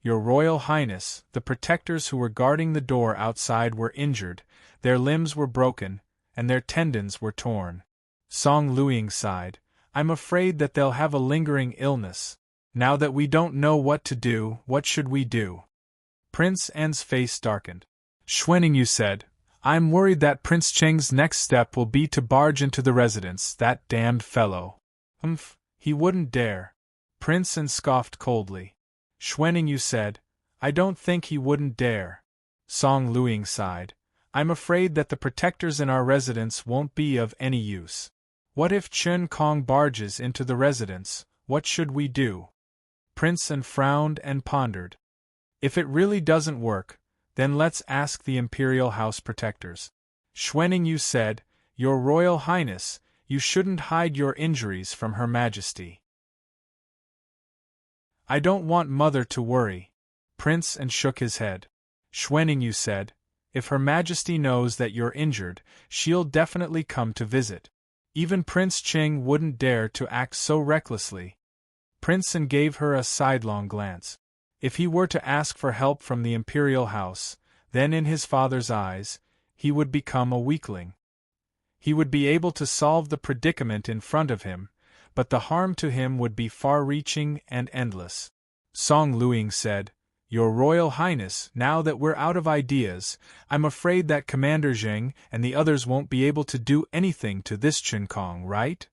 "Your Royal Highness, the protectors who were guarding the door outside were injured, their limbs were broken, and their tendons were torn." Song Luiying sighed, "I'm afraid that they'll have a lingering illness. Now that we don't know what to do, what should we do?" Prince An's face darkened. Xuaningyu said, "I'm worried that Prince Cheng's next step will be to barge into the residence, that damned fellow." He wouldn't dare." Prince An scoffed coldly. Xuaningyu said, "I don't think he wouldn't dare." Song Luiying sighed, "I'm afraid that the protectors in our residence won't be of any use. What if Chen Kong barges into the residence, what should we do?" Prince An frowned and pondered. "If it really doesn't work, then let's ask the Imperial House protectors." Xuaningyu said, "Your Royal Highness, you shouldn't hide your injuries from Her Majesty." "I don't want Mother to worry." Prince An shook his head. Xuaningyu said, "If Her Majesty knows that you're injured, she'll definitely come to visit. Even Prince Qing wouldn't dare to act so recklessly." Prince An gave her a sidelong glance. If he were to ask for help from the Imperial House, then in his father's eyes, he would become a weakling. He would be able to solve the predicament in front of him, but the harm to him would be far-reaching and endless. Song Luiying said, "Your Royal Highness, now that we're out of ideas, I'm afraid that Commander Zheng and the others won't be able to do anything to this Chen Kong, right?"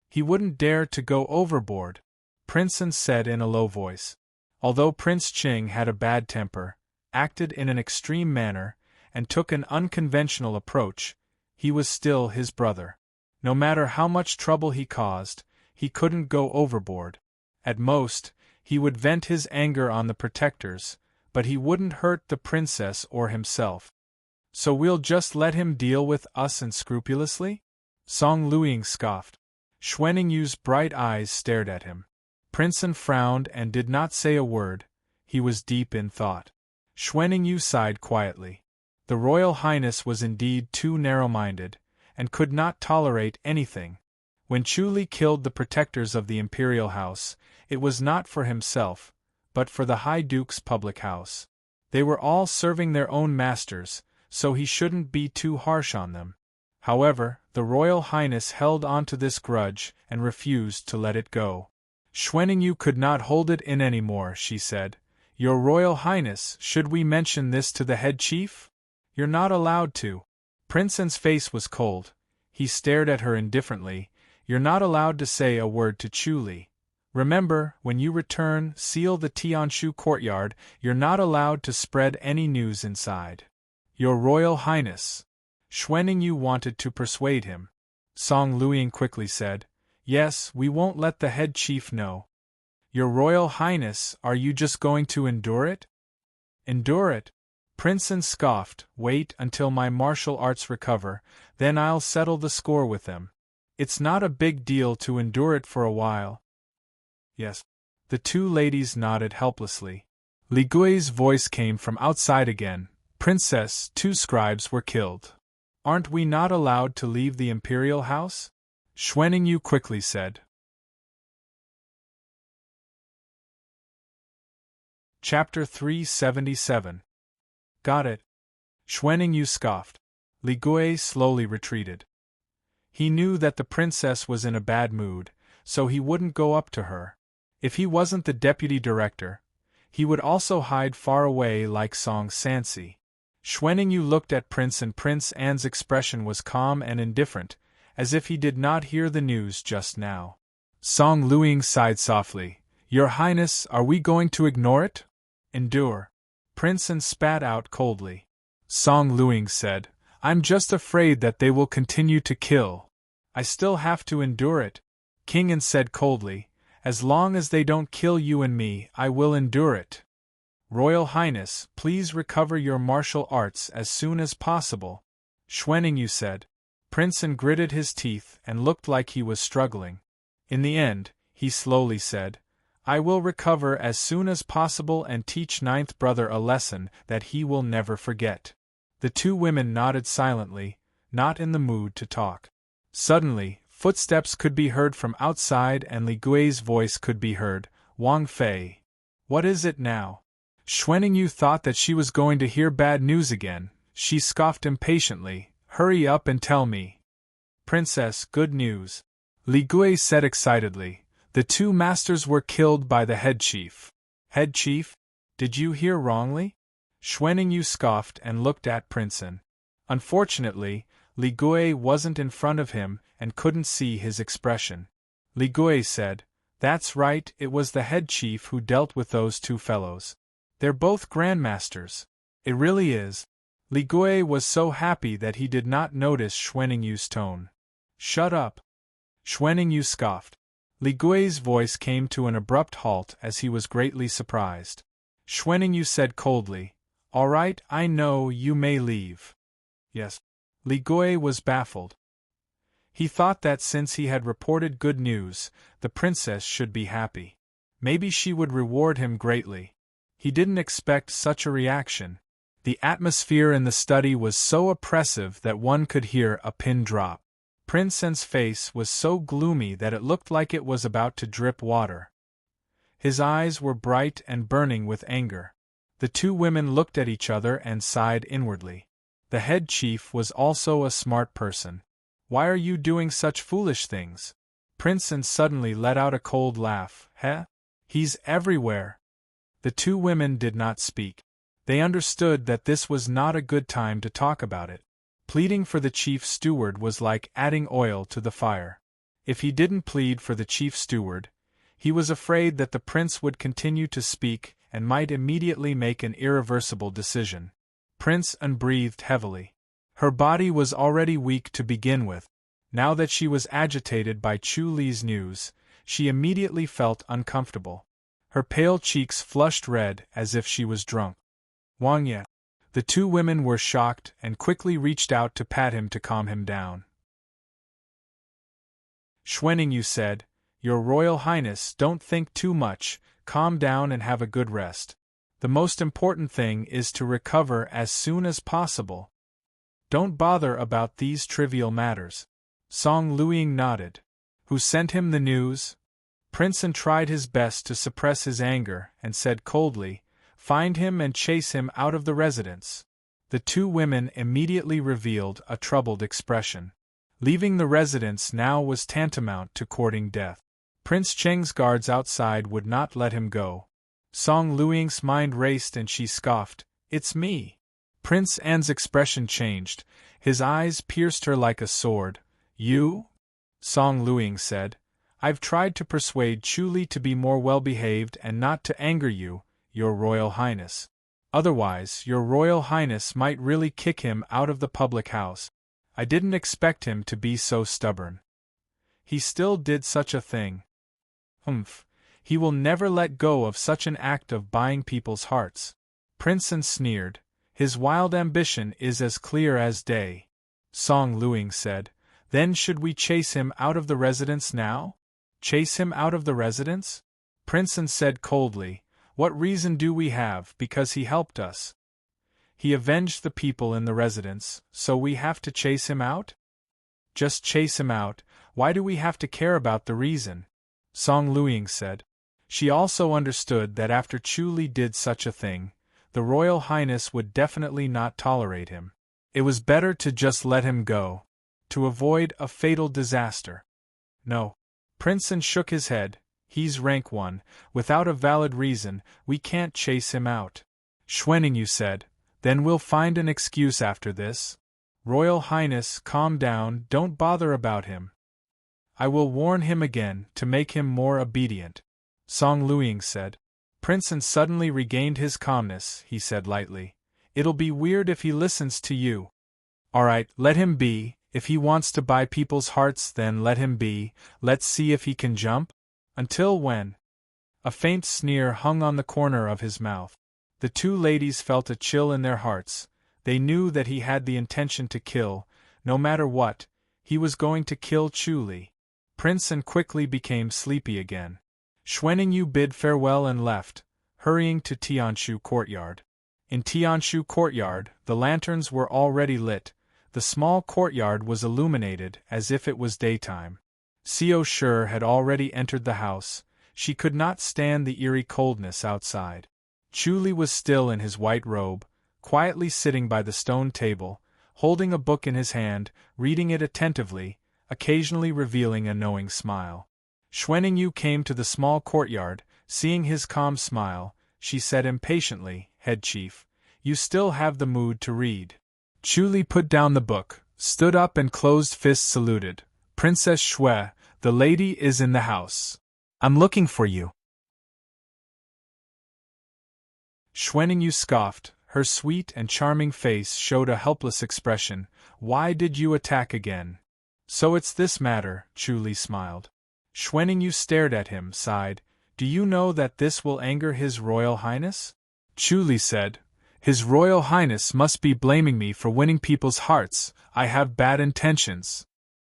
"He wouldn't dare to go overboard," Prince An said in a low voice. Although Prince Qing had a bad temper, acted in an extreme manner, and took an unconventional approach, he was still his brother. No matter how much trouble he caused, he couldn't go overboard. At most, he would vent his anger on the protectors, but he wouldn't hurt the princess or himself. "So we'll just let him deal with us unscrupulously?" Song Luiying scoffed. Xuaningyu's bright eyes stared at him. Prince An frowned and did not say a word, he was deep in thought. Xuaningyu sighed quietly. The Royal Highness was indeed too narrow-minded, and could not tolerate anything. When Chu Li killed the protectors of the Imperial House, it was not for himself, but for the High Duke's public house. They were all serving their own masters, so he shouldn't be too harsh on them. However, the Royal Highness held on to this grudge and refused to let it go. Schwenningu could not hold it in any more, she said. Your Royal Highness, should we mention this to the head chief? You're not allowed to. Prince's face was cold. He stared at her indifferently. You're not allowed to say a word to Chu-Li. Remember, when you return, seal the Tianshu courtyard. You're not allowed to spread any news inside. Your Royal Highness. Schwenningu wanted to persuade him. Song Luiying quickly said, Yes, we won't let the head chief know. Your Royal Highness, are you just going to endure it? Endure it? Princeton scoffed. Wait until my martial arts recover, then I'll settle the score with them. It's not a big deal to endure it for a while. Yes. The two ladies nodded helplessly. Li Gui's voice came from outside again. Princess, 2 scribes were killed. Aren't we not allowed to leave the imperial house? Schwenningu quickly said. Chapter 377. Got it. Schwenningu scoffed. Li Gui slowly retreated. He knew that the princess was in a bad mood, so he wouldn't go up to her. If he wasn't the deputy director, he would also hide far away like Song Sansi. Schwenningu looked at Prince, and Prince An's expression was calm and indifferent, as if he did not hear the news just now. Song Luiying sighed softly. Your Highness, are we going to ignore it? Endure. Prince An spat out coldly. Song Luiying said, I'm just afraid that they will continue to kill. I still have to endure it. King An said coldly, As long as they don't kill you and me, I will endure it. Royal Highness, please recover your martial arts as soon as possible. Schwenningu said. Prince An gritted his teeth and looked like he was struggling. In the end, he slowly said, I will recover as soon as possible and teach 9th brother a lesson that he will never forget. The two women nodded silently, not in the mood to talk. Suddenly, footsteps could be heard from outside and Li Gui's voice could be heard. Wang Fei. What is it now? Schwenningu thought that she was going to hear bad news again. She scoffed impatiently. Hurry up and tell me. Princess, good news. Li Gui said excitedly. The 2 masters were killed by the head chief. Head chief? Did you hear wrongly? Schwenningu scoffed and looked at Prince An. Unfortunately, Li Gui wasn't in front of him and couldn't see his expression. Li Gui said, That's right, it was the head chief who dealt with those 2 fellows. They're both grandmasters. It really is. Li Gui was so happy that he did not notice Schwenningu's tone. Shut up. Schwenningu scoffed. Li Gui's voice came to an abrupt halt as he was greatly surprised. Schwenningu said coldly, All right, I know, you may leave. Yes. Li Gui was baffled. He thought that since he had reported good news, the princess should be happy. Maybe she would reward him greatly. He didn't expect such a reaction. The atmosphere in the study was so oppressive that one could hear a pin drop. Prince An's face was so gloomy that it looked like it was about to drip water. His eyes were bright and burning with anger. The 2 women looked at each other and sighed inwardly. The head chief was also a smart person. Why are you doing such foolish things? Prince An suddenly let out a cold laugh. Heh? He's everywhere. The 2 women did not speak. They understood that this was not a good time to talk about it. Pleading for the chief steward was like adding oil to the fire. If he didn't plead for the chief steward, he was afraid that the prince would continue to speak and might immediately make an irreversible decision. Prince An breathed heavily. Her body was already weak to begin with. Now that she was agitated by Chu-Li's news, she immediately felt uncomfortable. Her pale cheeks flushed red as if she was drunk. Wang Ye. The 2 women were shocked and quickly reached out to pat him to calm him down. Schwenningu said, Your Royal Highness, don't think too much, calm down and have a good rest. The most important thing is to recover as soon as possible. Don't bother about these trivial matters. Song Luiying nodded. Who sent him the news? Prince An tried his best to suppress his anger and said coldly, Find him and chase him out of the residence. The 2 women immediately revealed a troubled expression. Leaving the residence now was tantamount to courting death. Prince Cheng's guards outside would not let him go. Song Luiying's mind raced and she scoffed, "It's me." Prince An's expression changed. His eyes pierced her like a sword. "You?" Song Luiying said. "I've tried to persuade Chu Li to be more well-behaved and not to anger you, Your Royal Highness. Otherwise, Your Royal Highness might really kick him out of the public house. I didn't expect him to be so stubborn. He still did such a thing. Humph. He will never let go of such an act of buying people's hearts." Prince An sneered. "His wild ambition is as clear as day." Song Luiying said. "Then should we chase him out of the residence now?" "Chase him out of the residence?" Prince An said coldly. "What reason do we have? Because he helped us. He avenged the people in the residence, so we have to chase him out? Just chase him out, why do we have to care about the reason?" Song Luiying said. She also understood that after Chu Li did such a thing, the Royal Highness would definitely not tolerate him. It was better to just let him go, to avoid a fatal disaster. "No." Prince An shook his head. "He's rank 1, without a valid reason, we can't chase him out." Xuaningyu said. "Then we'll find an excuse after this." "Royal Highness, calm down, don't bother about him. I will warn him again, to make him more obedient," Song Luiying said. Prince An suddenly regained his calmness. He said lightly, "It'll be weird if he listens to you." "Alright, let him be. If he wants to buy people's hearts, then let him be. Let's see if he can jump." "Until when?" A faint sneer hung on the corner of his mouth. The two ladies felt a chill in their hearts. They knew that he had the intention to kill, no matter what. He was going to kill Chu Li. Prince An quickly became sleepy again. Xuaningyu bid farewell and left, hurrying to Tianshu Courtyard. In Tianshu Courtyard, the lanterns were already lit. The small courtyard was illuminated as if it was daytime. Xiao Shi had already entered the house. She could not stand the eerie coldness outside. Chu Li was still in his white robe, quietly sitting by the stone table, holding a book in his hand, reading it attentively, occasionally revealing a knowing smile. Xuaningyu came to the small courtyard. Seeing his calm smile, she said impatiently, "Head chief, you still have the mood to read." Chu Li put down the book, stood up and closed fist saluted. "Princess Shui, the lady is in the house. I'm looking for you." Xuaningyu scoffed. Her sweet and charming face showed a helpless expression. "Why did you attack again?" "So it's this matter," Chu Li smiled. Xuaningyu stared at him, sighed. "Do you know that this will anger His Royal Highness?" Chu Li said. "His Royal Highness must be blaming me for winning people's hearts. I have bad intentions."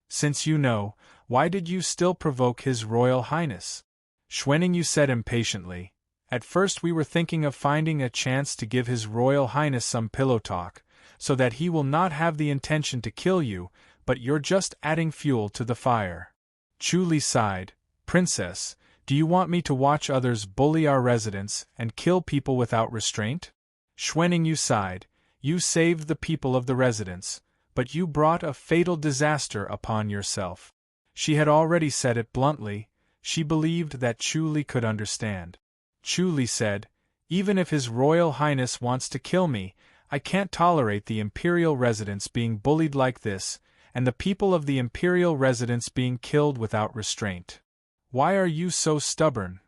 "Since you know, why did you still provoke His Royal Highness?" Xuaningyu said impatiently. "At first we were thinking of finding a chance to give His Royal Highness some pillow talk, so that he will not have the intention to kill you, but you're just adding fuel to the fire." Chu Li sighed. "Princess, do you want me to watch others bully our residents and kill people without restraint?" Xuaningyu sighed. "You saved the people of the residence, but you brought a fatal disaster upon yourself." She had already said it bluntly. She believed that Chu Li could understand. Chu Li said, "Even if His Royal Highness wants to kill me, I can't tolerate the imperial residents being bullied like this, and the people of the imperial residence being killed without restraint." "Why are you so stubborn?"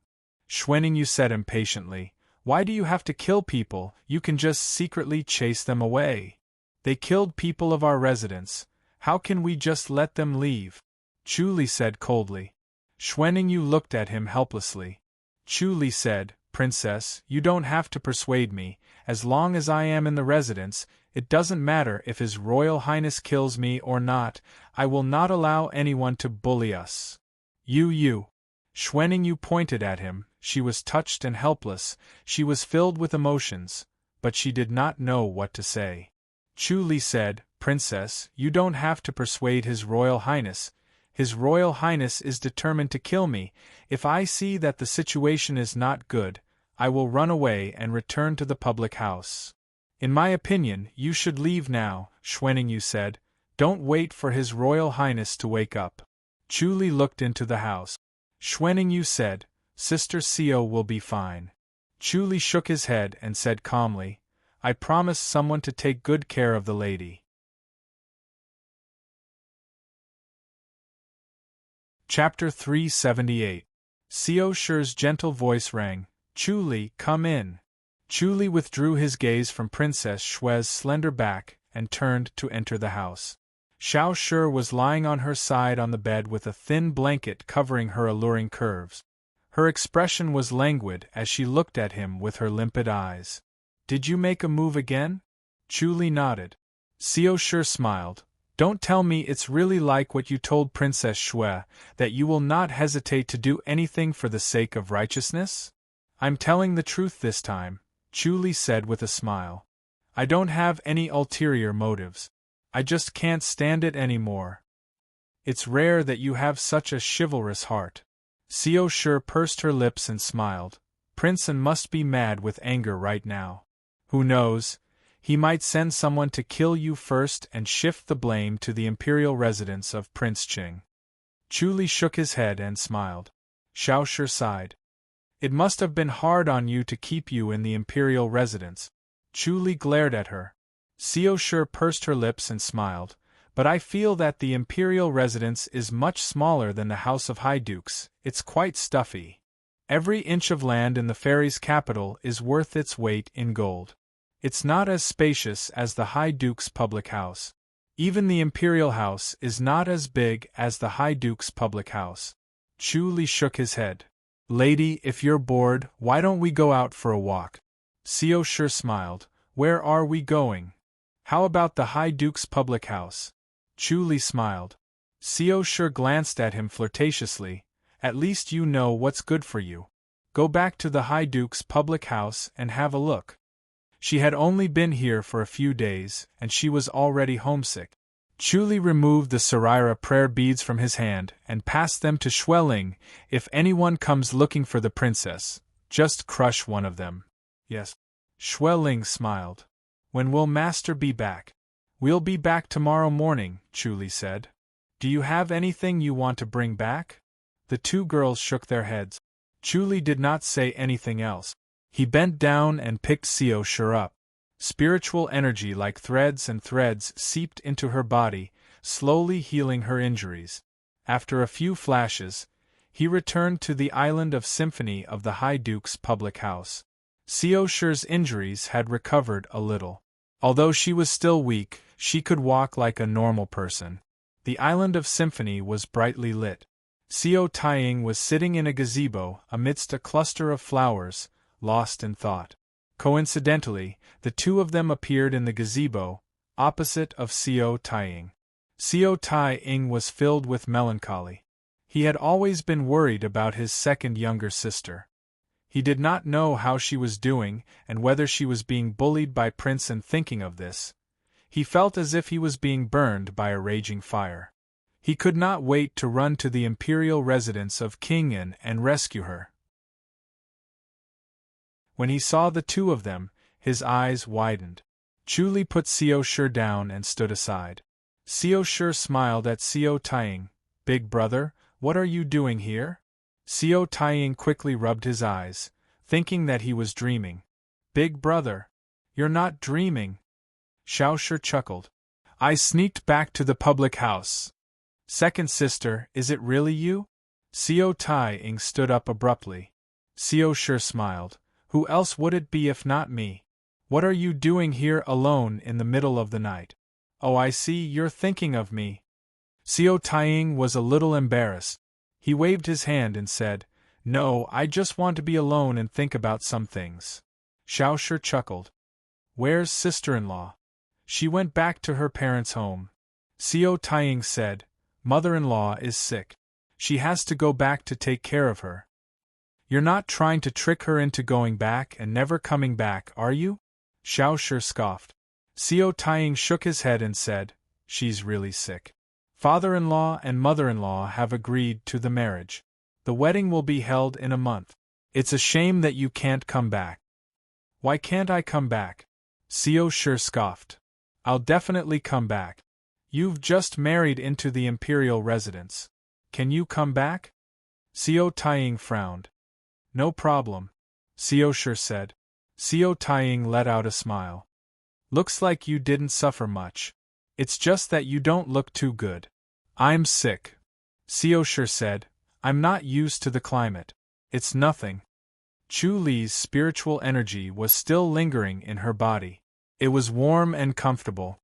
Xuaningyu said impatiently. "Why do you have to kill people? You can just secretly chase them away. They killed people of our residence. How can we just let them leave?" Chu Li said coldly. Xuaningyu looked at him helplessly. Chu Li said, "Princess, you don't have to persuade me. As long as I am in the residence, it doesn't matter if His Royal Highness kills me or not. I will not allow anyone to bully us." You. Xuaningyu pointed at him. She was touched and helpless. She was filled with emotions, but she did not know what to say. Chu Li said, "Princess, you don't have to persuade His Royal Highness. His Royal Highness is determined to kill me. If I see that the situation is not good, I will run away and return to the public house." "In my opinion, you should leave now," Xuaningyu said. "Don't wait for His Royal Highness to wake up." Chu Li looked into the house. Yu said, Sister Xiao will be fine. Chu Li shook his head and said calmly, I promised someone to take good care of the lady. Chapter 378. Xiao Shi's gentle voice rang, Chu Li, come in. Chu Li withdrew his gaze from Princess Shue's slender back and turned to enter the house. Xiao Shi was lying on her side on the bed with a thin blanket covering her alluring curves. Her expression was languid as she looked at him with her limpid eyes. Did you make a move again? Chu Li nodded. Xiao Shi smiled. Don't tell me it's really like what you told Princess Shui, that you will not hesitate to do anything for the sake of righteousness? I'm telling the truth this time, Chu Li said with a smile. I don't have any ulterior motives. I just can't stand it anymore. It's rare that you have such a chivalrous heart. Xiao Shi pursed her lips and smiled. Princeton must be mad with anger right now. Who knows? He might send someone to kill you first and shift the blame to the imperial residence of Prince Qing. Chu Li shook his head and smiled. Xiao Shi sighed. It must have been hard on you to keep you in the imperial residence. Chu Li glared at her. Xiao Shi pursed her lips and smiled. But I feel that the imperial residence is much smaller than the House of High Dukes. It's quite stuffy. Every inch of land in the fairy's capital is worth its weight in gold. It's not as spacious as the High Duke's public house. Even the imperial house is not as big as the High Duke's public house. Chu Li shook his head. Lady, if you're bored, why don't we go out for a walk? Xiao Shi smiled. Where are we going? How about the High Duke's public house? Chu Li smiled. Xiao Shi glanced at him flirtatiously. At least you know what's good for you. Go back to the High Duke's public house and have a look. She had only been here for a few days, and she was already homesick. Chu Li removed the Sarira prayer beads from his hand and passed them to Xueling. If anyone comes looking for the princess, just crush one of them. Yes. Xueling smiled. When will Master be back? We'll be back tomorrow morning, Chu Li said. Do you have anything you want to bring back? The two girls shook their heads. Chu Li did not say anything else. He bent down and picked Xiao Shi up. Spiritual energy like threads and threads seeped into her body, slowly healing her injuries. After a few flashes, he returned to the island of Symphony of the High Duke's public house. Xiao Shi's injuries had recovered a little. Although she was still weak, she could walk like a normal person. The island of Symphony was brightly lit. Xiao Taiying was sitting in a gazebo amidst a cluster of flowers, lost in thought. Coincidentally, the two of them appeared in the gazebo, opposite of Xiao Taiying. Xiao Taiying was filled with melancholy. He had always been worried about his second younger sister. He did not know how she was doing and whether she was being bullied by Prince, and thinking of this, he felt as if he was being burned by a raging fire. He could not wait to run to the imperial residence of King An and rescue her. When he saw the two of them, his eyes widened. Chu Li put Xiao Shi down and stood aside. Xiao Shi smiled at Xiao Taiying. Big brother, what are you doing here? Xiao Taiying quickly rubbed his eyes, thinking that he was dreaming. Big brother, you're not dreaming. Xiao Shi chuckled. I sneaked back to the public house. Second sister, is it really you? Xiao Taiying stood up abruptly. Xiao Shi smiled. Who else would it be if not me? What are you doing here alone in the middle of the night? Oh, I see, you're thinking of me. Xiao Taiying was a little embarrassed. He waved his hand and said, No, I just want to be alone and think about some things. Xiao Shi chuckled. Where's sister-in-law? She went back to her parents' home. Xiao Taiying said, Mother-in-law is sick. She has to go back to take care of her. You're not trying to trick her into going back and never coming back, are you? Xiao Shi scoffed. Xiao Taiying shook his head and said, She's really sick. Father-in-law and mother-in-law have agreed to the marriage. The wedding will be held in a month. It's a shame that you can't come back. Why can't I come back? Xiao Shi scoffed. I'll definitely come back. You've just married into the imperial residence. Can you come back? Xiao Taiying frowned. No problem, Xiao Shi said. Xiao Taiying let out a smile. Looks like you didn't suffer much. It's just that you don't look too good. I'm sick, Xiao Shi said. I'm not used to the climate. It's nothing. Chu Li's spiritual energy was still lingering in her body. It was warm and comfortable.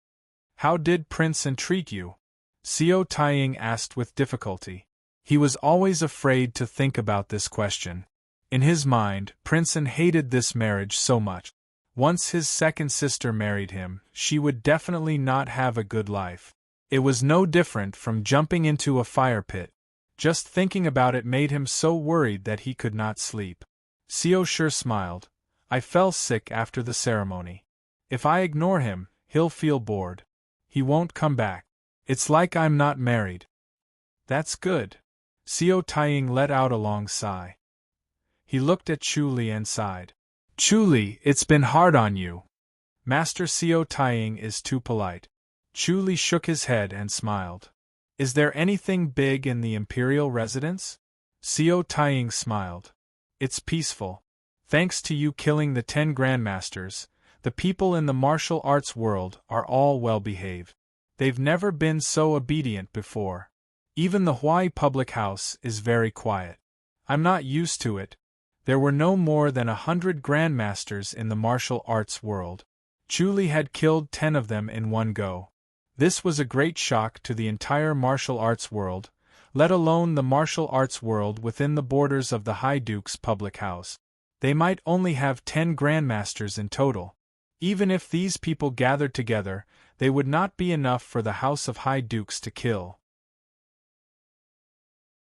How did Prince entreat you? Xiao Taiying asked with difficulty. He was always afraid to think about this question. In his mind, Princeton hated this marriage so much. Once his second sister married him, she would definitely not have a good life. It was no different from jumping into a fire pit. Just thinking about it made him so worried that he could not sleep. Xiao Shi smiled. I fell sick after the ceremony. If I ignore him, he'll feel bored. He won't come back. It's like I'm not married. That's good. Xiao Taiying let out a long sigh. He looked at Chu Li and sighed. Chu Li, it's been hard on you. Master Xiao Taiying is too polite. Chu Li shook his head and smiled. Is there anything big in the imperial residence? Xiao Taiying smiled. It's peaceful. Thanks to you killing the 10 grandmasters, the people in the martial arts world are all well behaved. They've never been so obedient before. Even the Huai public house is very quiet. I'm not used to it. There were no more than 100 grandmasters in the martial arts world. Chu Li had killed 10 of them in one go. This was a great shock to the entire martial arts world, let alone the martial arts world within the borders of the High Duke's public house. They might only have 10 grandmasters in total. Even if these people gathered together, they would not be enough for the House of High Dukes to kill.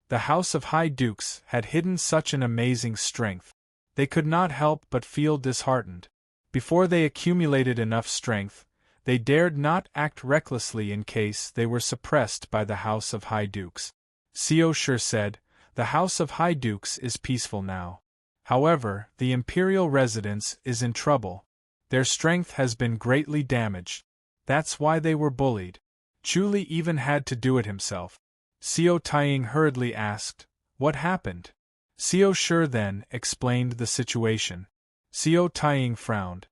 The House of High Dukes had hidden such an amazing strength. They could not help but feel disheartened. Before they accumulated enough strength, they dared not act recklessly in case they were suppressed by the House of High Dukes. Xiao Shi said, the House of High Dukes is peaceful now. However, the imperial residence is in trouble. Their strength has been greatly damaged. That's why they were bullied. Chu Li even had to do it himself. Xiao Taiying hurriedly asked, what happened? Xiao Shi then explained the situation. Xiao Taiying frowned.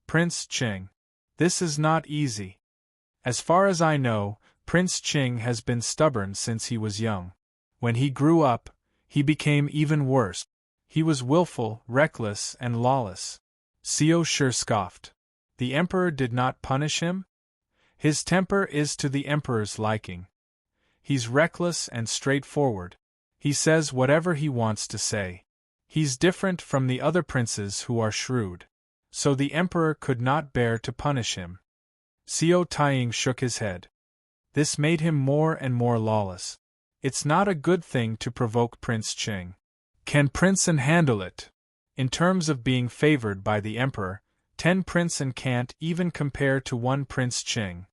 Prince Qing. This is not easy. As far as I know, Prince Qing has been stubborn since he was young. When he grew up, he became even worse. He was willful, reckless, and lawless. Xiao Shi scoffed. The emperor did not punish him? His temper is to the emperor's liking. He's reckless and straightforward. He says whatever he wants to say. He's different from the other princes who are shrewd. So the emperor could not bear to punish him. Xiao Taiying shook his head. This made him more and more lawless. It's not a good thing to provoke Prince Qing. Can Princeton handle it? In terms of being favored by the emperor, 10 Princeton can't even compare to 1 Prince Qing.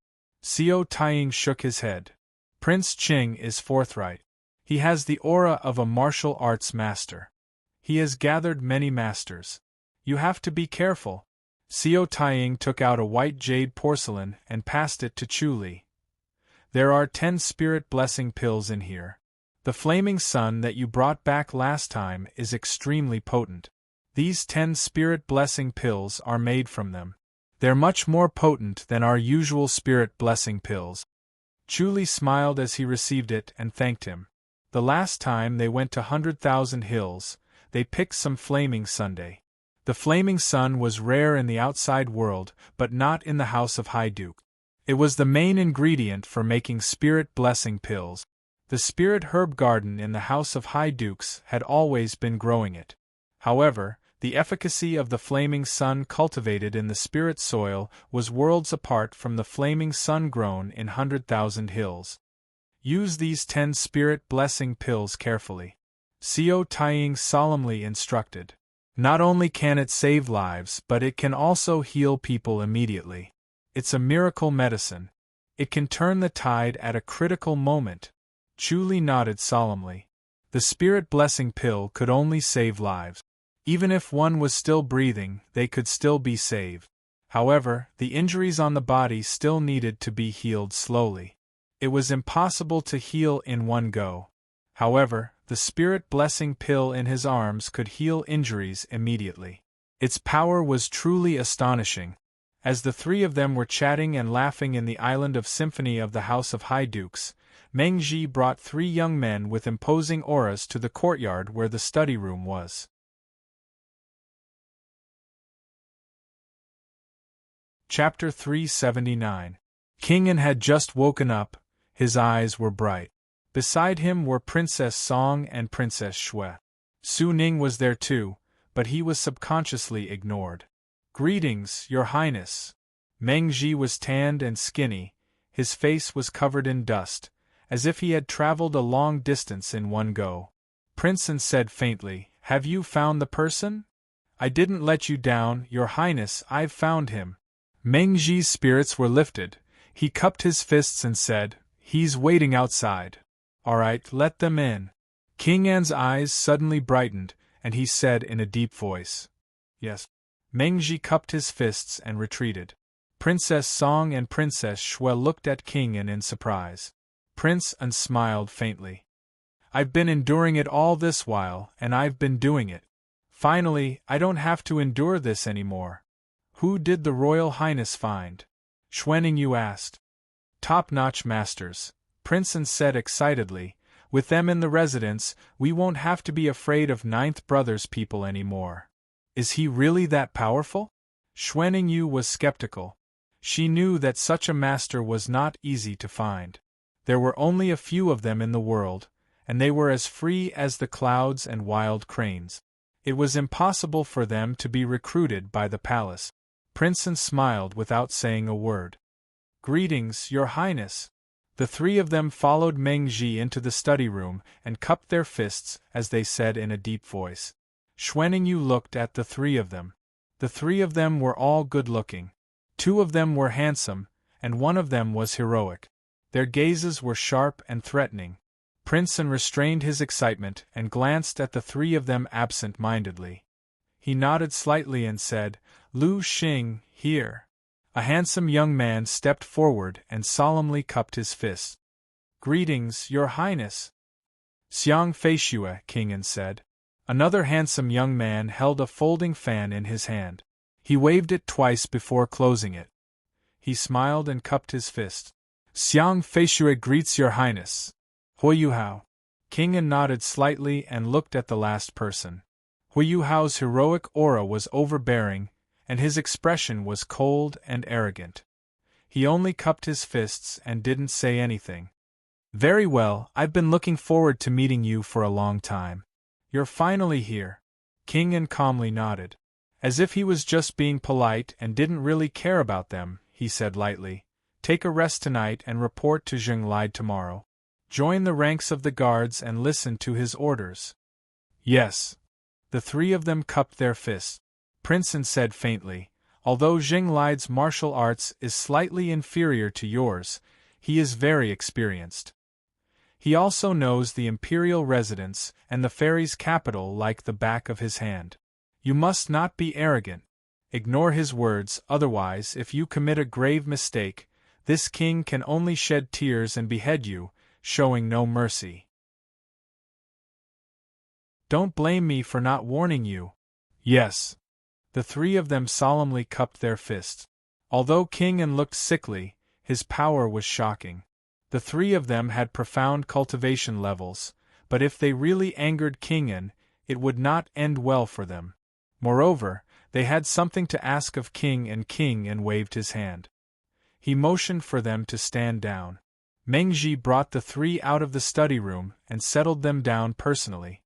Xiao Taiying shook his head. Prince Qing is forthright. He has the aura of a martial arts master. He has gathered many masters. You have to be careful. Xiao Taiying took out a white jade porcelain and passed it to Chu Li. There are 10 spirit blessing pills in here. The flaming sun that you brought back last time is extremely potent. These 10 spirit blessing pills are made from them. They're much more potent than our usual spirit blessing pills. Chu Li smiled as he received it and thanked him. The last time they went to 100,000 Hills, they picked some flaming sundae. The flaming sun was rare in the outside world, but not in the House of High Duke. It was the main ingredient for making spirit blessing pills. The spirit herb garden in the House of High Dukes had always been growing it. However, the efficacy of the flaming sun cultivated in the spirit soil was worlds apart from the flaming sun grown in 100,000 Hills. Use these 10 spirit blessing pills carefully. Xiao Taiying solemnly instructed. Not only can it save lives, but it can also heal people immediately. It's a miracle medicine. It can turn the tide at a critical moment. Chu Li nodded solemnly. The spirit blessing pill could only save lives. Even if one was still breathing, they could still be saved. However, the injuries on the body still needed to be healed slowly. It was impossible to heal in one go. However, The spirit blessing pill in his arms could heal injuries immediately. Its power was truly astonishing. As the three of them were chatting and laughing in the island of Symphony of the House of High Dukes, Meng Ji brought three young men with imposing auras to the courtyard where the study room was. Chapter 379. King An had just woken up, his eyes were bright. Beside him were Princess Song and Princess Shui. Su Ning was there too, but he was subconsciously ignored. "Greetings, Your Highness." Meng Ji was tanned and skinny, his face was covered in dust, as if he had traveled a long distance in one go. Prince An said faintly, "Have you found the person?" "I didn't let you down, Your Highness, I've found him." Meng Ji's spirits were lifted, he cupped his fists and said, "He's waiting outside." "All right, let them in." King An's eyes suddenly brightened, and he said in a deep voice, "Yes." Meng Ji cupped his fists and retreated. Princess Song and Princess Shui looked at King An in surprise. Prince An smiled faintly. "I've been enduring it all this while, and I've been doing it. Finally, I don't have to endure this anymore." "Who did the Royal Highness find?" Xuaningyu asked. "Top-notch masters," Prince An said excitedly. "With them in the residence, we won't have to be afraid of Ninth Brother's people anymore." "Is he really that powerful?" Xuaningyu was skeptical. She knew that such a master was not easy to find. There were only a few of them in the world, and they were as free as the clouds and wild cranes. It was impossible for them to be recruited by the palace. Prince An smiled without saying a word. "Greetings, Your Highness." The three of them followed Meng Ji into the study room and cupped their fists as they said in a deep voice. Xuaningyu looked at the three of them. The three of them were all good-looking. Two of them were handsome, and one of them was heroic. Their gazes were sharp and threatening. Prince An restrained his excitement and glanced at the three of them absent-mindedly. He nodded slightly and said, "Lu Xing, here." A handsome young man stepped forward and solemnly cupped his fists. "Greetings, Your Highness." "Xiang Feishue," King An said. Another handsome young man held a folding fan in his hand. He waved it twice before closing it. He smiled and cupped his fist. "Xiang Feishue greets Your Highness." "Huiyu Hao." King An nodded slightly and looked at the last person. Huiyu Hao's heroic aura was overbearing, and his expression was cold and arrogant. He only cupped his fists and didn't say anything. "Very well, I've been looking forward to meeting you for a long time. You're finally here." King An calmly nodded. As if he was just being polite and didn't really care about them, he said lightly, "Take a rest tonight and report to Zhenglai tomorrow. Join the ranks of the guards and listen to his orders." "Yes." The three of them cupped their fists. Prince An said faintly, "Although Zhenglai's martial arts is slightly inferior to yours, he is very experienced. He also knows the imperial residence and the fairy's capital like the back of his hand. You must not be arrogant. Ignore his words, otherwise if you commit a grave mistake, this king can only shed tears and behead you, showing no mercy. Don't blame me for not warning you." "Yes." The three of them solemnly cupped their fists. Although King An looked sickly, his power was shocking. The three of them had profound cultivation levels, but if they really angered King An, it would not end well for them. Moreover, they had something to ask of King An waved his hand. He motioned for them to stand down. Meng Ji brought the three out of the study room and settled them down personally.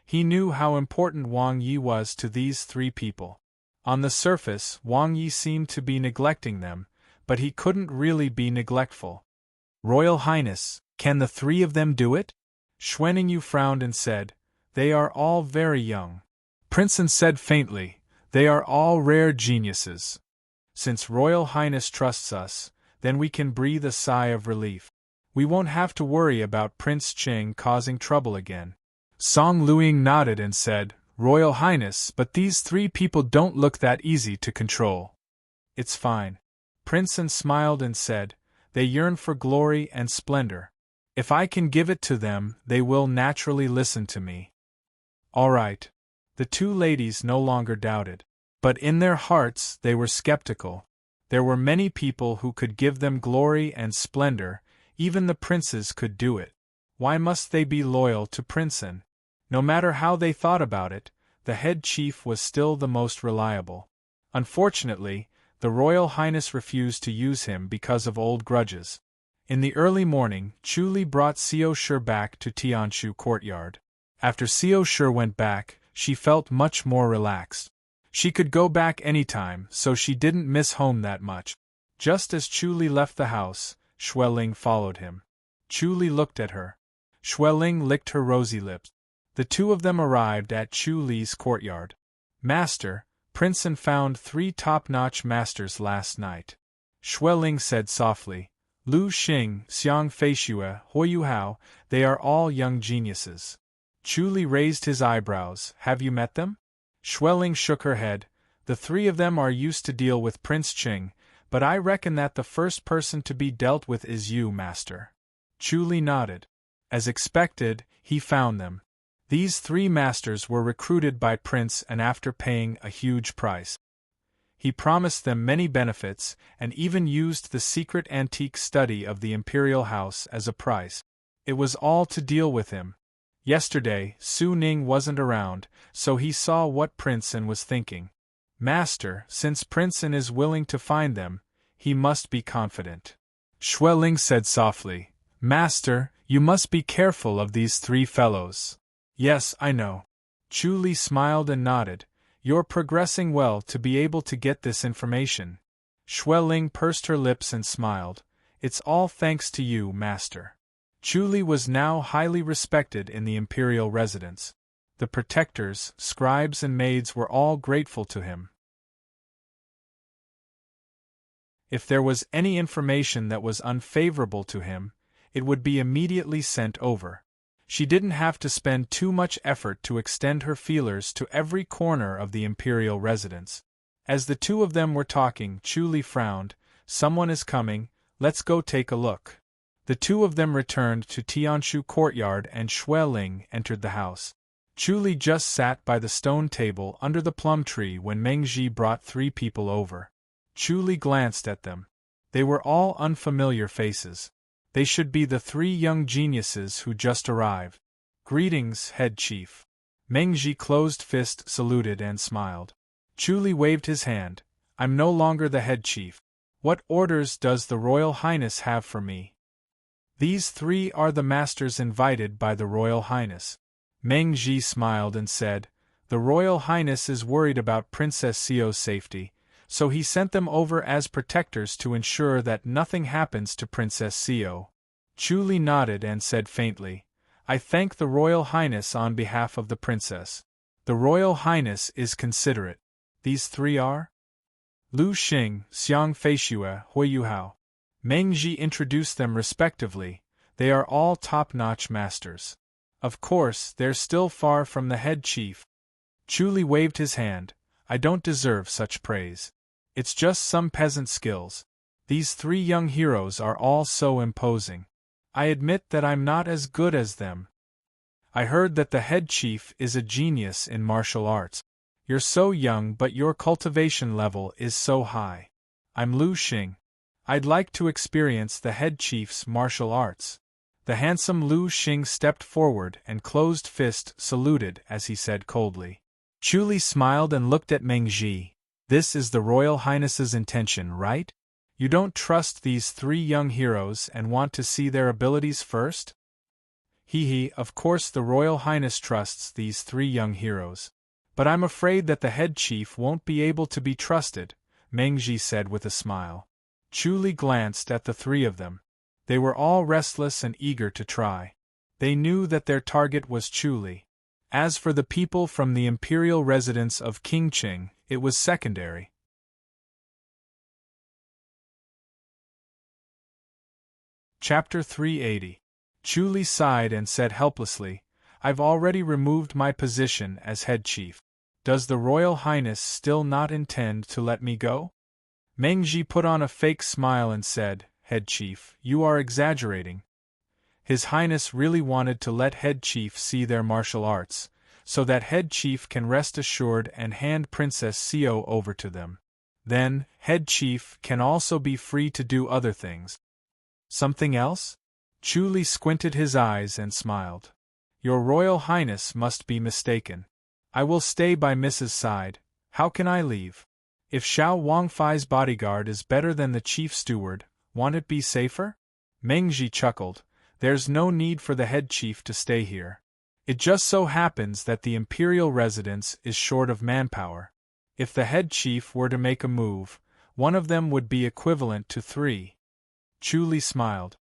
He knew how important Wang Yi was to these three people. On the surface, Wang Yi seemed to be neglecting them, but he couldn't really be neglectful. "Royal Highness, can the three of them do it?" Xuaningyu frowned and said, "They are all very young." Prince An said faintly, "They are all rare geniuses. Since Royal Highness trusts us, then we can breathe a sigh of relief. We won't have to worry about Prince Cheng causing trouble again." Song Luiying nodded and said, "Royal Highness, but these three people don't look that easy to control." "It's fine." Prince An smiled and said, "They yearn for glory and splendor. If I can give it to them, they will naturally listen to me. All right. The two ladies no longer doubted. But in their hearts they were skeptical. There were many people who could give them glory and splendor, even the princes could do it. Why must they be loyal to Princeton? No matter how they thought about it, the head chief was still the most reliable. Unfortunately, the Royal Highness refused to use him because of old grudges. In the early morning, Chu brought Xiao Shi back to Tianshu courtyard. After Xiao Shi went back, she felt much more relaxed. She could go back anytime, so she didn't miss home that much. Just as Chu left the house, Xueling followed him. Chu looked at her. Xueling licked her rosy lips. The two of them arrived at Chu Li's courtyard. Master, Princeton found 3 top-notch masters last night. Xueling said softly. Lu Xing, Xiang Feishue, Huoyu Hao, they are all young geniuses. Chu raised his eyebrows. Have you met them? Xueling shook her head. The 3 of them are used to deal with Prince Qing, but I reckon that the first person to be dealt with is you, Master. Chu nodded. As expected, he found them. These 3 masters were recruited by Prince and after paying a huge price. He promised them many benefits and even used the secret antique study of the imperial house as a price. It was all to deal with him. Yesterday, Su Ning wasn't around, so he saw what Princeton was thinking. Master, since Princeton is willing to find them, he must be confident. Xueling said softly, Master, you must be careful of these 3 fellows. Yes, I know. Chu smiled and nodded. You're progressing well to be able to get this information. Xueling pursed her lips and smiled. It's all thanks to you, Master. Chu was now highly respected in the imperial residence. The protectors, scribes and maids were all grateful to him. If there was any information that was unfavorable to him, it would be immediately sent over. She didn't have to spend too much effort to extend her feelers to every corner of the imperial residence. As the 2 of them were talking, Chu frowned. Someone is coming, let's go take a look. The 2 of them returned to Tianshu courtyard and Xueling entered the house. Chu just sat by the stone table under the plum tree when Meng Ji brought 3 people over. Chu glanced at them. They were all unfamiliar faces. They should be the 3 young geniuses who just arrived. Greetings, head chief. Meng Ji closed fist saluted and smiled. Chu waved his hand. I'm no longer the head chief. What orders does the Royal Highness have for me? These 3 are the masters invited by the Royal Highness. Meng Ji smiled and said, The Royal Highness is worried about Princess Xiao's safety, so he sent them over as protectors to ensure that nothing happens to Princess Xiao. Chu nodded and said faintly, I thank the Royal Highness on behalf of the princess. The Royal Highness is considerate. These 3 are? Lu Xing, Xiang Feishue, Huoyu Hao. Meng Ji introduced them respectively. They are all top-notch masters. Of course, they're still far from the head chief. Chu waved his hand. I don't deserve such praise. It's just some peasant skills. These 3 young heroes are all so imposing. I admit that I'm not as good as them. I heard that the head chief is a genius in martial arts. You're so young but your cultivation level is so high. I'm Lu Xing. I'd like to experience the head chief's martial arts. The handsome Lu Xing stepped forward and closed fist saluted as he said coldly. Chu smiled and looked at Meng Ji. This is the Royal Highness's intention, right? You don't trust these 3 young heroes and want to see their abilities first? Of course the Royal Highness trusts these 3 young heroes. But I'm afraid that the head chief won't be able to be trusted, Meng Ji said with a smile. Chu glanced at the 3 of them. They were all restless and eager to try. They knew that their target was Chu. As for the people from the imperial residence of King Qing, it was secondary. Chapter 380. Chu sighed and said helplessly, I've already removed my position as head chief. Does the Royal Highness still not intend to let me go? Meng Ji put on a fake smile and said, Head chief, you are exaggerating. His Highness really wanted to let Head Chief see their martial arts, so that Head Chief can rest assured and hand Princess Sio over to them. Then, Head Chief can also be free to do other things. Something else? Chu Li squinted his eyes and smiled. Your Royal Highness must be mistaken. I will stay by Mrs.'s side. How can I leave? If Xiao Wangfei's bodyguard is better than the chief steward, won't it be safer? Mengji chuckled. There's no need for the head chief to stay here. It just so happens that the imperial residence is short of manpower. If the head chief were to make a move, one of them would be equivalent to 3. Chu Li smiled.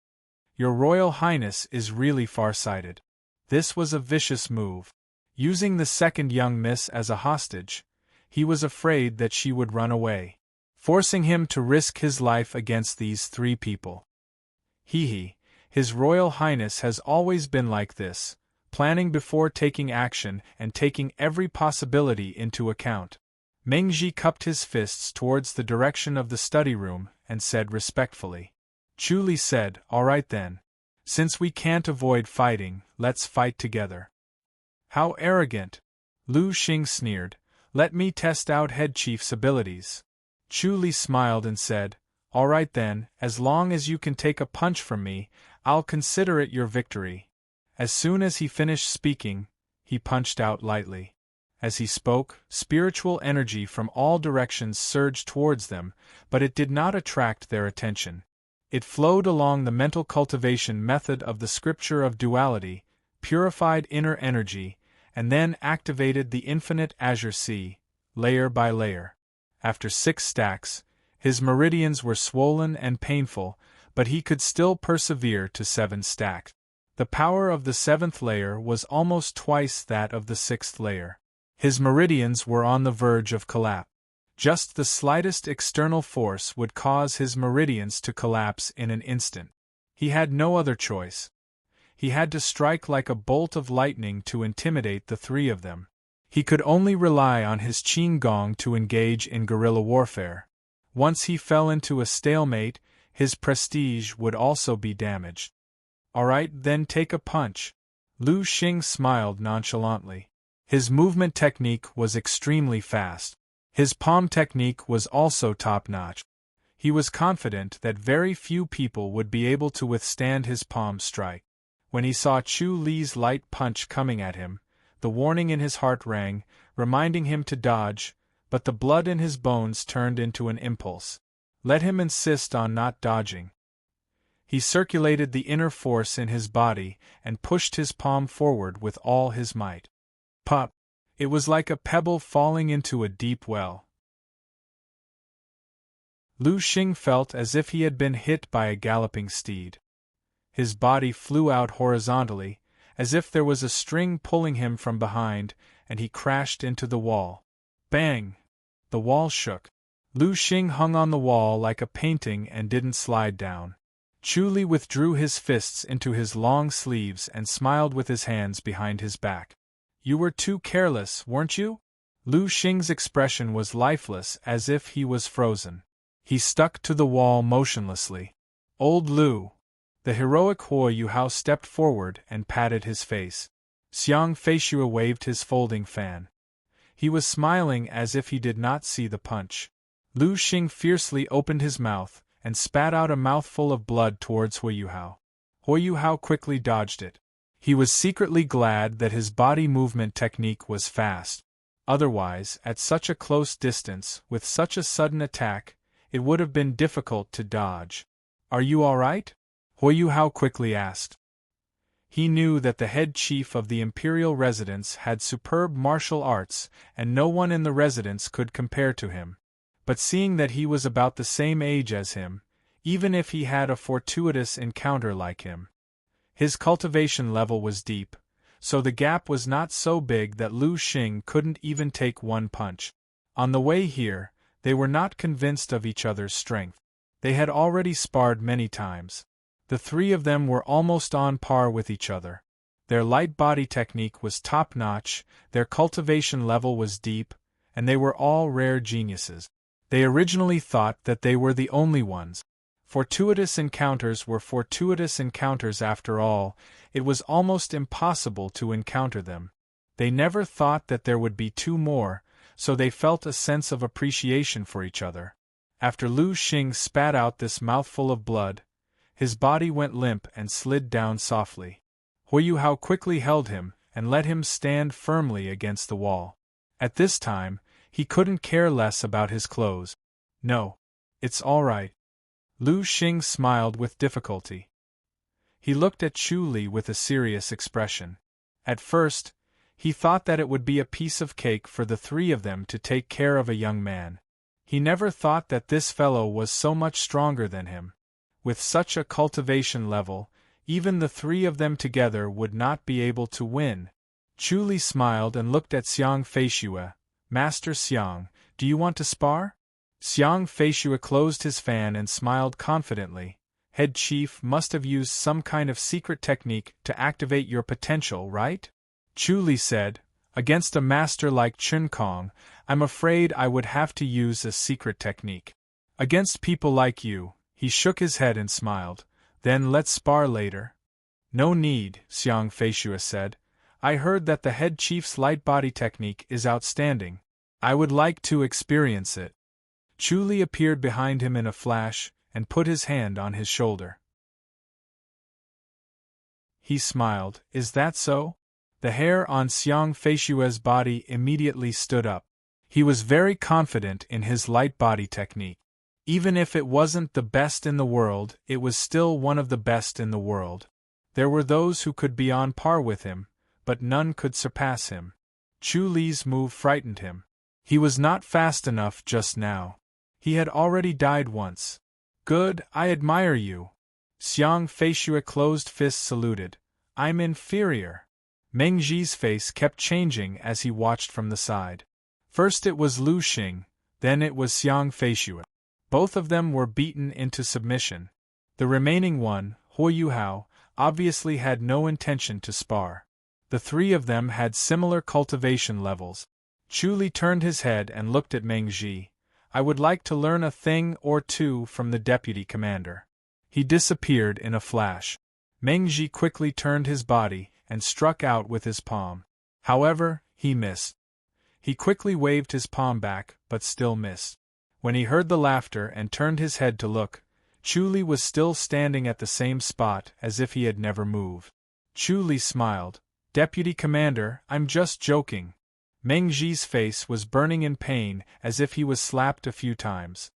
Your Royal Highness is really far-sighted. This was a vicious move. Using the second young miss as a hostage, he was afraid that she would run away, forcing him to risk his life against these 3 people. His Royal Highness has always been like this, planning before taking action and taking every possibility into account. Mengji cupped his fists towards the direction of the study room and said respectfully. Chu Li said, all right then. Since we can't avoid fighting, let's fight together. How arrogant! Lu Xing sneered. Let me test out Head Chief's abilities. Chu Li smiled and said, all right then, as long as you can take a punch from me, I'll consider it your victory. As soon as he finished speaking, he punched out lightly. As he spoke, spiritual energy from all directions surged towards them, but it did not attract their attention. It flowed along the mental cultivation method of the scripture of duality, purified inner energy, and then activated the infinite azure sea, layer by layer. After 6 stacks, his meridians were swollen and painful, but he could still persevere to 7 stacks. The power of the 7th layer was almost twice that of the 6th layer. His meridians were on the verge of collapse. Just the slightest external force would cause his meridians to collapse in an instant. He had no other choice. He had to strike like a bolt of lightning to intimidate the 3 of them. He could only rely on his Qing Gong to engage in guerrilla warfare. Once he fell into a stalemate, his prestige would also be damaged. All right, then take a punch. Lu Xing smiled nonchalantly. His movement technique was extremely fast. His palm technique was also top-notch. He was confident that very few people would be able to withstand his palm strike. When he saw Chu Li's light punch coming at him, the warning in his heart rang, reminding him to dodge, but the blood in his bones turned into an impulse. Let him insist on not dodging. He circulated the inner force in his body and pushed his palm forward with all his might. Pop! It was like a pebble falling into a deep well. Lu Xing felt as if he had been hit by a galloping steed. His body flew out horizontally, as if there was a string pulling him from behind, and he crashed into the wall. Bang! The wall shook. Lu Xing hung on the wall like a painting and didn't slide down. Chu Li withdrew his fists into his long sleeves and smiled with his hands behind his back. You were too careless, weren't you? Lu Xing's expression was lifeless, as if he was frozen. He stuck to the wall motionlessly. Old Lu! The heroic Huo Yuhao stepped forward and patted his face. Xiang Feishua waved his folding fan. He was smiling as if he did not see the punch. Lu Xing fiercely opened his mouth and spat out a mouthful of blood towards Huo Yuhao. Huo Yuhao quickly dodged it. He was secretly glad that his body movement technique was fast. Otherwise, at such a close distance, with such a sudden attack, it would have been difficult to dodge. Are you all right? Huo Yuhao quickly asked. He knew that the head chief of the imperial residence had superb martial arts, and no one in the residence could compare to him. But seeing that he was about the same age as him, even if he had a fortuitous encounter like him, his cultivation level was deep, so the gap was not so big that Lu Xing couldn't even take one punch. On the way here, they were not convinced of each other's strength. They had already sparred many times. The 3 of them were almost on par with each other. Their light body technique was top-notch, their cultivation level was deep, and they were all rare geniuses. They originally thought that they were the only ones. Fortuitous encounters were fortuitous encounters after all. It was almost impossible to encounter them. They never thought that there would be two more, so they felt a sense of appreciation for each other. After Lu Xing spat out this mouthful of blood, his body went limp and slid down softly. Huo Hao quickly held him and let him stand firmly against the wall. At this time, he couldn't care less about his clothes. No. It's all right. Lu Xing smiled with difficulty. He looked at Chu Li with a serious expression. At first, he thought that it would be a piece of cake for the three of them to take care of a young man. He never thought that this fellow was so much stronger than him. With such a cultivation level, even the three of them together would not be able to win. Chu Li smiled and looked at Xiang Feishue. Master Xiang, do you want to spar? Xiang Feishue closed his fan and smiled confidently. Head Chief must have used some kind of secret technique to activate your potential, right? Chu Li said, against a master like Chun Kong, I'm afraid I would have to use a secret technique. Against people like you, he shook his head and smiled. Then let's spar later. No need, Xiang Feishue said. I heard that the head chief's light body technique is outstanding. I would like to experience it. Chu Li appeared behind him in a flash and put his hand on his shoulder. He smiled. Is that so? The hair on Xiang Feishue's body immediately stood up. He was very confident in his light body technique. Even if it wasn't the best in the world, it was still one of the best in the world. There were those who could be on par with him, but none could surpass him. Chu Li's move frightened him. He was not fast enough just now. He had already died once. Good, I admire you. Xiang Feishue closed fist saluted. I'm inferior. Meng Ji's face kept changing as he watched from the side. First it was Lu Xing, then it was Xiang Feishue. Both of them were beaten into submission. The remaining one, Huo Hao, obviously had no intention to spar. The three of them had similar cultivation levels. Chu Li turned his head and looked at Meng Ji. I would like to learn a thing or two from the deputy commander. He disappeared in a flash. Meng Ji quickly turned his body and struck out with his palm. However, he missed. He quickly waved his palm back, but still missed. When he heard the laughter and turned his head to look, Chu Li was still standing at the same spot as if he had never moved. Chu Li smiled. Deputy Commander, I'm just joking. Meng Ji's face was burning in pain as if he was slapped a few times.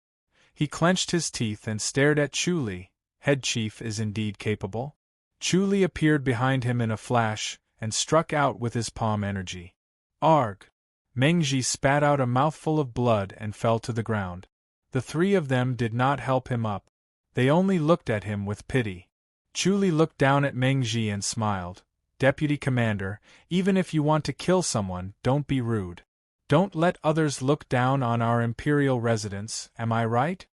He clenched his teeth and stared at Chu Li. Head Chief is indeed capable. Chu Li appeared behind him in a flash and struck out with his palm energy. Arg! Meng Ji spat out a mouthful of blood and fell to the ground. The three of them did not help him up. They only looked at him with pity. Chu Li looked down at Meng Ji and smiled. Deputy Commander, even if you want to kill someone, don't be rude. Don't let others look down on our imperial residence, am I right?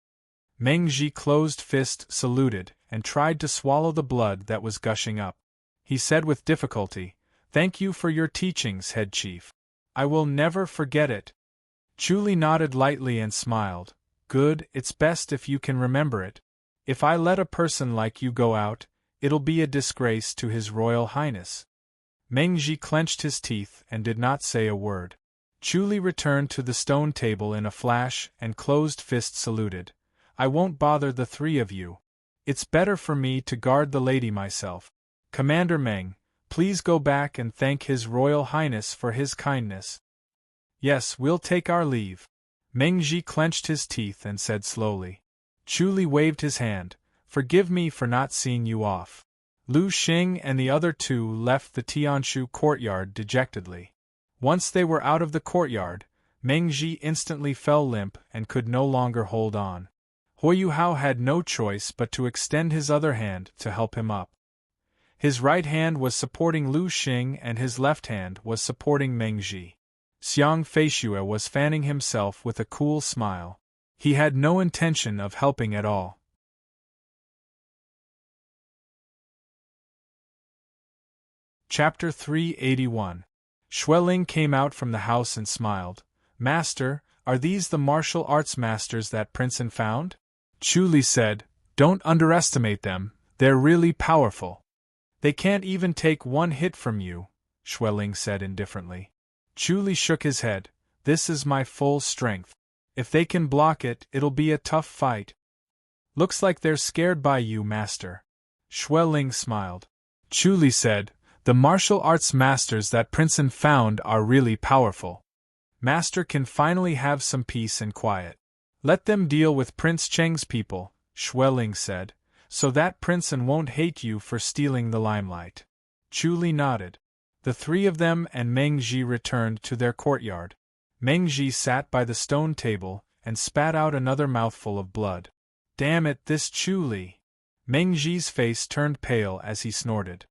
Meng Ji closed fist saluted and tried to swallow the blood that was gushing up. He said with difficulty, Thank you for your teachings, Head Chief. I will never forget it. Chu Li nodded lightly and smiled. Good, it's best if you can remember it. If I let a person like you go out, it'll be a disgrace to His Royal Highness. Meng Ji clenched his teeth and did not say a word. Chu Li returned to the stone table in a flash and closed fist saluted. I won't bother the three of you. It's better for me to guard the lady myself. Commander Meng, please go back and thank His Royal Highness for his kindness. Yes, we'll take our leave. Meng Ji clenched his teeth and said slowly. Chu Li waved his hand. Forgive me for not seeing you off. Lu Xing and the other two left the Tianshu courtyard dejectedly. Once they were out of the courtyard, Meng Ji instantly fell limp and could no longer hold on. Huo Hao had no choice but to extend his other hand to help him up. His right hand was supporting Lu Xing and his left hand was supporting Meng Ji. Xiang Feishue was fanning himself with a cool smile. He had no intention of helping at all. Chapter 381. Xueling came out from the house and smiled. Master, are these the martial arts masters that Princeton found? Chu Li said, Don't underestimate them, they're really powerful. They can't even take one hit from you, Xueling said indifferently. Chu Li shook his head. This is my full strength. If they can block it, it'll be a tough fight. Looks like they're scared by you, master. Xueling smiled. Chu Li said, the martial arts masters that Princeton found are really powerful. Master can finally have some peace and quiet. Let them deal with Prince Cheng's people, Xueling said, so that Princeton won't hate you for stealing the limelight. Chu Li nodded. The three of them and Meng Ji returned to their courtyard. Meng Ji sat by the stone table and spat out another mouthful of blood. Damn it, this Chu Li! Meng Ji's face turned pale as he snorted.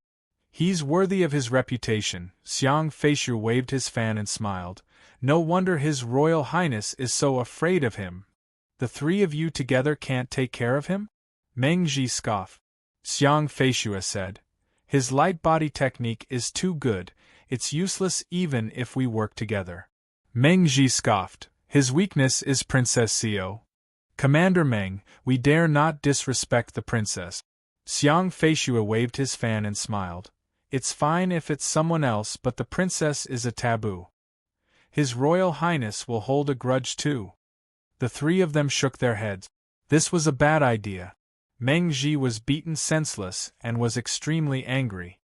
He's worthy of his reputation. Xiang Feishu waved his fan and smiled. No wonder His Royal Highness is so afraid of him. The three of you together can't take care of him? Meng Ji scoffed. Xiang Feishu said. His light body technique is too good, it's useless even if we work together. Meng Ji scoffed. His weakness is Princess Xiao. Commander Meng, we dare not disrespect the princess. Xiang Feishu waved his fan and smiled. It's fine if it's someone else, but the princess is a taboo. His Royal Highness will hold a grudge too. The three of them shook their heads. This was a bad idea. Meng Ji was beaten senseless and was extremely angry.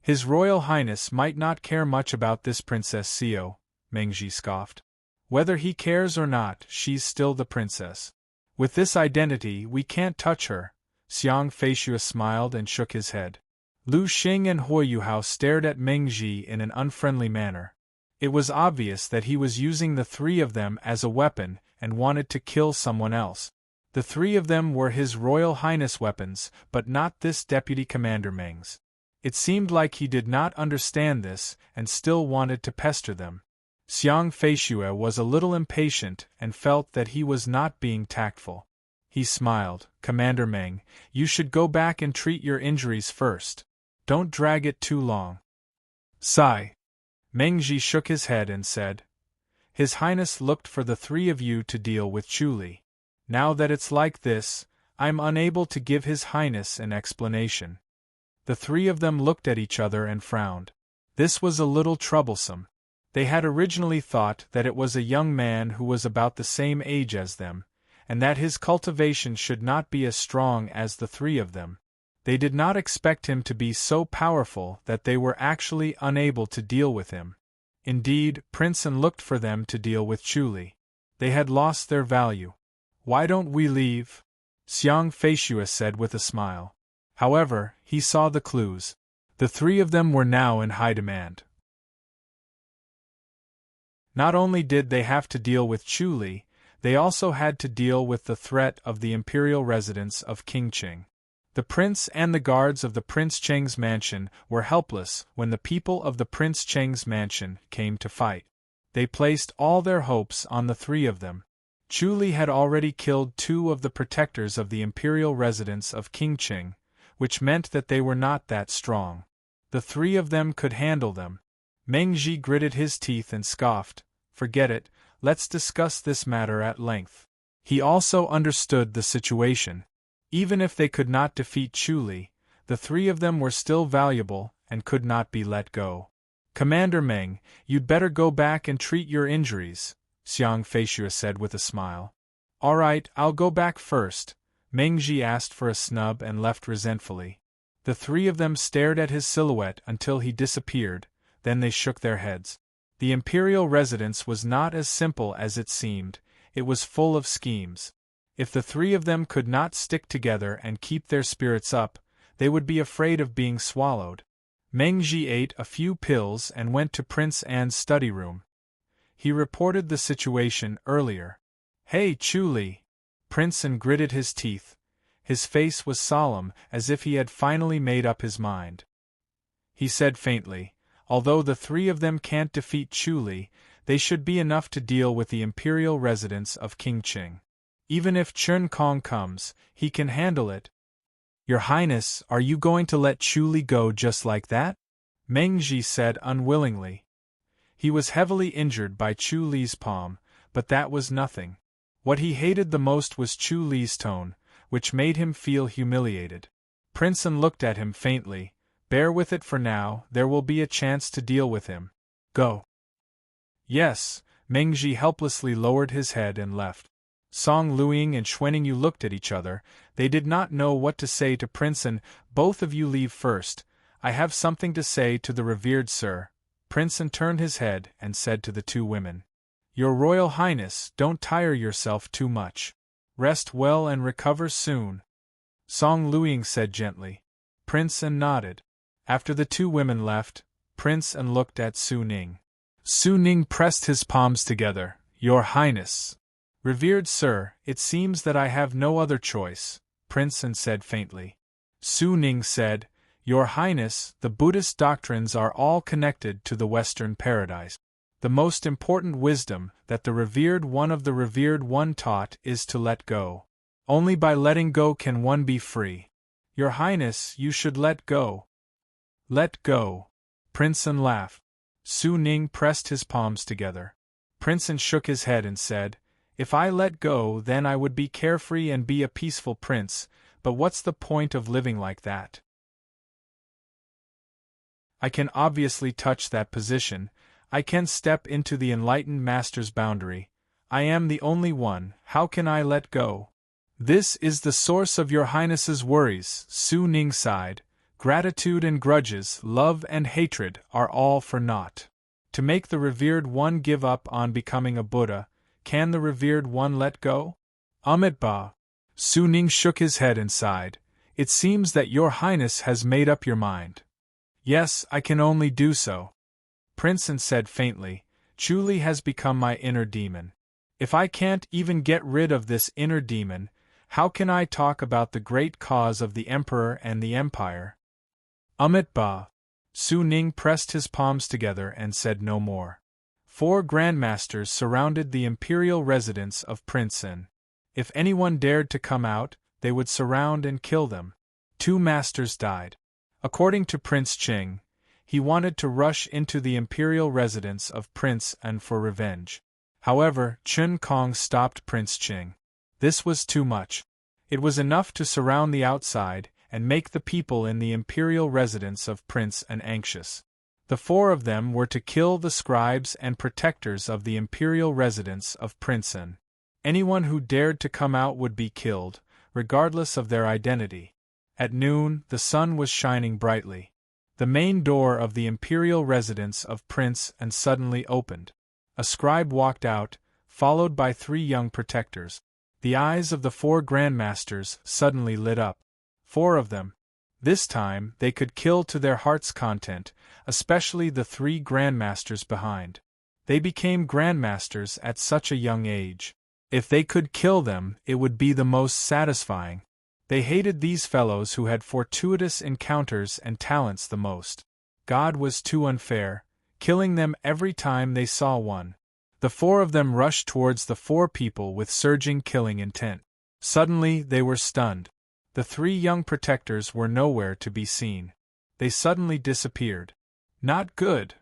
His Royal Highness might not care much about this Princess Xiao, Meng Ji scoffed. Whether he cares or not, she's still the princess. With this identity, we can't touch her. Xiang Feishu smiled and shook his head. Lu Xing and Hui Yuhao stared at Meng Ji in an unfriendly manner. It was obvious that he was using the three of them as a weapon and wanted to kill someone else. The three of them were His Royal Highness weapons, but not this Deputy Commander Meng's. It seemed like he did not understand this and still wanted to pester them. Xiang Feishu was a little impatient and felt that he was not being tactful. He smiled. Commander Meng, you should go back and treat your injuries first. Don't drag it too long. Sigh. Meng Ji shook his head and said, His Highness looked for the three of you to deal with Chu Li. Now that it's like this, I'm unable to give His Highness an explanation. The three of them looked at each other and frowned. This was a little troublesome. They had originally thought that it was a young man who was about the same age as them, and that his cultivation should not be as strong as the three of them. They did not expect him to be so powerful that they were actually unable to deal with him. Indeed, Princeton looked for them to deal with Chu Li. They had lost their value. Why don't we leave? Xiang Feishu said with a smile. However, he saw the clues. The three of them were now in high demand. Not only did they have to deal with Chu Li, they also had to deal with the threat of the imperial residence of King Qing. The prince and the guards of the Prince Cheng's mansion were helpless when the people of the Prince Cheng's mansion came to fight. They placed all their hopes on the three of them. Chu Li had already killed two of the protectors of the imperial residence of King Qing, which meant that they were not that strong. The three of them could handle them. Meng Ji gritted his teeth and scoffed. Forget it, let's discuss this matter at length. He also understood the situation. Even if they could not defeat Chu Li, the three of them were still valuable and could not be let go. Commander Meng, you'd better go back and treat your injuries, Xiang Feishu said with a smile. All right, I'll go back first. Meng Ji asked for a snub and left resentfully. The three of them stared at his silhouette until he disappeared, then they shook their heads. The imperial residence was not as simple as it seemed, it was full of schemes. If the three of them could not stick together and keep their spirits up, they would be afraid of being swallowed. Meng Ji ate a few pills and went to Prince An's study room. He reported the situation earlier. Hey, Chu Li! Prince An gritted his teeth. His face was solemn, as if he had finally made up his mind. He said faintly, although the three of them can't defeat Chu Li, they should be enough to deal with the imperial residence of King Qing. Even if Chen Kong comes, he can handle it. Your Highness, are you going to let Chu Li go just like that? Meng Ji said unwillingly. He was heavily injured by Chu Li's palm, but that was nothing. What he hated the most was Chu Li's tone, which made him feel humiliated. Princeton looked at him faintly. Bear with it for now, there will be a chance to deal with him. Go. Yes, Mengji helplessly lowered his head and left. Song Luiying and Xuanyu looked at each other. They did not know what to say to Princeton. Both of you leave first. I have something to say to the revered sir. Princeton turned his head and said to the two women. Your Royal Highness, don't tire yourself too much. Rest well and recover soon. Song Luiying said gently. Princeton nodded. After the two women left, Princeton looked at Su Ning. Su Ning pressed his palms together. Your Highness. Revered sir, it seems that I have no other choice, Princeton said faintly. Su Ning said, Your Highness, the Buddhist doctrines are all connected to the Western paradise. The most important wisdom that the revered one of the revered one taught is to let go. Only by letting go can one be free. Your Highness, you should let go. Let go. Princeton laughed. Su Ning pressed his palms together. Princeton shook his head and said, If I let go, then I would be carefree and be a peaceful prince, but what's the point of living like that? I can obviously touch that position. I can step into the enlightened master's boundary. I am the only one, how can I let go? This is the source of your Highness's worries, Su Ning sighed. Gratitude and grudges, love and hatred, are all for naught. To make the revered one give up on becoming a Buddha, can the revered one let go? Amitabha. Su Ning shook his head and sighed. It seems that your Highness has made up your mind. Yes, I can only do so. Princeton said faintly, Chuli has become my inner demon. If I can't even get rid of this inner demon, how can I talk about the great cause of the Emperor and the Empire? Amitabha. Su Ning pressed his palms together and said no more. 4 grandmasters surrounded the imperial residence of Princeton. If anyone dared to come out, they would surround and kill them. 2 masters died. According to Prince Qing, he wanted to rush into the imperial residence of Prince An for revenge. However, Chun Kong stopped Prince Qing. This was too much. It was enough to surround the outside and make the people in the imperial residence of Prince An anxious. The 4 of them were to kill the scribes and protectors of the imperial residence of Prince An. Anyone who dared to come out would be killed, regardless of their identity. At noon, the sun was shining brightly. The main door of the imperial residence of Prince An suddenly opened. A scribe walked out, followed by 3 young protectors. The eyes of the 4 grandmasters suddenly lit up. 4 of them. This time, they could kill to their heart's content, especially the 3 grandmasters behind. They became grandmasters at such a young age. If they could kill them, it would be the most satisfying. They hated these fellows who had fortuitous encounters and talents the most. God was too unfair, killing them every time they saw one. The 4 of them rushed towards the 4 people with surging killing intent. Suddenly, they were stunned. The 3 young protectors were nowhere to be seen. They suddenly disappeared. Not good.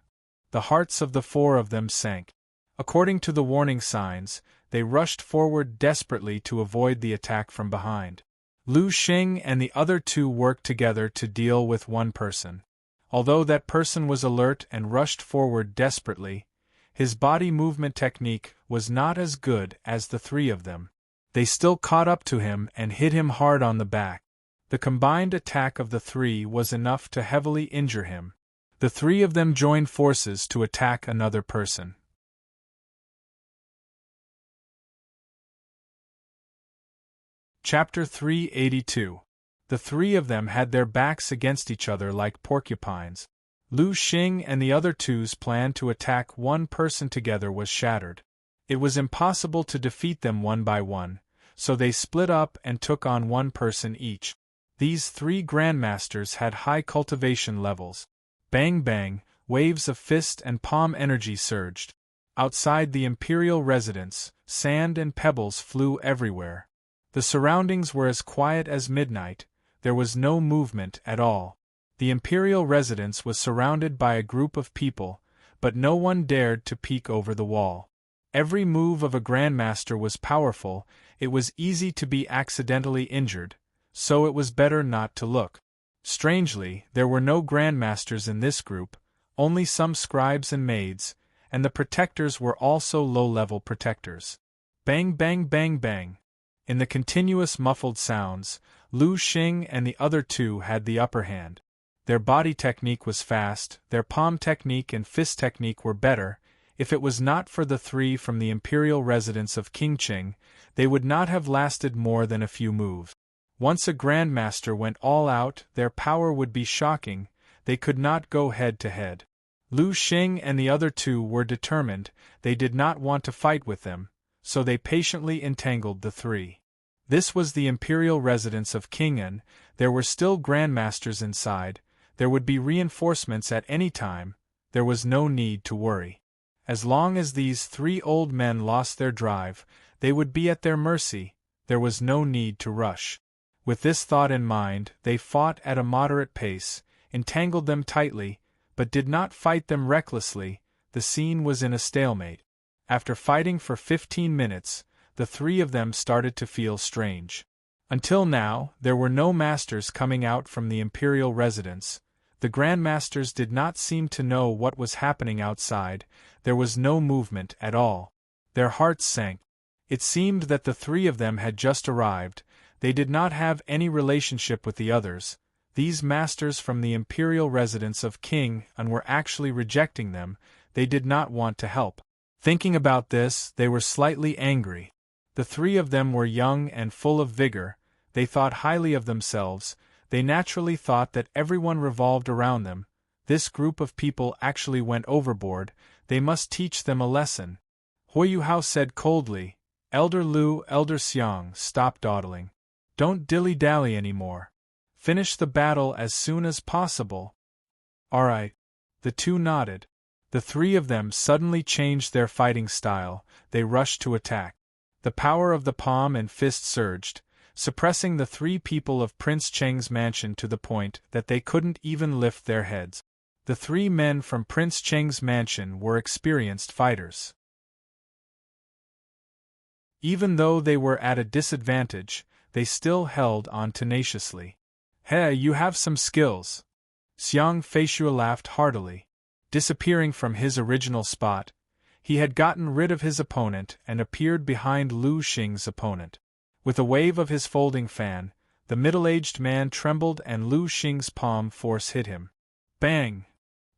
The hearts of the 4 of them sank. According to the warning signs, they rushed forward desperately to avoid the attack from behind. Lu Xing and the other 2 worked together to deal with one person. Although that person was alert and rushed forward desperately, his body movement technique was not as good as the 3 of them. They still caught up to him and hit him hard on the back. The combined attack of the 3 was enough to heavily injure him. The 3 of them joined forces to attack another person. Chapter 382. The 3 of them had their backs against each other like porcupines. Lu Xing and the other 2's plan to attack one person together was shattered. It was impossible to defeat them one by one, so they split up and took on one person each. These 3 grandmasters had high cultivation levels. Bang bang, waves of fist and palm energy surged. Outside the imperial residence, sand and pebbles flew everywhere. The surroundings were as quiet as midnight, there was no movement at all. The imperial residence was surrounded by a group of people, but no one dared to peek over the wall. Every move of a grandmaster was powerful. It was easy to be accidentally injured, so it was better not to look. Strangely, there were no grandmasters in this group, only some scribes and maids, and the protectors were also low-level protectors. Bang bang bang bang. In the continuous muffled sounds, Lu Xing and the other two had the upper hand. Their body technique was fast, their palm technique and fist technique were better. If it was not for the three from the imperial residence of Qingqing, they would not have lasted more than a few moves. Once a grandmaster went all out, their power would be shocking. They could not go head-to-head. Lu Xing and the other two were determined. They did not want to fight with them, so they patiently entangled the three. This was the imperial residence of Qing'an. There were still grandmasters inside. There would be reinforcements at any time. There was no need to worry. As long as these three old men lost their drive, they would be at their mercy. There was no need to rush. With this thought in mind, they fought at a moderate pace, entangled them tightly, but did not fight them recklessly. The scene was in a stalemate. After fighting for 15 minutes, the three of them started to feel strange. Until now, there were no masters coming out from the imperial residence. The grandmasters did not seem to know what was happening outside. There was no movement at all. Their hearts sank. It seemed that the three of them had just arrived. They did not have any relationship with the others. These masters from the imperial residence of Qing'an were actually rejecting them. They did not want to help. Thinking about this, they were slightly angry. The three of them were young and full of vigor. They thought highly of themselves. They naturally thought that everyone revolved around them. This group of people actually went overboard. They must teach them a lesson. Huoyuhao said coldly, "Elder Lu, Elder Xiang, stop dawdling. Don't dilly-dally anymore. Finish the battle as soon as possible." "All right." The two nodded. The three of them suddenly changed their fighting style. They rushed to attack. The power of the palm and fist surged, suppressing the three people of Prince Cheng's mansion to the point that they couldn't even lift their heads. The three men from Prince Cheng's mansion were experienced fighters. Even though they were at a disadvantage, they still held on tenaciously. "Hey, you have some skills." Xiang Feishue laughed heartily. Disappearing from his original spot, he had gotten rid of his opponent and appeared behind Lu Xing's opponent. With a wave of his folding fan, the middle-aged man trembled and Lu Xing's palm force hit him. Bang!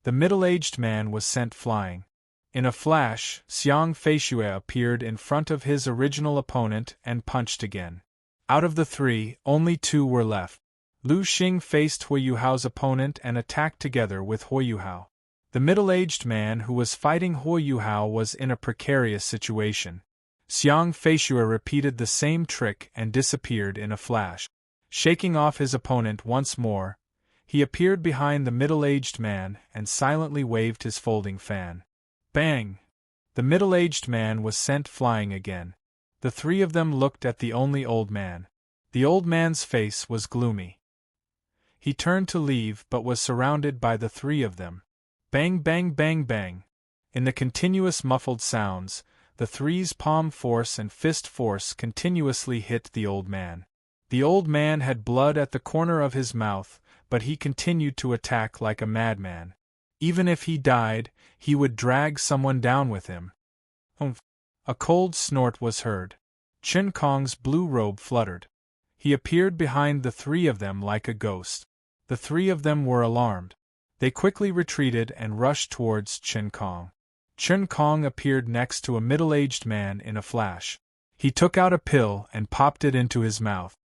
The middle-aged man was sent flying. In a flash, Xiang Feishue appeared in front of his original opponent and punched again. Out of the three, only two were left. Lu Xing faced Huoyuhao's opponent and attacked together with Huoyuhao. The middle-aged man who was fighting Huoyuhao was in a precarious situation. Xiang Feishue repeated the same trick and disappeared in a flash. Shaking off his opponent once more, he appeared behind the middle-aged man and silently waved his folding fan. Bang! The middle-aged man was sent flying again. The three of them looked at the only old man. The old man's face was gloomy. He turned to leave but was surrounded by the three of them. Bang bang bang bang! In the continuous muffled sounds, the three's palm force and fist force continuously hit the old man. The old man had blood at the corner of his mouth, but he continued to attack like a madman. Even if he died, he would drag someone down with him. Humph! A cold snort was heard. Chen Kong's blue robe fluttered. He appeared behind the three of them like a ghost. The three of them were alarmed. They quickly retreated and rushed towards Chen Kong. Chen Kong appeared next to a middle-aged man in a flash. He took out a pill and popped it into his mouth.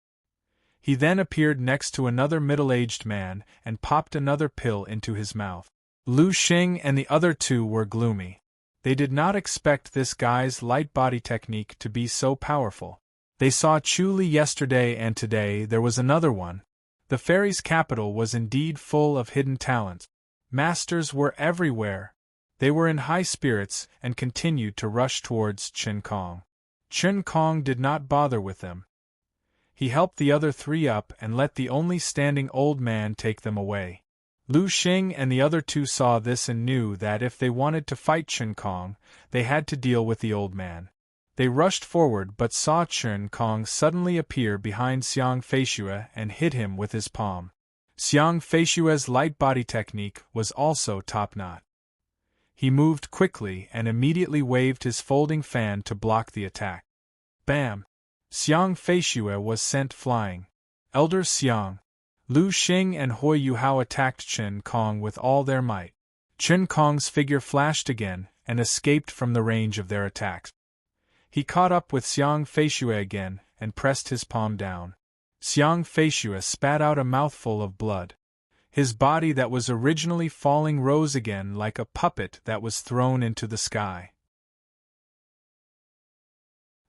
He then appeared next to another middle-aged man and popped another pill into his mouth. Lu Xing and the other two were gloomy. They did not expect this guy's light body technique to be so powerful. They saw Chu Li yesterday and today there was another one. The fairy's capital was indeed full of hidden talent. Masters were everywhere. They were in high spirits and continued to rush towards Chen Kong. Chen Kong did not bother with them. He helped the other three up and let the only standing old man take them away. Lu Xing and the other two saw this and knew that if they wanted to fight Chen Kong, they had to deal with the old man. They rushed forward but saw Chen Kong suddenly appear behind Xiang Feishue and hit him with his palm. Xiang Feishue's light body technique was also top-notch. He moved quickly and immediately waved his folding fan to block the attack. Bam! Xiang Feishue was sent flying. Elder Xiang, Lu Xing and Hui Yuhao attacked Chen Kong with all their might. Chen Kong's figure flashed again and escaped from the range of their attacks. He caught up with Xiang Feishue again and pressed his palm down. Xiang Feishue spat out a mouthful of blood. His body that was originally falling rose again like a puppet that was thrown into the sky.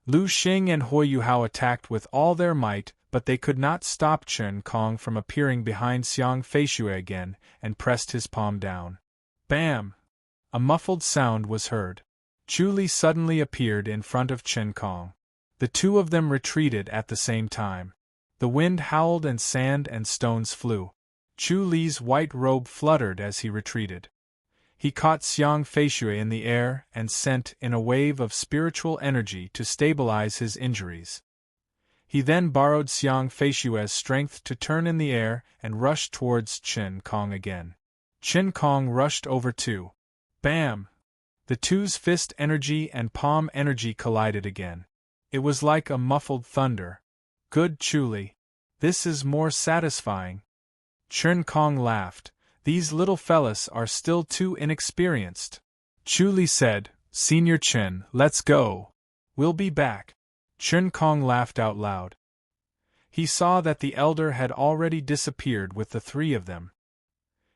Lu Xing and Hui Yuhao attacked with all their might, but they could not stop Chen Kong from appearing behind Xiang Feishue again and pressed his palm down. Bam! A muffled sound was heard. Chu Li suddenly appeared in front of Chen Kong. The two of them retreated at the same time. The wind howled and sand and stones flew. Chu Li's white robe fluttered as he retreated. He caught Xiang Feishue in the air and sent in a wave of spiritual energy to stabilize his injuries. He then borrowed Xiang Feishue's strength to turn in the air and rush towards Chen Kong again. Chen Kong rushed over too. Bam! The two's fist energy and palm energy collided again. It was like a muffled thunder. Good Chu Li. This is more satisfying. Chen Kong laughed. These little fellas are still too inexperienced. Chu Li said, Senior Chen, let's go. We'll be back. Chen Kong laughed out loud. He saw that the elder had already disappeared with the three of them.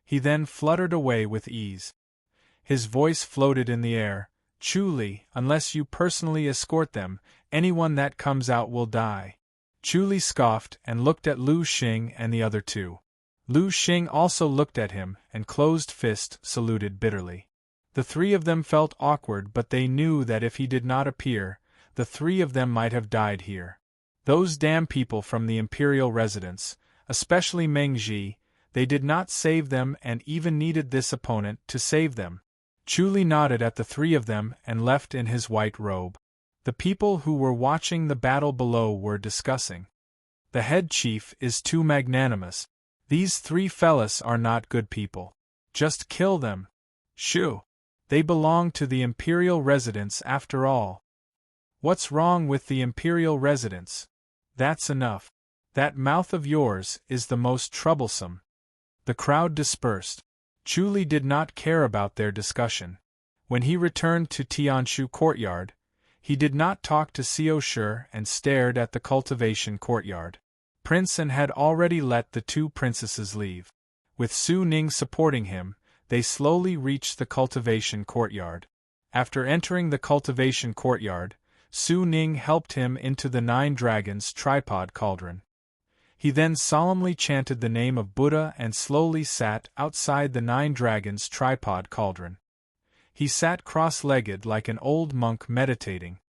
He then fluttered away with ease. His voice floated in the air. Chu Li, unless you personally escort them, anyone that comes out will die. Chu Li scoffed and looked at Lu Xing and the other two. Lu Xing also looked at him and closed-fist saluted bitterly. The three of them felt awkward, but they knew that if he did not appear, the three of them might have died here. Those damn people from the imperial residence, especially Meng Ji, they did not save them and even needed this opponent to save them. Chu Li nodded at the three of them and left in his white robe. The people who were watching the battle below were discussing. The head chief is too magnanimous. These three fellas are not good people. Just kill them. Shoo! They belong to the imperial residence after all. What's wrong with the imperial residence? That's enough. That mouth of yours is the most troublesome. The crowd dispersed. Chu Li did not care about their discussion. When he returned to Tianshu courtyard, he did not talk to Xiao Shi and stared at the cultivation courtyard. Prince An had already let the two princesses leave. With Su Ning supporting him, they slowly reached the cultivation courtyard. After entering the cultivation courtyard, Su Ning helped him into the Nine Dragons tripod cauldron. He then solemnly chanted the name of Buddha and slowly sat outside the Nine Dragons tripod cauldron. He sat cross-legged like an old monk meditating.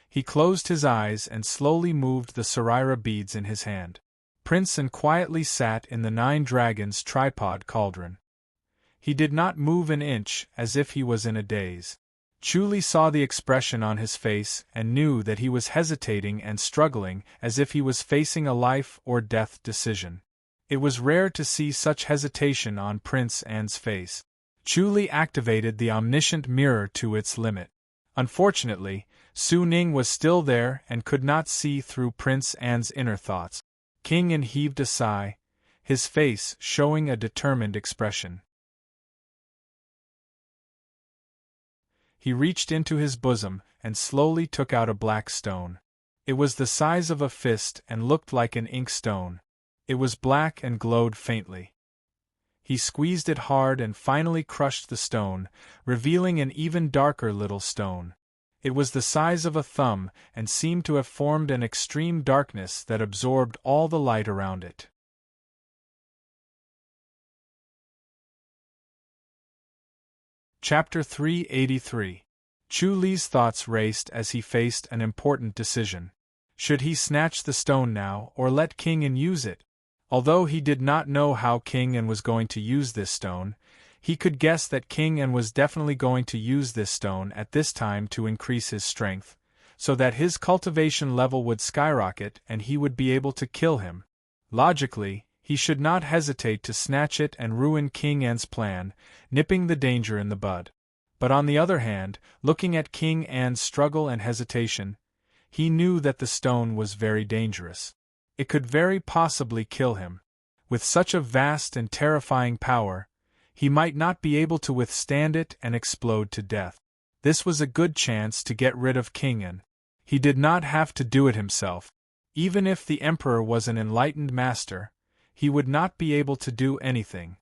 He closed his eyes and slowly moved the Sarira beads in his hand. Prince An quietly sat in the Nine Dragons tripod cauldron. He did not move an inch, as if he was in a daze. Chu Li saw the expression on his face and knew that he was hesitating and struggling as if he was facing a life or death decision. It was rare to see such hesitation on Prince An's face. Chu Li activated the omniscient mirror to its limit. Unfortunately, Su Ning was still there and could not see through Prince An's inner thoughts. King An heaved a sigh, his face showing a determined expression. He reached into his bosom and slowly took out a black stone. It was the size of a fist and looked like an ink stone. It was black and glowed faintly. He squeezed it hard and finally crushed the stone, revealing an even darker little stone. It was the size of a thumb and seemed to have formed an extreme darkness that absorbed all the light around it. Chapter 383. Chu Li's thoughts raced as he faced an important decision. Should he snatch the stone now or let King An use it? Although he did not know how King An was going to use this stone, he could guess that King An was definitely going to use this stone at this time to increase his strength, so that his cultivation level would skyrocket and he would be able to kill him. Logically, he should not hesitate to snatch it and ruin King An's plan, nipping the danger in the bud. But on the other hand, looking at King An's struggle and hesitation, he knew that the stone was very dangerous. It could very possibly kill him. With such a vast and terrifying power, he might not be able to withstand it and explode to death. This was a good chance to get rid of King An. He did not have to do it himself. Even if the Emperor was an enlightened master, he would not be able to do anything.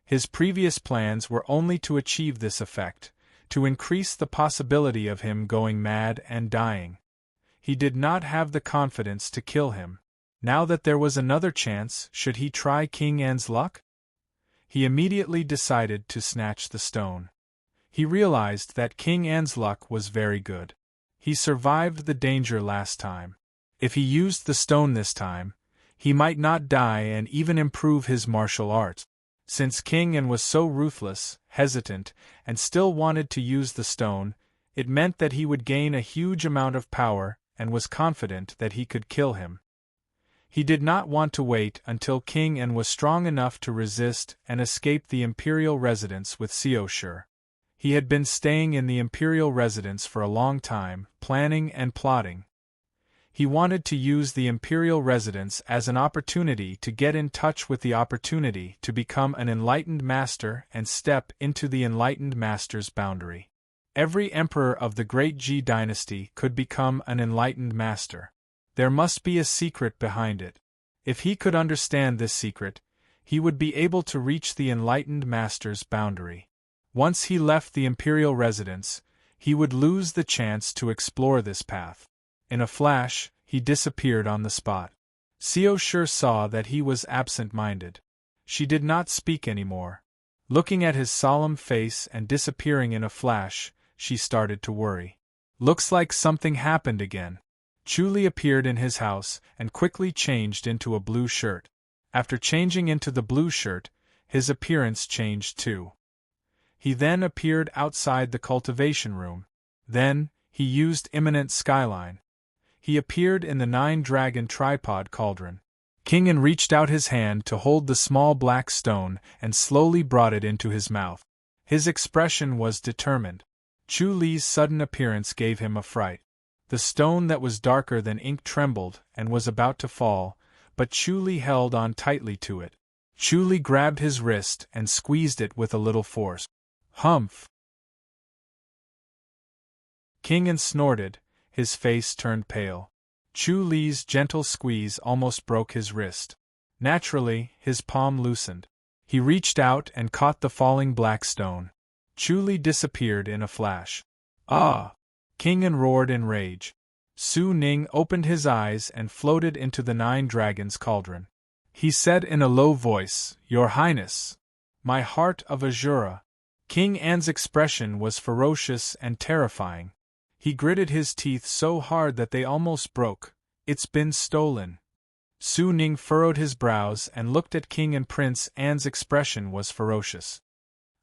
His previous plans were only to achieve this effect, to increase the possibility of him going mad and dying. He did not have the confidence to kill him. Now that there was another chance, should he try King An's luck? He immediately decided to snatch the stone. He realized that King An's luck was very good. He survived the danger last time. If he used the stone this time, he might not die and even improve his martial arts. Since King An was so ruthless, hesitant, and still wanted to use the stone, it meant that he would gain a huge amount of power and was confident that he could kill him. He did not want to wait until King An was strong enough to resist and escape the imperial residence with Seoshur. He had been staying in the imperial residence for a long time, planning and plotting. He wanted to use the imperial residence as an opportunity to get in touch with the opportunity to become an enlightened master and step into the enlightened master's boundary. Every emperor of the Great Ji dynasty could become an enlightened master. There must be a secret behind it. If he could understand this secret, he would be able to reach the enlightened master's boundary. Once he left the imperial residence, he would lose the chance to explore this path. In a flash, he disappeared on the spot. Seoshur saw that he was absent-minded. She did not speak anymore. Looking at his solemn face and disappearing in a flash, she started to worry. Looks like something happened again. Chuli appeared in his house and quickly changed into a blue shirt. After changing into the blue shirt, his appearance changed too. He then appeared outside the cultivation room. Then, he used imminent skyline. He appeared in the 9-dragon tripod cauldron. King An reached out his hand to hold the small black stone and slowly brought it into his mouth. His expression was determined. Chu Li's sudden appearance gave him a fright. The stone that was darker than ink trembled and was about to fall, but Chu Li held on tightly to it. Chu Li grabbed his wrist and squeezed it with a little force. Humph! King An snorted, his face turned pale. Chu Li's gentle squeeze almost broke his wrist. Naturally, his palm loosened. He reached out and caught the falling black stone. Chu Li disappeared in a flash. Ah! King An roared in rage. Su Ning opened his eyes and floated into the 9 dragons cauldron. He said in a low voice, "Your Highness! My heart of Azura!" King An's expression was ferocious and terrifying. He gritted his teeth so hard that they almost broke. "It's been stolen." Su Ning furrowed his brows and looked at King An. Prince An's expression was ferocious.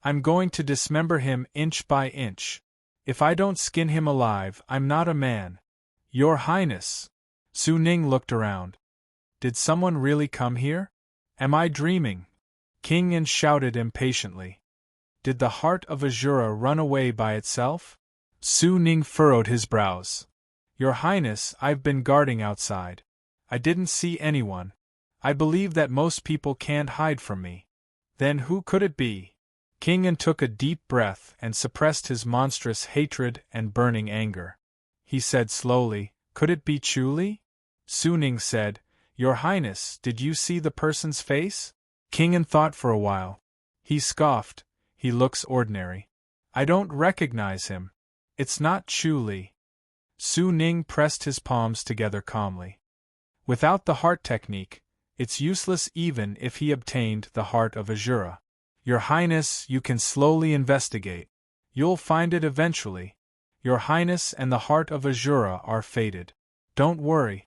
"I'm going to dismember him inch by inch. If I don't skin him alive, I'm not a man." "Your Highness!" Su Ning looked around. "Did someone really come here? Am I dreaming?" King An shouted impatiently. "Did the heart of Azura run away by itself?" Su Ning furrowed his brows. "Your Highness, I've been guarding outside. I didn't see anyone. I believe that most people can't hide from me." "Then who could it be?" King An took a deep breath and suppressed his monstrous hatred and burning anger. He said slowly, "Could it be Chu Li?" Su Ning said, "Your Highness, did you see the person's face?" King An thought for a while. He scoffed, "He looks ordinary. I don't recognize him. It's not Chu Li." Su Ning pressed his palms together calmly. "Without the heart technique, it's useless even if he obtained the heart of Azura. Your Highness, you can slowly investigate. You'll find it eventually. Your Highness and the heart of Azura are fated. Don't worry.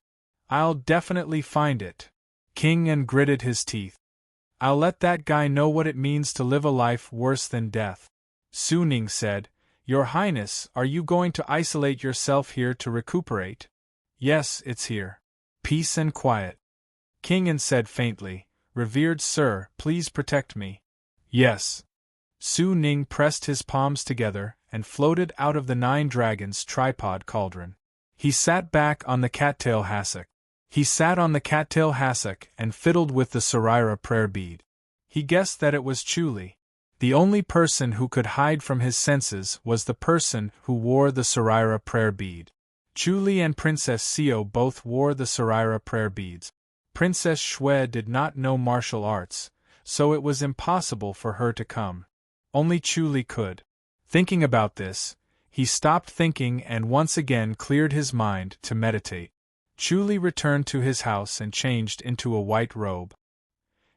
I'll definitely find it." King An gritted his teeth. I'll let that guy know what it means to live a life worse than death. Su Ning said, Your Highness, are you going to isolate yourself here to recuperate? Yes, it's here. Peace and quiet. King An said faintly, Revered sir, please protect me. Yes. Su Ning pressed his palms together and floated out of the 9 dragons tripod cauldron. He sat back on the cattail hassock. And fiddled with the Sarira prayer bead. He guessed that it was Chuli. The only person who could hide from his senses was the person who wore the Sarira prayer bead. Chuli and Princess Sio both wore the Sarira prayer beads. Princess Shui did not know martial arts, so it was impossible for her to come. Only Chuli could. Thinking about this, he stopped thinking and once again cleared his mind to meditate. Chuli returned to his house and changed into a white robe.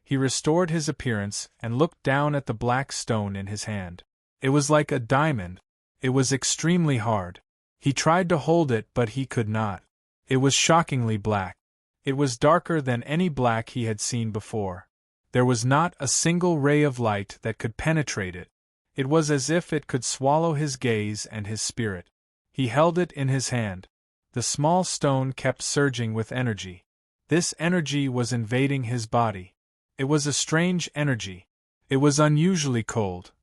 He restored his appearance and looked down at the black stone in his hand. It was like a diamond. It was extremely hard. He tried to hold it, but he could not. It was shockingly black. It was darker than any black he had seen before. There was not a single ray of light that could penetrate it. It was as if it could swallow his gaze and his spirit. He held it in his hand. The small stone kept surging with energy. This energy was invading his body. It was a strange energy. It was unusually cold.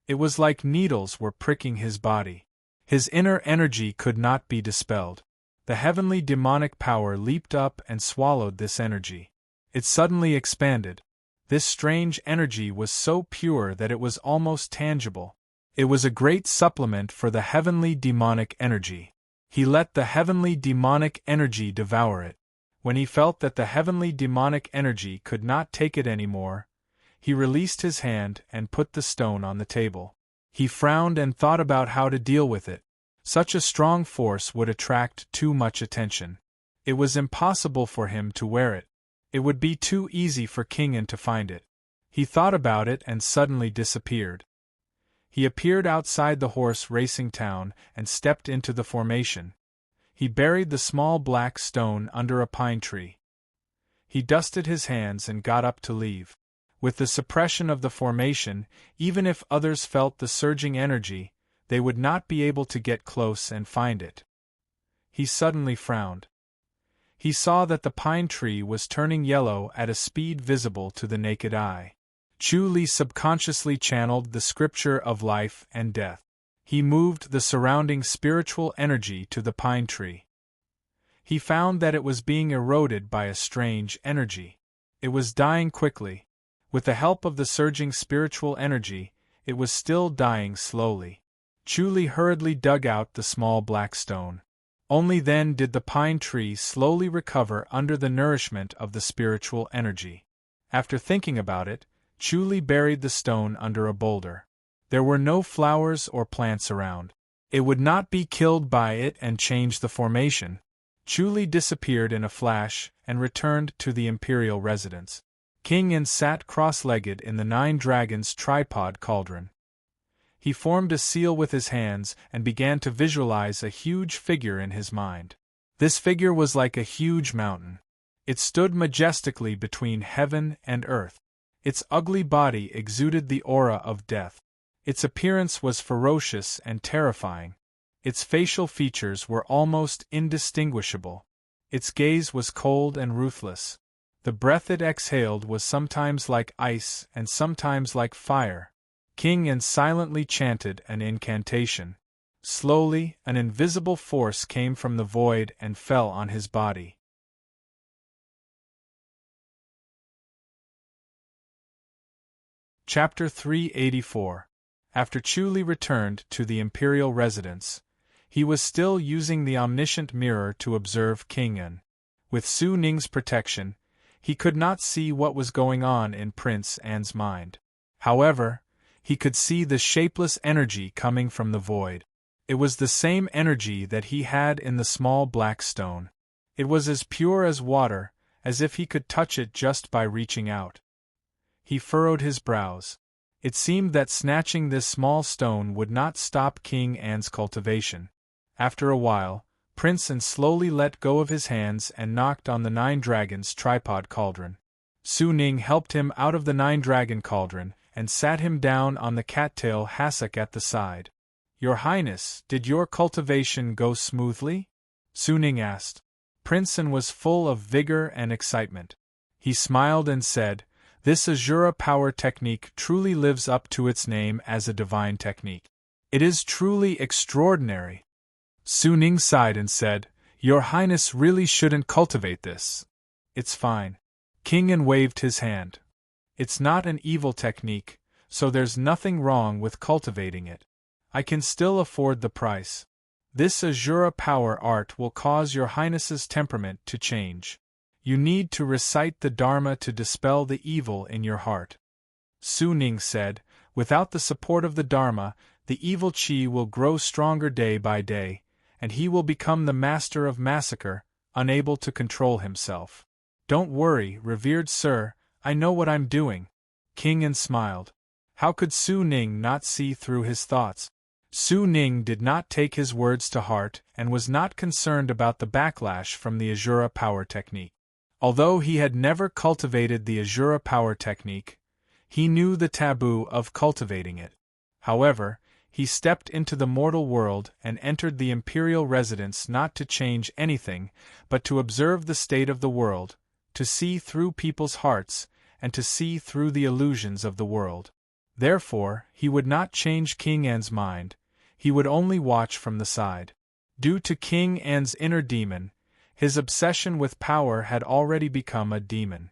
It was like needles were pricking his body. His inner energy could not be dispelled. The heavenly demonic power leaped up and swallowed this energy. It suddenly expanded. This strange energy was so pure that it was almost tangible. It was a great supplement for the heavenly demonic energy. He let the heavenly demonic energy devour it. When he felt that the heavenly demonic energy could not take it anymore, he released his hand and put the stone on the table. He frowned and thought about how to deal with it. Such a strong force would attract too much attention. It was impossible for him to wear it. It would be too easy for King An to find it. He thought about it and suddenly disappeared. He appeared outside the horse racing town and stepped into the formation. He buried the small black stone under a pine tree. He dusted his hands and got up to leave. With the suppression of the formation, even if others felt the surging energy, they would not be able to get close and find it. He suddenly frowned. He saw that the pine tree was turning yellow at a speed visible to the naked eye. Chu Li subconsciously channeled the scripture of life and death. He moved the surrounding spiritual energy to the pine tree. He found that it was being eroded by a strange energy. It was dying quickly. With the help of the surging spiritual energy, it was still dying slowly. Chu Li hurriedly dug out the small black stone. Only then did the pine tree slowly recover under the nourishment of the spiritual energy. After thinking about it, Chu Li buried the stone under a boulder. There were no flowers or plants around. It would not be killed by it and change the formation. Chu Li disappeared in a flash and returned to the imperial residence. King An sat cross-legged in the 9 dragons tripod cauldron. He formed a seal with his hands and began to visualize a huge figure in his mind. This figure was like a huge mountain. It stood majestically between heaven and earth. Its ugly body exuded the aura of death. Its appearance was ferocious and terrifying. Its facial features were almost indistinguishable. Its gaze was cold and ruthless. The breath it exhaled was sometimes like ice and sometimes like fire. King An silently chanted an incantation. Slowly, an invisible force came from the void and fell on his body. Chapter 384. After Chu Li returned to the imperial residence, he was still using the omniscient mirror to observe King An. With Su Ning's protection, he could not see what was going on in Prince An's mind. However, he could see the shapeless energy coming from the void. It was the same energy that he had in the small black stone. It was as pure as water, as if he could touch it just by reaching out. He furrowed his brows. It seemed that snatching this small stone would not stop King An's cultivation. After a while, Prince An slowly let go of his hands and knocked on the 9 dragons' tripod cauldron. Su Ning helped him out of the 9-dragon cauldron and sat him down on the cattail hassock at the side. Your Highness, did your cultivation go smoothly? Su Ning asked. Prince An was full of vigor and excitement. He smiled and said, "This Azura power technique truly lives up to its name as a divine technique. It is truly extraordinary." Su Ning sighed and said, "Your Highness really shouldn't cultivate this. It's fine." King An waved his hand. "It's not an evil technique, so there's nothing wrong with cultivating it. I can still afford the price. This Azura power art will cause your Highness's temperament to change. You need to recite the Dharma to dispel the evil in your heart." Su Ning said, "Without the support of the Dharma, the evil chi will grow stronger day by day, and he will become the master of massacre, unable to control himself." "Don't worry, revered sir, I know what I'm doing." King An smiled. How could Su Ning not see through his thoughts? Su Ning did not take his words to heart and was not concerned about the backlash from the Azura power technique. Although he had never cultivated the Azura power technique, he knew the taboo of cultivating it. However, he stepped into the mortal world and entered the imperial residence not to change anything, but to observe the state of the world, to see through people's hearts, and to see through the illusions of the world. Therefore, he would not change King An's mind, he would only watch from the side. Due to King An's inner demon, his obsession with power had already become a demon.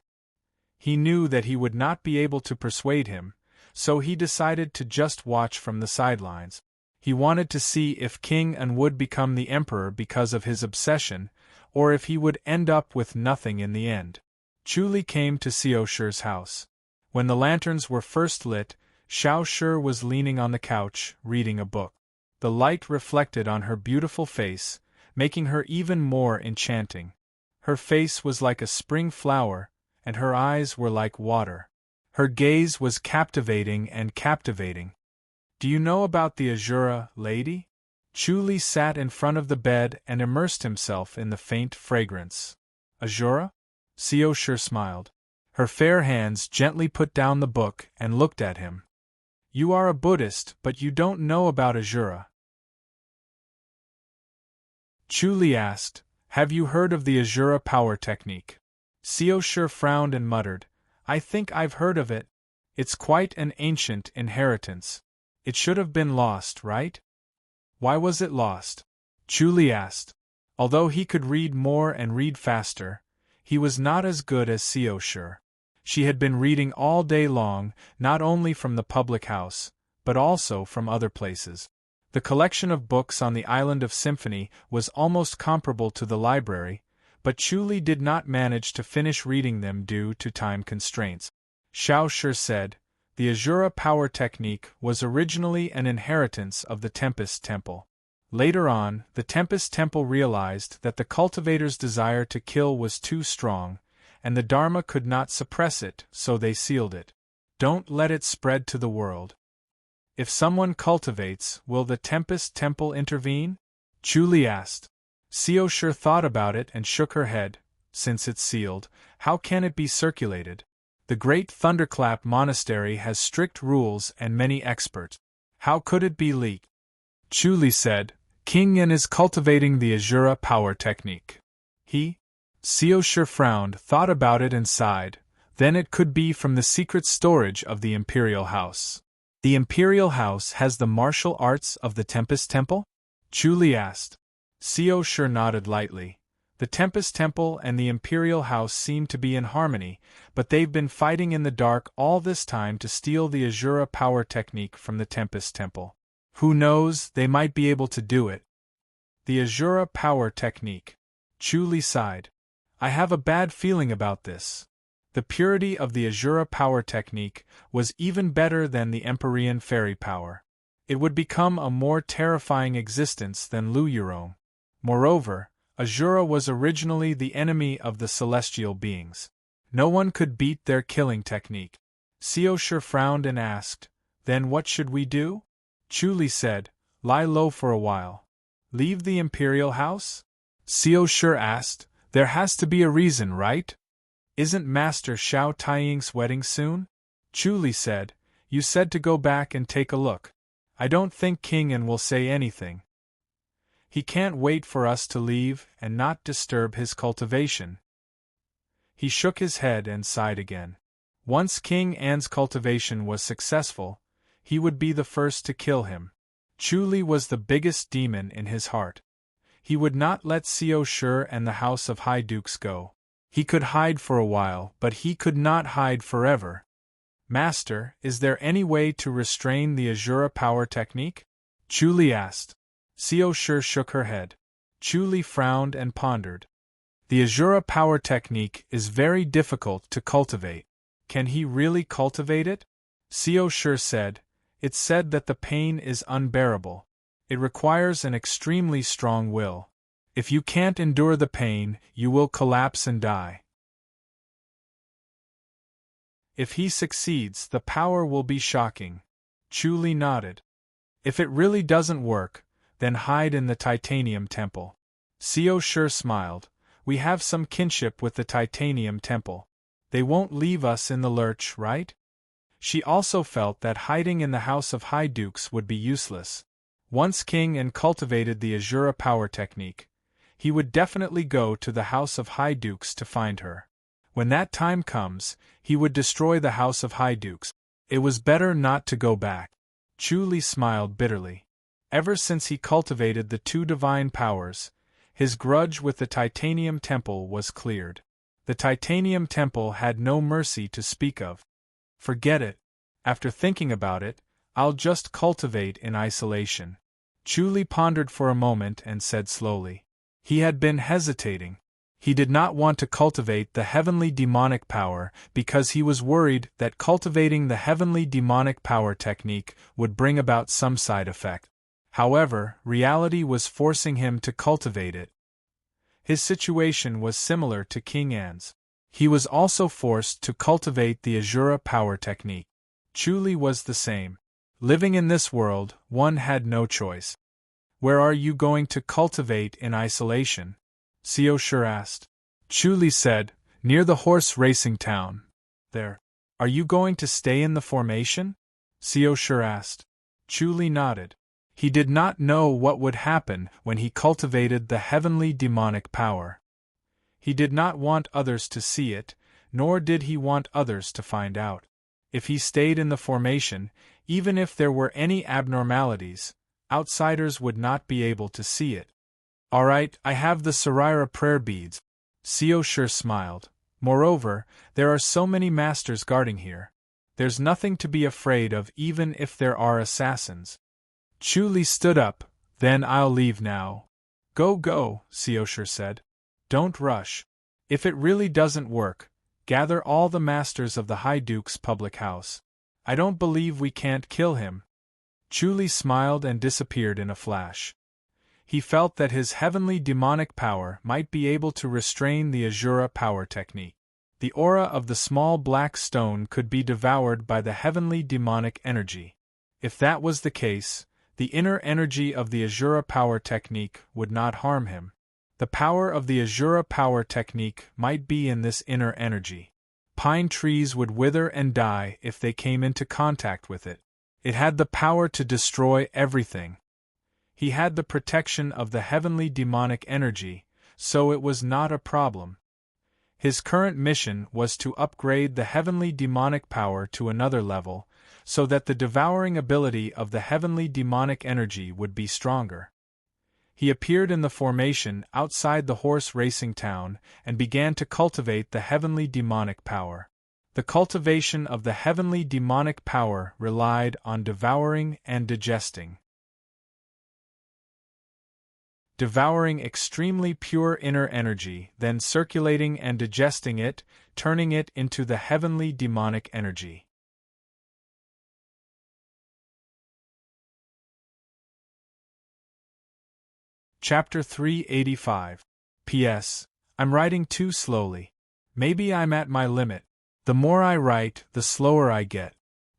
He knew that he would not be able to persuade him, so he decided to just watch from the sidelines. He wanted to see if King An would become the emperor because of his obsession, or if he would end up with nothing in the end. Chu Li came to Xiao Shi's house. When the lanterns were first lit, Xiao Shi was leaning on the couch, reading a book. The light reflected on her beautiful face, making her even more enchanting. Her face was like a spring flower, and her eyes were like water. Her gaze was captivating and captivating. "Do you know about the Azura, lady?" Chu Li sat in front of the bed and immersed himself in the faint fragrance. "Azura?" Xiao Shi smiled. Her fair hands gently put down the book and looked at him. "You are a Buddhist, but you don't know about Azura." Chu Li asked, "Have you heard of the Azura power technique?" Xiao Shi frowned and muttered, "I think I've heard of it. It's quite an ancient inheritance. It should have been lost, right?" "Why was it lost?" Chu Li asked. Although he could read more and read faster, he was not as good as Xiao Shi. She had been reading all day long, not only from the public house, but also from other places. The collection of books on the island of Symphony was almost comparable to the library, but Chu Li did not manage to finish reading them due to time constraints. Xiao Shi said, "The Azura power technique was originally an inheritance of the Tempest Temple. Later on, the Tempest Temple realized that the cultivator's desire to kill was too strong, and the Dharma could not suppress it, so they sealed it. Don't let it spread to the world." "If someone cultivates, will the Tempest Temple intervene?" Chu Li asked. Xiao Shi thought about it and shook her head. "Since it's sealed, how can it be circulated? The Great Thunderclap Monastery has strict rules and many experts. How could it be leaked?" Chu Li said, "King An is cultivating the Azura power technique." "He?" Xiao Shi frowned, thought about it and sighed. "Then it could be from the secret storage of the Imperial House." "The Imperial House has the martial arts of the Tempest Temple?" Chu Li asked. Xiao Shi nodded lightly. "The Tempest Temple and the Imperial House seem to be in harmony, but they've been fighting in the dark all this time to steal the Azura power technique from the Tempest Temple. Who knows, they might be able to do it." "The Azura power technique." Chu Li sighed. "I have a bad feeling about this. The purity of the Azura power technique was even better than the Empyrean fairy power. It would become a more terrifying existence than Lu Yurong. Moreover, Azura was originally the enemy of the celestial beings. No one could beat their killing technique." Xiao Shi frowned and asked, "Then what should we do?" Chu Li said, "Lie low for a while." "Leave the Imperial House?" Xiao Shi asked. There has to be a reason, right? Isn't Master Xiao Taiying's wedding soon? Chu Li said. You said to go back and take a look. I don't think King An will say anything. He can't wait for us to leave and not disturb his cultivation. He shook his head and sighed again. Once King An's cultivation was successful, he would be the first to kill him. Chu Li was the biggest demon in his heart. He would not let Xiao Shi and the House of High Dukes go. He could hide for a while, but he could not hide forever. Master, is there any way to restrain the Azura power technique? Chu Li asked. Xiao Shi shook her head. Chu Li frowned and pondered. The Azura power technique is very difficult to cultivate. Can he really cultivate it? Xiao Shi said. It's said that the pain is unbearable. It requires an extremely strong will. If you can't endure the pain, you will collapse and die. If he succeeds, the power will be shocking. Chu Li nodded. If it really doesn't work, then hide in the Titanium Temple. Xiao Shi smiled. We have some kinship with the Titanium Temple. They won't leave us in the lurch, right? She also felt that hiding in the House of High Dukes would be useless. Once King An cultivated the Azura power technique, he would definitely go to the House of High Dukes to find her. When that time comes, he would destroy the House of High Dukes. It was better not to go back. Chu Li smiled bitterly. Ever since he cultivated the two divine powers, his grudge with the Titanium Temple was cleared. The Titanium Temple had no mercy to speak of. Forget it. After thinking about it, I'll just cultivate in isolation. Chu Li pondered for a moment and said slowly. He had been hesitating. He did not want to cultivate the heavenly demonic power because he was worried that cultivating the heavenly demonic power technique would bring about some side effect. However, reality was forcing him to cultivate it. His situation was similar to King An's. He was also forced to cultivate the Azura power technique. Chu Li was the same. Living in this world, one had no choice. Where are you going to cultivate in isolation? Xiao Shi asked. Chu Li said, near the horse racing town. There. Are you going to stay in the formation? Xiao Shi asked. Chu Li nodded. He did not know what would happen when he cultivated the heavenly demonic power. He did not want others to see it, nor did he want others to find out. If he stayed in the formation, even if there were any abnormalities, outsiders would not be able to see it. All right, I have the Sarira prayer beads. Xiao Shi smiled. Moreover, there are so many masters guarding here. There's nothing to be afraid of even if there are assassins. Chu Li stood up. Then I'll leave now. Go, Xiao Shi said. Don't rush. If it really doesn't work, gather all the masters of the High Duke's public house. I don't believe we can't kill him. Chu Li smiled and disappeared in a flash. He felt that his heavenly demonic power might be able to restrain the Azura power technique. The aura of the small black stone could be devoured by the heavenly demonic energy. If that was the case, the inner energy of the Azura power technique would not harm him. The power of the Azura power technique might be in this inner energy. Pine trees would wither and die if they came into contact with it. It had the power to destroy everything. He had the protection of the heavenly demonic energy, so it was not a problem. His current mission was to upgrade the heavenly demonic power to another level, so that the devouring ability of the heavenly demonic energy would be stronger. He appeared in the formation outside the horse racing town and began to cultivate the heavenly demonic power. The cultivation of the heavenly demonic power relied on devouring and digesting. Devouring extremely pure inner energy, then circulating and digesting it, turning it into the heavenly demonic energy. Chapter 385. P.S. I'm writing too slowly. Maybe I'm at my limit. The more I write, the slower I get.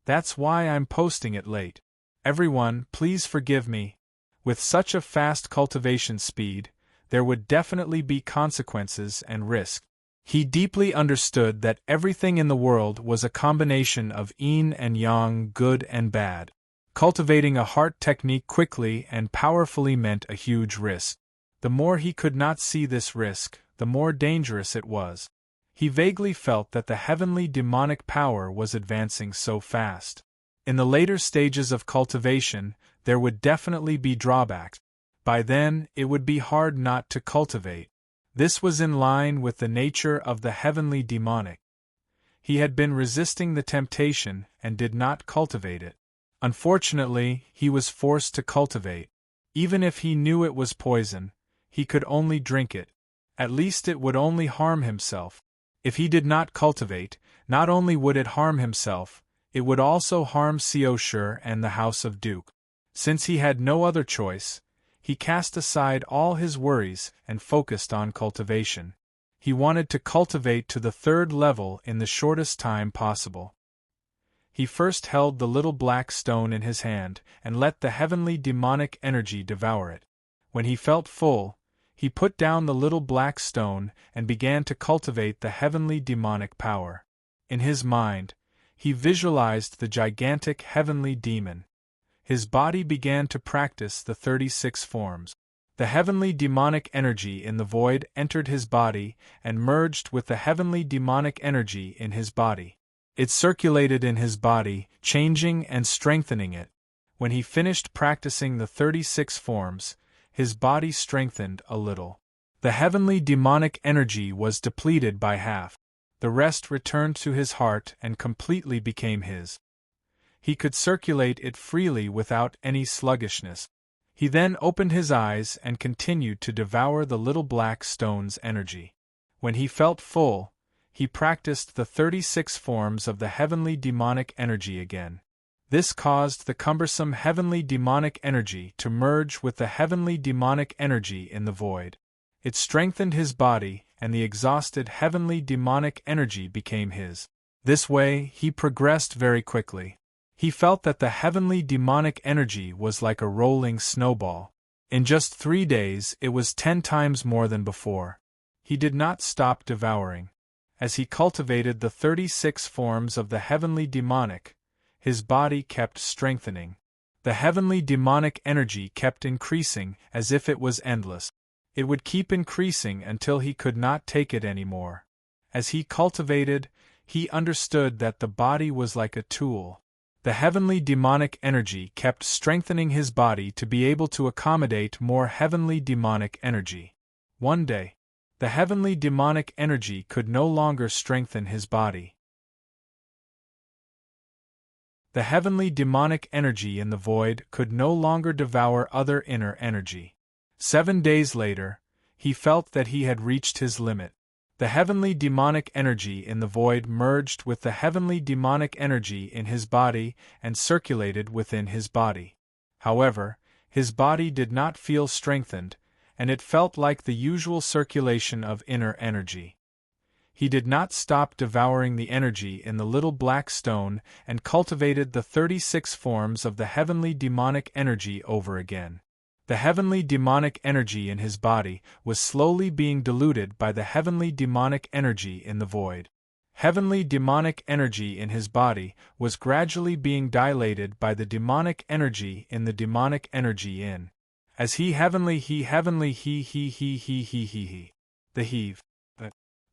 That's why I'm posting it late. Everyone, please forgive me. With such a fast cultivation speed, there would definitely be consequences and risk. He deeply understood that everything in the world was a combination of yin and yang, good and bad. Cultivating a heart technique quickly and powerfully meant a huge risk. The more he could not see this risk, the more dangerous it was. He vaguely felt that the heavenly demonic power was advancing so fast. In the later stages of cultivation, there would definitely be drawbacks. By then, it would be hard not to cultivate. This was in line with the nature of the heavenly demonic. He had been resisting the temptation and did not cultivate it. Unfortunately, he was forced to cultivate. Even if he knew it was poison, he could only drink it. At least it would only harm himself. If he did not cultivate, not only would it harm himself, it would also harm Seoshur and the House of Duke. Since he had no other choice, he cast aside all his worries and focused on cultivation. He wanted to cultivate to the 3rd level in the shortest time possible. He first held the little black stone in his hand and let the heavenly demonic energy devour it. When he felt full, he put down the little black stone and began to cultivate the heavenly demonic power. In his mind, he visualized the gigantic heavenly demon. His body began to practice the 36 forms. The heavenly demonic energy in the void entered his body and merged with the heavenly demonic energy in his body. It circulated in his body, changing and strengthening it. When he finished practicing the 36 forms, his body strengthened a little. The heavenly demonic energy was depleted by half. The rest returned to his heart and completely became his. He could circulate it freely without any sluggishness. He then opened his eyes and continued to devour the little black stone's energy. When he felt full, he practiced the 36 forms of the heavenly demonic energy again. This caused the cumbersome heavenly demonic energy to merge with the heavenly demonic energy in the void. It strengthened his body, and the exhausted heavenly demonic energy became his. This way, he progressed very quickly. He felt that the heavenly demonic energy was like a rolling snowball. In just 3 days, it was 10 times more than before. He did not stop devouring. As he cultivated the 36 forms of the heavenly demonic, his body kept strengthening. The heavenly demonic energy kept increasing as if it was endless. It would keep increasing until he could not take it anymore. As he cultivated, he understood that the body was like a tool. The heavenly demonic energy kept strengthening his body to be able to accommodate more heavenly demonic energy. One day, the heavenly demonic energy could no longer strengthen his body. The heavenly demonic energy in the void could no longer devour other inner energy. 7 days later, he felt that he had reached his limit. The heavenly demonic energy in the void merged with the heavenly demonic energy in his body and circulated within his body. However, his body did not feel strengthened, and it felt like the usual circulation of inner energy. He did not stop devouring the energy in the little black stone and cultivated the 36 forms of the heavenly demonic energy over again. The heavenly demonic energy in his body was slowly being diluted by the heavenly demonic energy in the void. Heavenly demonic energy in his body was gradually being dilated by the demonic energy in the demonic energy in. As he. The heave.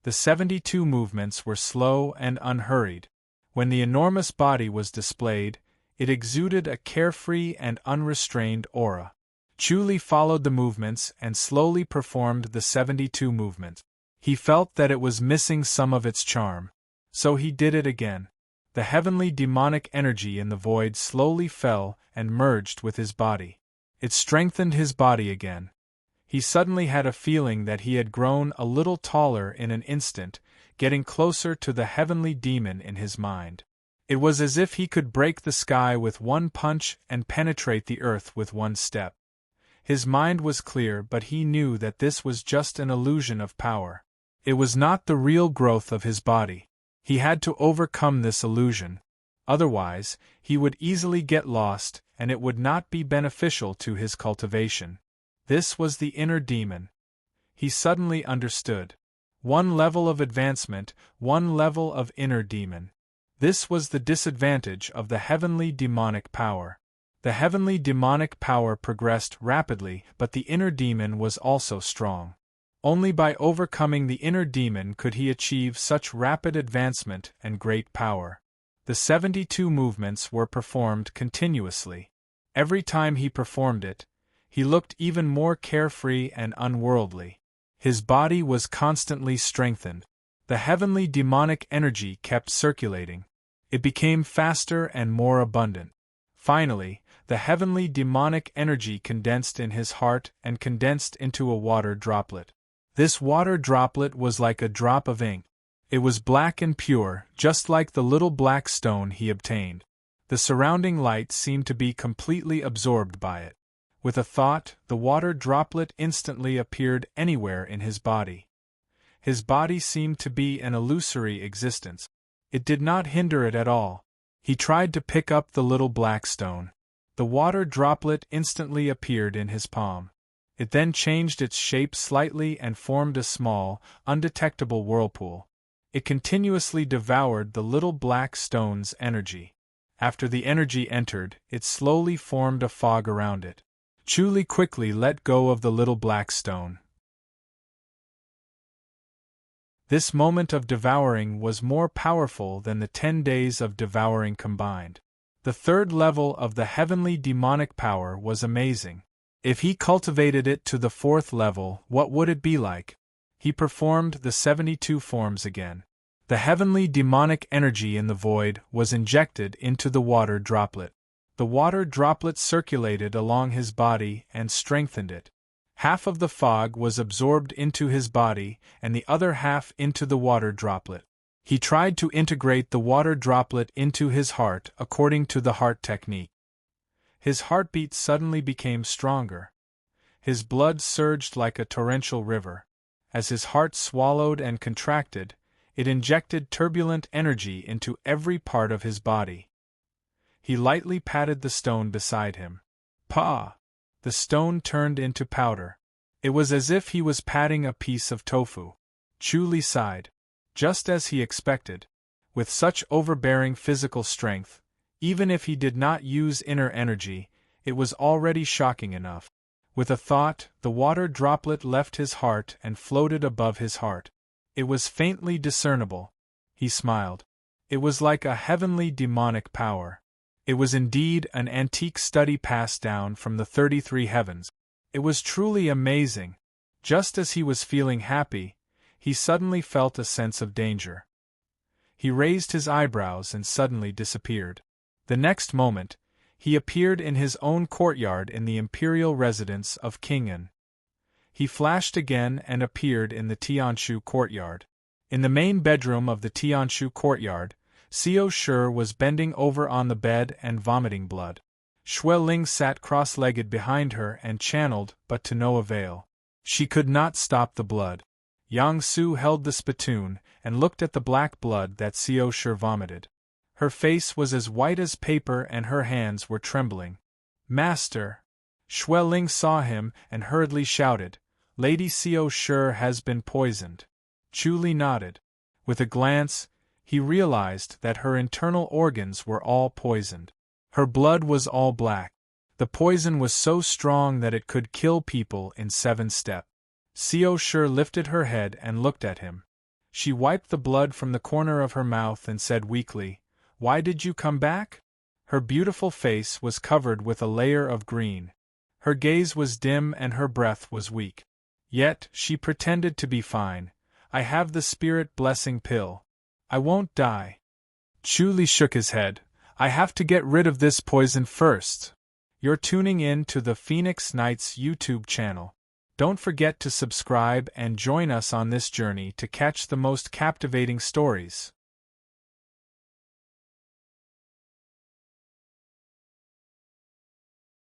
The 72 movements were slow and unhurried. When the enormous body was displayed, it exuded a carefree and unrestrained aura. Chuli followed the movements and slowly performed the 72 movements. He felt that it was missing some of its charm. So he did it again. The heavenly demonic energy in the void slowly fell and merged with his body. It strengthened his body again. He suddenly had a feeling that he had grown a little taller in an instant, getting closer to the heavenly demon in his mind. It was as if he could break the sky with one punch and penetrate the earth with one step. His mind was clear, but he knew that this was just an illusion of power. It was not the real growth of his body. He had to overcome this illusion. Otherwise, he would easily get lost, and it would not be beneficial to his cultivation. This was the inner demon. He suddenly understood. One level of advancement, one level of inner demon. This was the disadvantage of the heavenly demonic power. The heavenly demonic power progressed rapidly, but the inner demon was also strong. Only by overcoming the inner demon could he achieve such rapid advancement and great power. The 72 movements were performed continuously. Every time he performed it, he looked even more carefree and unworldly. His body was constantly strengthened. The heavenly demonic energy kept circulating. It became faster and more abundant. Finally, the heavenly demonic energy condensed in his heart and condensed into a water droplet. This water droplet was like a drop of ink. It was black and pure, just like the little black stone he obtained. The surrounding light seemed to be completely absorbed by it. With a thought, the water droplet instantly appeared anywhere in his body. His body seemed to be an illusory existence. It did not hinder it at all. He tried to pick up the little black stone. The water droplet instantly appeared in his palm. It then changed its shape slightly and formed a small, undetectable whirlpool. It continuously devoured the little black stone's energy. After the energy entered, it slowly formed a fog around it. Chuli quickly let go of the little black stone. This moment of devouring was more powerful than the 10 days of devouring combined. The third level of the heavenly demonic power was amazing. If he cultivated it to the fourth level, what would it be like? He performed the 72 forms again. The heavenly demonic energy in the void was injected into the water droplet. The water droplet circulated along his body and strengthened it. Half of the fog was absorbed into his body and the other half into the water droplet. He tried to integrate the water droplet into his heart according to the heart technique. His heartbeat suddenly became stronger. His blood surged like a torrential river. As his heart swallowed and contracted, it injected turbulent energy into every part of his body. He lightly patted the stone beside him. "Pa!" The stone turned into powder. It was as if he was patting a piece of tofu. Chuli sighed. Just as he expected. With such overbearing physical strength, even if he did not use inner energy, it was already shocking enough. With a thought, the water droplet left his heart and floated above his heart. It was faintly discernible. He smiled. It was like a heavenly demonic power. It was indeed an antique study passed down from the 33 heavens. It was truly amazing. Just as he was feeling happy, he suddenly felt a sense of danger. He raised his eyebrows and suddenly disappeared. The next moment, he appeared in his own courtyard in the imperial residence of King An. He flashed again and appeared in the Tianshu courtyard. In the main bedroom of the Tianshu courtyard, Xiao Shi was bending over on the bed and vomiting blood. Xue Ling sat cross-legged behind her and channeled, but to no avail. She could not stop the blood. Yang Su held the spittoon and looked at the black blood that Xiao Shi vomited. Her face was as white as paper and her hands were trembling. "Master!" Xue Ling saw him and hurriedly shouted, "Lady Xiao Shi has been poisoned." Chuli nodded. With a glance, he realized that her internal organs were all poisoned. Her blood was all black. The poison was so strong that it could kill people in 7 steps. Xiao Shi lifted her head and looked at him. She wiped the blood from the corner of her mouth and said weakly, "Why did you come back?" Her beautiful face was covered with a layer of green. Her gaze was dim and her breath was weak. Yet, she pretended to be fine. "I have the spirit blessing pill. I won't die." Chuli shook his head. "I have to get rid of this poison first." You're tuning in to the Phoenix Nights YouTube channel. Don't forget to subscribe and join us on this journey to catch the most captivating stories.